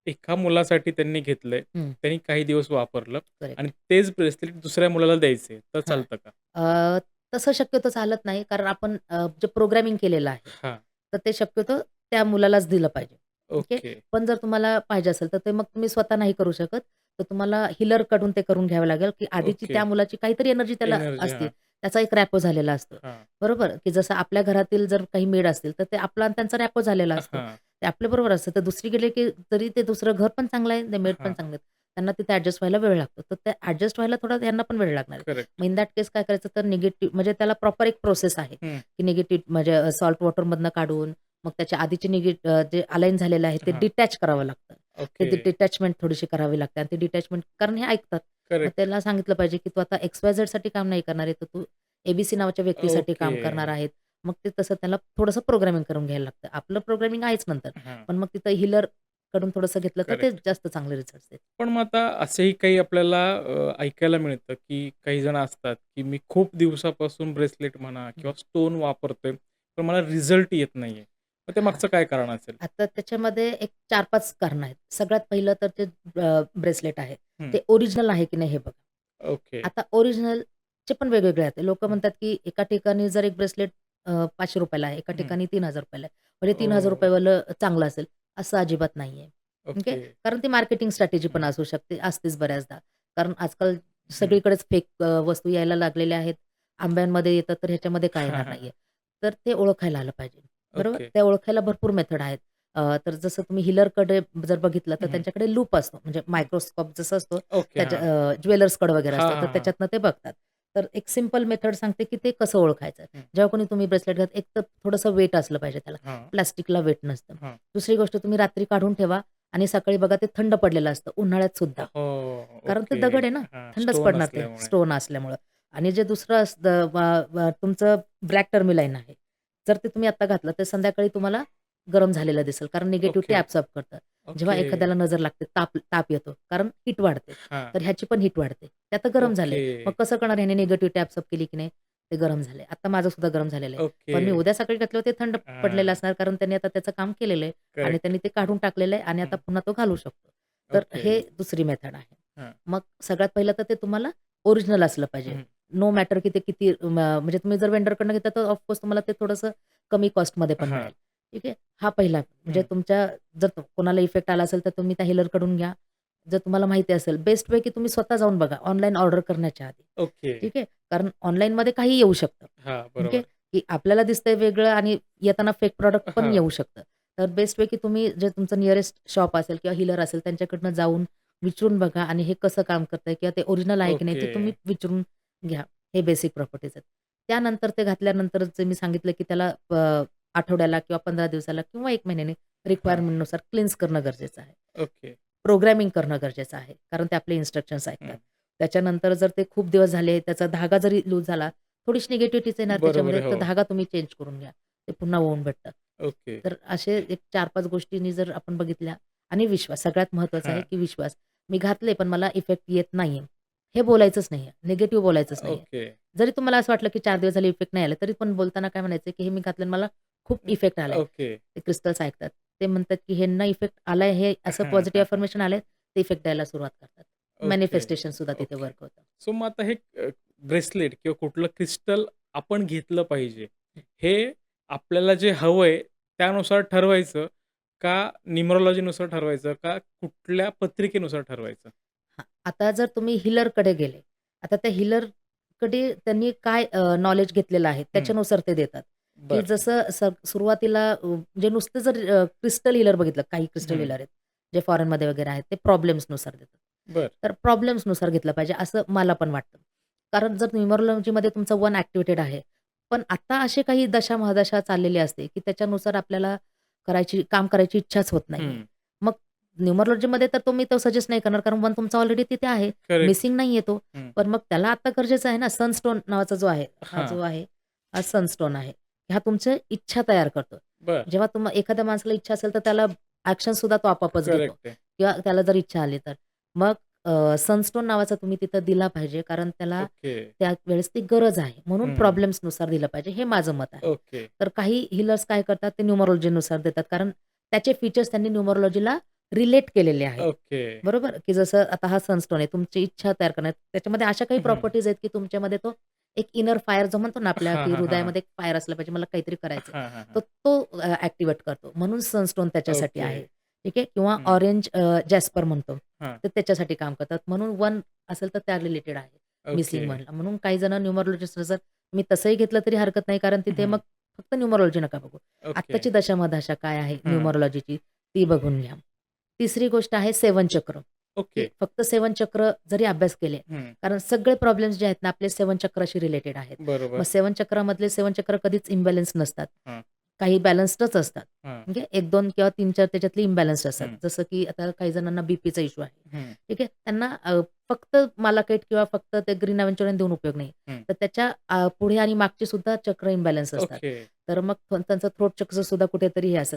एका मुलासाठी त्यांनी घेतलंय, हं. त्यांनी काही दिवस वापरलं आणि करेक्ट. तेच ब्रेसलेट दुसऱ्या मुलाला द्यायचंय, तर हां. चालतं का? तसं शक्यतो चालत नाही. कारण आपण जे प्रोग्रामिंग केलेलं आहे, हां, तर ते शक्यतो त्या मुलालाच दिलं पाहिजे. ठीक आहे. ओके, पण जर तुम्हाला पाहिजे असेल, तर ते मग तुम्ही स्वतः नाही करू शकत. तर तुम्हाला हीलरकडून ते करून घ्यावं लागेल, की आधीची ओके. त्या मुलाची काहीतरी एनर्जी त्याला एनर्जी. असते. हां, त्याचा एक रॅपो झालेला असतो. हां, बरोबर? की जसं आपल्या घरातील जर काही मेड असतील, तर ते आपला आणि त्यांचा रॅपो झालेला असतो. हां, ते आपल्याबरोबर असतं. तर दुसरी गेले, की जरी ते दुसरं घर पण चांगलं आहे, ते मेड पण हां. चांगले आहेत. त्यांना तिथे ॲडजस्ट व्हायला वेळ लागतो. तर ते ॲडजस्ट व्हायला थोडा यांना पण वेळ लागणार आहे. करेक्ट. मग इन दॅट केस काय करायचं, तर निगेटिव्ह म्हणजे त्याला प्रॉपर एक प्रोसेस आहे, हं. की निगेटिव्ह म्हणजे सॉल्ट वॉटरमधनं काढून मग त्याच्या आधीचे जे अलाईन झालेलं आहे ते हां, डिटॅच करावं लागतं. ते ओके. डिटॅचमेंट थोडीशी करावी लागते आणि ते डिटॅचमेंट कारण हे ऐकतात. मग करेक्ट. त्याला सांगितलं पाहिजे, की "तू आता XYZसाठी काम नाही करणार आहे, तर तू ABC नावाच्या व्यक्तीसाठी ओके. काम करणार आहेत." मग ते तसं त्याला थोडंसं प्रोग्रामिंग करून घ्यायला लागतं. आपलं प्रोग्रामिंग आहेच नंतर. हां, पण मग तिथं हीलरकडून थोडंसं घेतलं तर ते करेक्ट. जास्त चांगले रिझल्ट्स देतं. पण मग आता असंही काही आपल्याला ऐकायला मिळतं, की काही जण असतात, की मी खूप दिवसापासून ब्रेसलेट म्हणा हं. किंवा स्टोन वापरतोय, पण मला रिझल्ट येत नाहीये. मग ते हां. मागचं काय कारण असेल? आता त्याच्यामध्ये एक 4-5 कारणं आहेत. सगळ्यात पहिलं तर ते ब्रेसलेट आहे. हं, ते ओरिजिनल आहे की नाही हे बघा. ओके. आता ओरिजिनलचे पण वेगवेगळे आहेत. लोकं म्हणतात की एका ठिकाणी जर एक ब्रेसलेट ₹500 आहे, एका हं. ठिकाणी ₹3000 आहे. म्हणजे ओह! ₹3000 वालं चांगलं असेल, असं अजिबात नाहीये. ओके. ओके. कारण ती मार्केटिंग स्ट्रॅटेजी पण हं, असू शकते, असतेच बऱ्याचदा. कारण आजकाल हं. सगळीकडेच फेक वस्तू यायला लागलेल्या आहेत. आंब्यांमध्ये येतं, तर ह्याच्यामध्ये का येणार नाहीये? तर ते ओळखायला आलं पाहिजे. बरोबर? ओके. त्या ओळखायला भरपूर मेथड आहेत. तर जसं तुम्ही हिलरकडे जर बघितलं, तर हं, त्यांच्याकडे लूप असतो. म्हणजे हं. मायक्रोस्कोप जसं असतो, ओके. त्याच्या हां. ज्वेलर्सकडे वगैरे हां, असतं, तर हां, हां. त्याच्यातनं ते बघतात. तर एक सिंपल मेथड सांगते, की ते कसं ओळखायचं. हं. जेव्हा कोणी तुम्ही ब्रेसलेट घालता, एक तर थोडंसं वेट असलं पाहिजे त्याला. हां, प्लास्टिकला वेट नसतं. हां. दुसरी गोष्ट तुम्ही रात्री काढून ठेवा आणि सकाळी बघा ते थंड पडलेलं असतं, उन्हाळ्यात सुद्धा. हो, कारण ते ओके. दगड आहे ना, हां, थंडच स्टोन पडणार ते असल्यामुळे. स्टोन असल्यामुळं. आणि जे दुसरं असतं तुमचं ब्लॅक टर्मिलाईन आहे. जर ते तुम्ही आत्ता घातलं, तर संध्याकाळी तुम्हाला गरम झालेलं दिसेल. कारण निगेटिव्हिटी ओके, ॲब्सॉर्ब करतं. जेव्हा ओके. एखाद्याला नजर लागते, ताप ताप येतो. कारण हीट वाढते. हां, तर ह्याची पण हीट वाढते. ते आता गरम झालंय. ओके, मग कसं कळणार ह्याने निगेटिव्हिटी ॲब्सॉर्ब केली की नाही? ते गरम झालंय. आता माझं सुद्धा गरम झालेलं आहे. ओके. पण मी उद्या सकाळी घातल्यावर ते थंड पडलेलं हां, असणार कारण त्यांनी आता त्याचं काम केलेलं आहे आणि करेक्ट. त्यांनी ते काढून टाकलेलं आहे आणि आता हं, पुन्हा तो घालू शकतो. तर ओके. हे दुसरी मेथड आहे. हां, मग सगळ्यात पहिलं तर ते तुम्हाला ओरिजिनल असलं पाहिजे. हं. नो मॅटर की ते किती म्हणजे तुम्ही जर वेंडरकडनं घेतलं तर ऑफकोर्स तुम्हाला ते थोडंसं कमी कॉस्टमध्ये पण हां, मिळेल. ठीक आहे. हा पहिला म्हणजे हं. तुमच्या जर कोणाला इफेक्ट आला असेल तर तुम्ही त्या हेलरकडून घ्या. जर तुम्हाला माहिती असेल बेस्ट वे की तुम्ही स्वतः जाऊन बघा ऑनलाईन ऑर्डर करण्याच्या आधी. ओके. ठीक आहे. कारण ऑनलाईनमध्ये काहीही येऊ शकतं. हां, ठीक आहे. बरोबर. की आपल्याला दिसतंय वेगळं आणि येताना फेक प्रॉडक्ट पण हां, येऊ शकतं. तर बेस्ट वे की तुम्ही जे तुमचं निअरेस्ट शॉप असेल किंवा हीलर असेल त्यांच्याकडनं जाऊन विचारून बघा आणि हे कसं काम करतंय किंवा ते ओरिजिनल आहे की नाही ओके. ते तुम्ही विचारून घ्या. हे बेसिक प्रॉपर्टीज आहेत. त्यानंतर ते घातल्यानंतर जे मी सांगितलं की त्याला आठवड्याला किंवा 15 दिवसाला किंवा 1 महिन्याने हां, रिक्वायरमेंटनुसार क्लीन्स करणं गरजेचं आहे. ओके. प्रोग्रामिंग करणं गरजेचं आहे. कारण ते आपले इन्स्ट्रक्शन्स ऐकतात. हं. त्याच्यानंतर जर ते खूप दिवस झाले, त्याचा धागा जरी लूज झाला, थोडीशी निगेटिव्हिटीच येणार बरोबर त्याच्यामध्ये, आहे. तर हो. धागा तुम्ही चेंज करून घ्या. ते पुन्हा होऊन भेटतं. ओके. तर असे एक 4-5 गोष्टींनी जर आपण बघितल्या आणि विश्वास सगळ्यात महत्त्वाचा आहे, हां, की विश्वास. मी घातले पण मला इफेक्ट येत नाहीये. हे बोलायचंच नाहीये. निगेटिव्ह बोलायचंच नाहीये. ओके. जरी तुम्हाला असं वाटलं, की 4 दिवस झाले इफेक्ट नाही आला, तरी पण बोलताना काय म्हणायचं, की हे मी घातलं आणि मला खूप हं, इफेक्ट आलाय. ओके. ते क्रिस्टल्स ऐकतात. ते म्हणतात, की ह्यांना इफेक्ट आलाय हे असं हां, पॉझिटिव्ह हां, हां. अफर्मेशन आलंय, ते इफेक्ट द्यायला सुरुवात करतात. ओके, मॅनिफेस्टेशन सुद्धा तिथे ओके. वर्क होतं. सो मग आता हे ब्रेसलेट किंवा कुठलं क्रिस्टल आपण घेतलं पाहिजे, हे आपल्याला जे हवंय त्यानुसार ठरवायचं का न्युमरोलॉजीनुसार ठरवायचं का कुठल्या पत्रिकेनुसार ठरवायचं? हां, आता जर तुम्ही हीलरकडे गेले, आता त्या हीलरकडे त्यांनी काय नॉलेज घेतलेलं आहे हं, त्याच्यानुसार ते देतात, की बरं. जसं सुरुवातीला म्हणजे नुसतं जर क्रिस्टल हीलर बघितलं, काही क्रिस्टल हं, हीलर आहेत, जे फॉरेनमध्ये वगैरे आहेत, ते प्रॉब्लेम्सनुसार देतात. बरं. तर प्रॉब्लेम्सनुसार घेतलं पाहिजे असं मला पण वाटतं. कारण जर न्युमरोलॉजीमध्ये तुमचं वन ॲक्टिव्हेटेड आहे, पण आता असे काही दशा-महादशा चाललेली असते, की त्याच्यानुसार आपल्याला काम करायची इच्छाच होत नाहीये. हं, मग न्युमरोलॉजीमध्ये तर मी तो सजेस्ट नाही करणार कारण 1 तुमचा ऑलरेडी तिथे आहे. करेक्ट. मिसिंग नाहीये तो. हं, पण मग त्याला आता गरजेचं आहे ना सनस्टोन नावाचा जो आहे, हा हां, जो आहे, हा सनस्टोन आहे. हा तुमची इच्छा तयार करतो. बरं. जेव्हा एखाद्या माणसाला इच्छा असेल तर त्याला ॲक्शन सुद्धा तो आपोआपच घेतो करेक्ट आहे. किंवा त्याला जर इच्छा आली तर. मग सनस्टोन नावाचा तुम्ही तिथं दिला पाहिजे कारण त्याला ओके. त्यावेळेस ती गरज आहे. म्हणून हं, प्रॉब्लेम्सनुसार दिलं पाहिजे हे माझं मत आहे. ओके, तर काही हीलर्स काय करतात ते न्यूमरोलॉजीनुसार देतात कारण त्याचे फीचर्स त्यांनी न्यूमरोलॉजीला रिलेट केलेले आहेत. ओके. बरोबर? की जसं आता हा सनस्टोन आहे. तुमची इच्छा तयार करण्यात त्याच्यामध्ये अशा काही हं. प्रॉपर्टीज आहेत, की तुमच्यामध्ये तो एक इनर फायर जो म्हणतो ना आपल्या, हां, की हां, हां, हां. हृदयामध्ये एक फायर असलं पाहिजे, मला काहीतरी करायचंय. हां, हां, तर हां. तो ॲक्टिव्हेट करतो. म्हणून सनस्टोन त्याच्यासाठी ओके. आहे. ठीक आहे? किंवा हं, ऑरेंज जॅस्पर म्हणतो. हां. तर त्याच्यासाठी काम करतात. म्हणून वन असेल तर त्या रिलेटेड आहे. ओके. मिसिंग वनला. म्हणून काही जण न्यूमरोलॉजिस्ट जर मी तसंही घेतलं तरी हरकत नाही, कारण तिथे हं, मग फक्त न्यूमरोलॉजी नका बघू. ओके. आत्ताची दशामहादशा काय आहे हां. न्यूमरोलॉजीची ती बघून घ्या. तिसरी गोष्ट आहे सेवन चक्र, ओके. की फक्त सेवन चक्र जरी अभ्यास केले, हं. कारण सगळे प्रॉब्लेम्स जे आहेत ना आपले सेवन चक्राशी रिलेटेड आहेत. मग बरोबर. सेवन चक्रामधले 7 चक्र कधीच इम्बॅलन्स नसतात. हां, काही बॅलन्स्डच असतात. हां. म्हणजे 1-2 किंवा 3-4 त्याच्यातले इम्बॅलन्स्ड असतात. हं, जसं की आता काही जणांना बीपीचा इश्यू आहे. हं, ठीक आहे. त्यांना फक्त मालाकेट किंवा फक्त ते ग्रीन अव्हेंच्युरिन देऊन उपयोग नाही. हं. तर त्याच्या पुढे आणि मागचे सुद्धा चक्र इम्बॅलन्स असतात. ओके. तर मग त्यांचं थ्रोट चक्र सुद्धा कुठेतरी हे असतं.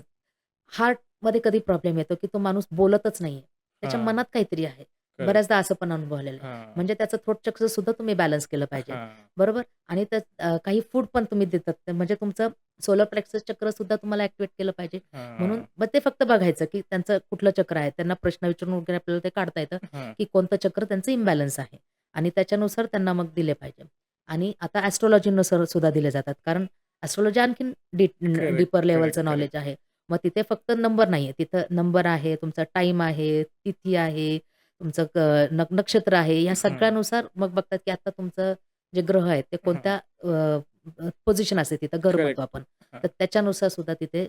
हार्टमध्ये कधी प्रॉब्लेम येतो, की तो माणूस बोलतच नाहीये. त्याच्या हां, मनात काहीतरी आहे. करेक्ट. बऱ्याचदा असं पण अनुभव आलेला आहे. हां, म्हणजे त्याचं थ्रोट चक्र सुद्धा तुम्ही बॅलन्स केलं पाहिजे. हां, बरोबर? आणि त्यात काही फूड पण तुम्ही देतात. म्हणजे तुमचं सोलर प्लेक्सस चक्र सुद्धा तुम्हाला ॲक्टिव्हेट केलं पाहिजे. म्हणून हां, मग ते फक्त बघायचं, की त्यांचं कुठलं चक्र आहे. त्यांना प्रश्न विचारून वगैरे आपल्याला ते काढता येतं, हां. की कोणतं चक्र त्यांचं इम्बॅलन्स आहे आणि त्याच्यानुसार त्यांना मग दिले पाहिजे. आणि आता ॲस्ट्रोलॉजीनुसार सुद्धा दिले जातात. कारण ॲस्ट्रोलॉजी आणखीन करेक्ट, डीपर करेक्ट, लेव्हलचं करेक्ट. नॉलेज आहे. मग तिथे फक्त नंबर नाहीये. तिथं नंबर आहे, तुमचा टाईम आहे, तिथी आहे, तुमचं नक्षत्र आहे. या हां, सगळ्यानुसार मग बघतात, की आता तुमचं जे ग्रह आहेत ते हां. कोणत्या पोझिशन असते तिथं घर म्हणतो करेक्ट. आपण. हां. तर त्याच्यानुसार सुद्धा तिथे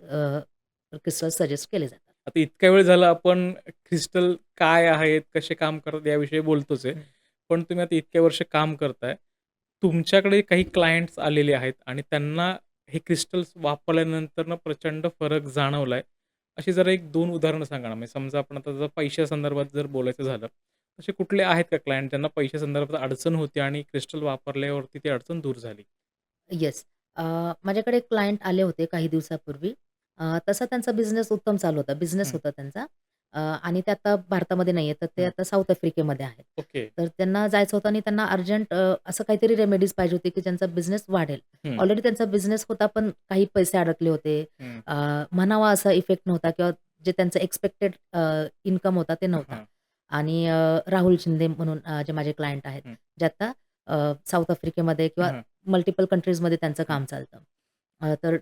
क्रिस्टल सजेस्ट केले जातात. आता इतक्या वेळ झाला आपण क्रिस्टल काय आहेत, कसे काम करतात याविषयी बोलतोच आहे. हं. पण तुम्ही आता इतक्या वर्ष काम करताय. तुमच्याकडे काही क्लायंट्स आलेले आहेत आणि त्यांना हे क्रिस्टल्स वापरल्यानंतर प्रचंड फरक जाणवलाय. अशी जरा 1-2 उदाहरणं सांगा ना. म्हणजे समजा आपण आता जर पैशासंदर्भात जर बोलायचं झालं, असे कुठले आहेत का क्लायंट ज्यांना पैशासंदर्भात अडचण होती आणि क्रिस्टल वापरल्यावरती ती अडचण दूर झाली? येस. माझ्याकडे एक क्लायंट आले होते काही दिवसापूर्वी. तसा त्यांचा बिझनेस उत्तम चालू होता. बिझनेस हं, होता त्यांचा. आणि ते आता भारतामध्ये नाहीये, तर ते हं. आता साऊथ आफ्रिकेमध्ये आहेत. ओके. तर त्यांना जायचं होतं आणि त्यांना अर्जंट असं काहीतरी रेमेडीज पाहिजे होती, की ज्यांचा बिझनेस वाढेल. हं, ऑलरेडी त्यांचा बिझनेस होता, पण काही पैसे अडकले होते. हं. म्हणावा असा इफेक्ट नव्हता किंवा जे त्यांचं एक्स्पेक्टेड इन्कम होता ते नव्हता. हां. आणि राहुल शिंदे म्हणून जे माझे क्लायंट आहेत, हं, जे आता साऊथ आफ्रिकेमध्ये किंवा हां. मल्टिपल कंट्रीजमध्ये त्यांचं हं, काम चालतं. तर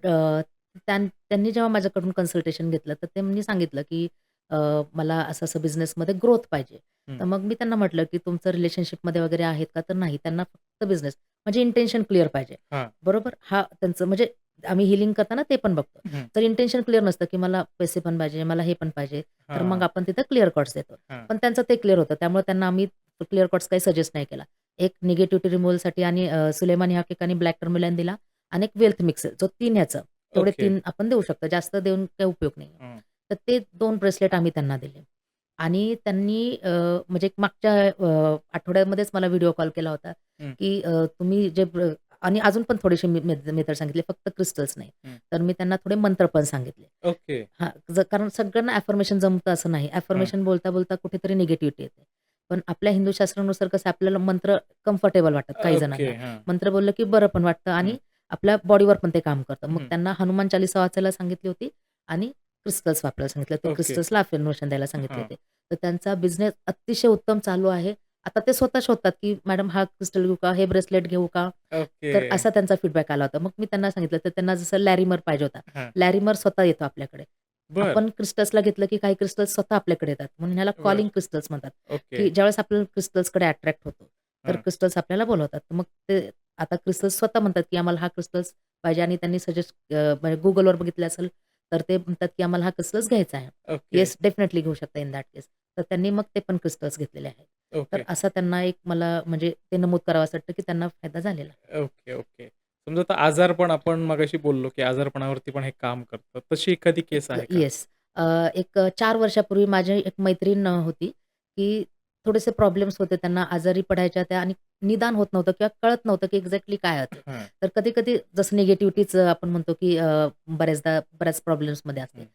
त्यांनी जेव्हा माझ्याकडून कन्सल्टेशन घेतलं, तर त्यांनी सांगितलं, की अ, मला असं-असं बिझनेसमध्ये ग्रोथ पाहिजे. हं. तर मग मी त्यांना म्हटलं, की तुमचं रिलेशनशिपमध्ये वगैरे आहेत का? तर नाही. त्यांना फक्त बिझनेस म्हणजे इंटेन्शन क्लिअर पाहिजे. हां. बरोबर? हा त्यांचं म्हणजे आम्ही हीलिंग करताना ते पण बघतो. हं. तर इंटेन्शन क्लिअर नसतं, की मला पैसे पण पाहिजे, मला हे पण पाहिजे. तर मग हां, आपण तिथं क्लिअर कट्स देतो. हां. पण त्यांचं ते क्लिअर होतं. त्यामुळे त्यांना आम्ही क्लिअर कट्स काही सजेस्ट नाही केला. एक निगेटिव्हिटी रिमूव्हलसाठी आणि सुलेमानी हकीक आणि ब्लॅक टर्मिलाइन दिला आणि एक वेल्थ मिक्सर जो 3 ह्याचं. तेवढे ओके. 3 आपण देऊ शकतो. जास्त देऊन काही उपयोग नाही. हं, तर ते 2 ब्रेसलेट आम्ही त्यांना दिले. आणि त्यांनी म्हणजे एक मागच्या आठवड्यामध्येच मला व्हिडिओ कॉल केला होता, हं, की तुम्ही जे आणि अजून पण थोडेसे मेथड सांगितले, फक्त क्रिस्टल्स नाही. हं. तर मी त्यांना थोडे मंत्र पण सांगितले. ओके. हां, कारण सगळ्यांना अफर्मेशन जमतं असं नाही. हां. अफर्मेशन बोलता-बोलता कुठेतरी निगेटिव्हिटी येते. पण आपल्या हिंदू शास्त्रानुसार कसं आपल्याला मंत्र कम्फर्टेबल वाटतात काही ओके. जणांना. हां. मंत्र बोललं की बरं पण वाटतं हं, आणि आपल्या बॉडीवर पण ते काम करतं. मग हं. त्यांना हनुमान चालीसा वाचायला सांगितली होती आणि क्रिस्टल्स वापरायला सांगितलं. ते ओके. क्रिस्टल्सला अफर्मेशन द्यायला सांगितले हां. होते. तर त्यांचा बिझनेस अतिशय उत्तम चालू आहे. आता ते स्वतः शोधतात, की मॅडम हा क्रिस्टल घेऊ का? हे ब्रेसलेट घेऊ का? ओके. तर असा त्यांचा फीडबॅक आला होता. मग मी त्यांना सांगितलं, तर त्यांना जसं लॅरिमर पाहिजे होता. हां. लॅरिमर स्वतः येतो आपल्याकडे. बरं, आपण क्रिस्टल्सला घेतलं, की काही क्रिस्टल्स स्वतः आपल्याकडे येतात. म्हणून ह्याला बरं. कॉलिंग क्रिस्टल्स म्हणतात, ओके. की ज्यावेळेस आपण क्रिस्टल्सकडे अट्रॅक्ट होतो, तर हां. क्रिस्टल्स आपल्याला बोलवतात. मग ते आता क्रिस्टल्स स्वतः म्हणतात, की आम्हाला हा क्रिस्टल्स पाहिजे आणि त्यांनी सजेस्ट म्हणजे Googleवर बघितलं असेल, तर ते म्हणतात, की आम्हाला हा क्रिस्टल्स घ्यायचा आहे. ओके, येस, डेफिनिटली घेऊ शकता इन दॅट केस. तर त्यांनी मग ते पण क्रिस्टल्स घेतलेले आहेत. तर ओके, असा त्यांना एक मला म्हणजे ते नमूद करावंसं वाटतं, की त्यांना फायदा झालेला आहे. Okay, okay. समजा आता आजारपण आपण मगाशी बोललो, की आजारपणावरती पण हे काम करतं. तशी एखादी केस आहे का? येस. एक 4 वर्षापूर्वी माझी एक मैत्रीण होती, की थोडेसे प्रॉब्लेम्स होते त्यांना, आजारी पडायच्या त्या आणि निदान होत नव्हतं किंवा कळत नव्हतं, की एक्झॅक्टली काय होतंय. हां. तर कधी-कधी जसं निगेटिव्हिटीच आपण म्हणतो, की बऱ्याचदा बऱ्याच प्रॉब्लेम्समध्ये असते. हं.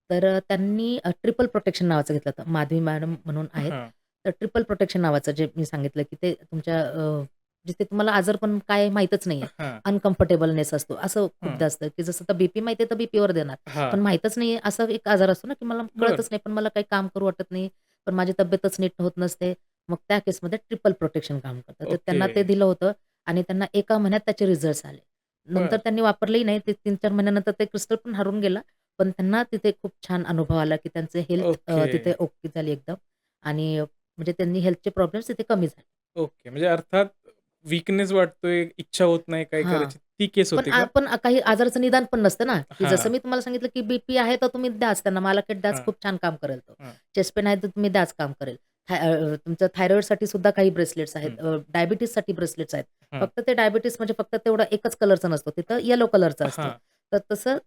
तर त्यांनी ट्रिपल प्रोटेक्शन नावाचं घेतलं होतं. माधवी मॅडम म्हणून आहेत. हां, तर ट्रिपल प्रोटेक्शन नावाचं जे मी सांगितलं, की ते तुमच्या जिथे तुम्हाला आजारपण काय माहीतच नाहीये. हां, अनकम्फर्टेबलनेस असतो. असं हां, खूपदा असतं, की जसं आता बीपी माहिती आहे तर बीपीवर देणार. हां. पण माहीतच नाहीये असा एक आजार असतो ना, की मला बरं. कळतच नाही, पण मला काही काम करू वाटत नाही, पण माझी तब्येतच नीट होत नसते. मग त्या केसमध्ये ट्रिपल प्रोटेक्शन काम करतं. तर ओके. त्यांना ते दिलं होतं आणि त्यांना एका महिन्यात त्याचे रिझल्ट्स आले. नंतर बरं. त्यांनी वापरलंही नाही. ते 3-4 महिन्यानंतर ते क्रिस्टल पण हरून गेलं. पण त्यांना तिथे खूप छान अनुभव आला, की त्यांचे हेल्थ ओके, तिथे ओके झाली एकदम आणि म्हणजे त्यांनी हेल्थचे प्रॉब्लेम्स तिथे कमी झाले. ओके. म्हणजे अर्थात वीकनेस वाटतोय, इच्छा होत नाही काही हां. करायची, ती केस पण होती का? काही आजाराचं निदान पण नसतं ना, की जसं हां, मी तुम्हाला सांगितलं, की बीपी आहे तर तुम्ही द्याच त्यांना. मालाकेट द्याच हां, खूप छान काम करेल तो. हां, चेस्ट पेन आहे तर तुम्ही द्याच काम करेल. तुमचं थायरॉइडसाठी सुद्धा काही ब्रेसलेट्स आहेत. हं, डायबिटीजसाठी ब्रेसलेट्स आहेत. हां, फक्त ते डायबिटीज म्हणजे फक्त तेवढा एकच कलरचा नसतो. तिथं येलो कलरचा असतो. हां, तर तसं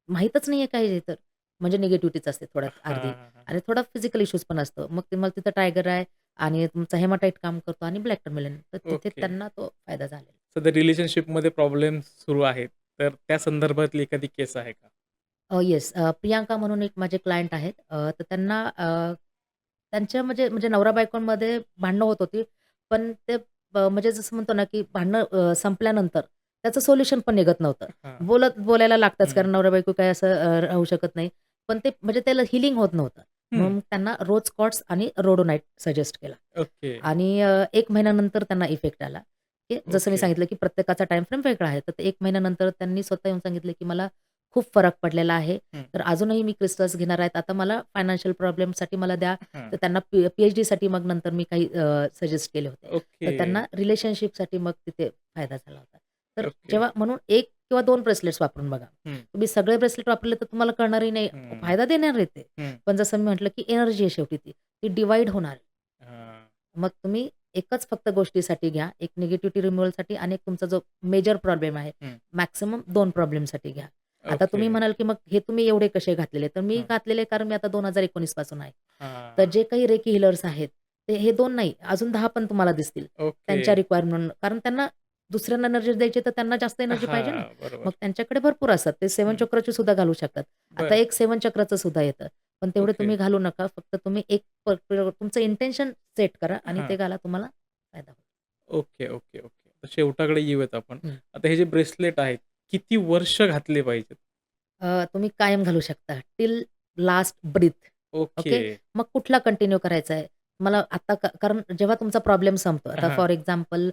माहीतच नाहीये काही तर म्हणजे निगेटिव्हिटीच असते थोड्यात हां, अर्धी हां, हां. आणि थोडा फिजिकल इश्यूज पण असतो. मग तुम्हाला तिथं टायगर आहे आणि तुमचा हेमाटाईट काम करतो आणि ब्लॅक टर्मिलिन तर तिथे ओके. त्यांना तो फायदा झालेला. सध्या रिलेशनशिपमध्ये प्रॉब्लेम सुरू आहेत, तर त्या संदर्भातली एखादी केस आहे का? येस. प्रियांका म्हणून एक माझे क्लायंट आहेत. तर त्यांना त्यांच्या म्हणजे म्हणजे नवरा-बायकोंमध्ये भांडणं होत होती. पण ते म्हणजे जसं म्हणतो ना, की भांडणं संपल्यानंतर त्याचं सोल्युशन पण निघत नव्हतं. हां, बोलायला लागतंच हं, कारण नवरा-बायको काय असं राहू शकत नाही. पण ते म्हणजे त्याला हीलिंग होत नव्हतं. हं. मग त्यांना रोज क्वार्ट्ज आणि रोडोनाईट सजेस्ट केला. ओके. आणि 1 महिन्यानंतर त्यांना इफेक्ट आला. जसं मी ओके. सांगितलं, की प्रत्येकाचा टाईम फ्रेम वेगळा आहे. तर ते 1 महिन्यानंतर त्यांनी स्वतः येऊन सांगितलं, की मला खूप फरक पडलेला आहे. हं. तर अजूनही मी क्रिस्टल्स घेणार आहेत. आता मला फायनान्शियल प्रॉब्लेमसाठी मला द्या. हां. तर त्यांना पी-एच-डीसाठी मग नंतर मी काही सजेस्ट केले होते. तर ओके. त्यांना रिलेशनशिपसाठी मग तिथे फायदा झाला होता. तर ओके. जेव्हा म्हणून 1 किंवा 2 ब्रेसलेट्स वापरून बघा. हं. तुम्ही सगळे ब्रेसलेट वापरले तर तुम्हाला कळणारही नाही. हं. फायदा देणार आहे ते. हं. पण जसं मी म्हटलं, की एनर्जी आहे शेवटी ती. ती डिव्हाईड होणार आहे. हां. मग तुम्ही एकच फक्त गोष्टीसाठी घ्या. एक निगेटिव्हिटी रिमूव्हलसाठी आणि एक तुमचा जो मेजर प्रॉब्लेम आहे, हं. मॅक्सिमम 2 प्रॉब्लेमसाठी घ्या. आता ओके. तुम्ही म्हणाल, की मग हे तुम्ही एवढे कसे घातलेले? तर मी हं. घातलेले कारण मी आता 2019 पासून आहे. तर हां. जे काही रेकी हीलर्स आहेत, ते हे 2 नाही, अजून 10 पण तुम्हाला दिसतील. ओके. त्यांच्या रिक्वायरमेंट कारण त्यांना दुसऱ्यांना एनर्जी द्यायची तर त्यांना जास्त एनर्जी पाहिजे ना. हां. मग बरोबर. त्यांच्याकडे भरपूर असतात. ते 7 हं. चक्रची सुद्धा घालू शकतात. आता बरं. एक 7 चक्राचं सुद्धा येतं. पण तेवढे ओके. तुम्ही घालू नका. फक्त तुम्ही एक पर्टिक्युलर तुमचं इंटेन्शन सेट करा आणि ते हां. घाला. तुम्हाला फायदा होईल. Okay, okay, okay. तर शेवटाकडे येऊयात आपण. हं. आता हे जे ब्रेसलेट आहेत, किती वर्ष घातले पाहिजेत? तुम्ही कायम घालू शकता till last breath. Okay. Okay. मग कुठला कंटिन्यू करायचा आहे? मला आता कारण जेव्हा तुमचा प्रॉब्लेम संपतो, आता हां. फॉर एक्झाम्पल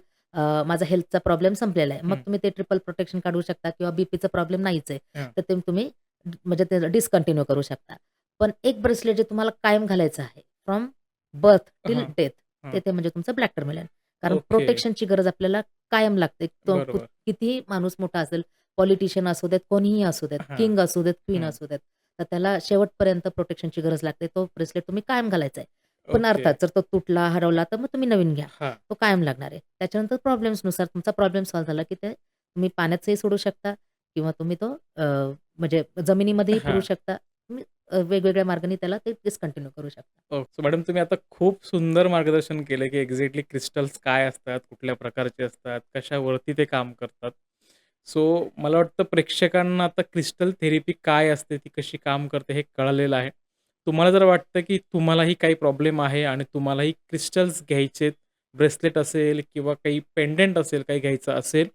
माझा हेल्थचा प्रॉब्लेम संपलेला आहे. मग हं. तुम्ही ते ट्रिपल प्रोटेक्शन काढू शकता किंवा बीपीचा प्रॉब्लेम नाहीच आहे. हां. तर ते तुम्ही म्हणजे ते डिस्कंटिन्यू करू शकता. पण एक ब्रेसलेट जे तुम्हाला कायम घालायचं आहे फ्रॉम बर्थ टिल हां. डेथ हां. ते म्हणजे तुमचं ब्लॅक टर्मिलन. कारण ओके. प्रोटेक्शनची गरज आपल्याला कायम लागते. तो बरोबर. कितीही माणूस मोठा असेल, पॉलिटिशियन असू देत, कोणीही असू देत, हां. किंग असू देत, क्वीन हं. असू देत. तर त्याला शेवटपर्यंत प्रोटेक्शनची गरज लागते. तो ब्रेसलेट तुम्ही कायम घालायचा आहे. पण ओके. अर्थात जर तो तुटला, हरवला तर मग तुम्ही नवीन घ्या. हां. तो कायम लागणार आहे. त्याच्यानंतर प्रॉब्लेम्सनुसार तुमचा प्रॉब्लेम सॉल्व्ह झाला, की ते तुम्ही पाण्यातही सोडू शकता किंवा तुम्ही तो म्हणजे जमिनीमध्येही पुरू हां. शकता. तुम्ही वेगवेगळ्या मार्गाने त्याला ते डिस्कंटिन्यू करू शकता. सो मॅडम तुम्ही आता खूप सुंदर मार्गदर्शन केलं, की एक्झॅक्टली क्रिस्टल्स काय असतात, कुठल्या प्रकारचे असतात, कशावरती ते काम करतात. सो मला वाटतं प्रेक्षकांना आता क्रिस्टल थेरपी काय असते, ती कशी काम करते हे कळलेलं आहे. तुम्हाला जर वाटतं, की तुम्हालाही काही प्रॉब्लेम आहे आणि तुम्हालाही क्रिस्टल्स घ्यायचेत, ब्रेसलेट असेल किंवा काही पेंडंट असेल, काही घ्यायचं असेल,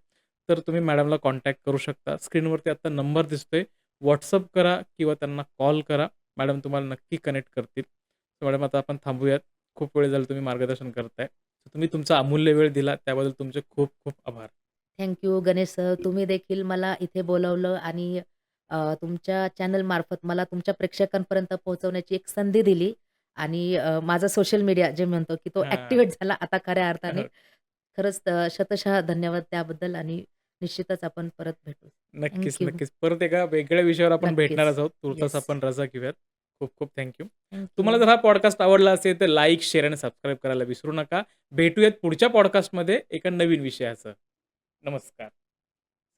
तर तुम्ही मॅडमला कॉन्टॅक्ट करू शकता. स्क्रीनवरती आता नंबर दिसतोय. WhatsApp करा किंवा त्यांना कॉल करा. मॅडम तुम्हाला नक्की कनेक्ट करतील. तर मॅडम आता आपण थांबूयात. खूप वेळ झाला तुम्ही मार्गदर्शन करताय. तुम्ही तुमचा अमूल्य वेळ दिला त्याबद्दल तुमचे खूप खूप आभार. गणेश सर. तुम्ही देखील मला इथे बोलावलं आणि तुमच्या चॅनलमार्फत मला तुमच्या प्रेक्षकांपर्यंत पोहोचवण्याची एक संधी दिली आणि माझा सोशल मीडिया जे म्हणतो, की तो हां. ॲक्टिव्हेट झाला आता खऱ्या अर्थाने. हो. खरंच शतशः धन्यवाद त्याबद्दल आणि निश्चितच आपण परत भेटू. नक्कीच, थँक नक्कीच. परत एका वेगळ्या विषयावर आपण नक्कीच. भेटणारच आहोत. तुर्तास येस. आपण रजा घेऊयात. खूप खूप थँक थँक तुम्हाला जर हा पॉडकास्ट आवडला असेल तर लाईक, शेअर आणि सबस्क्राईब करायला विसरू नका. भेटूयात पुढच्या पॉडकास्टमध्ये एका नवीन विषयासह. नमस्कार.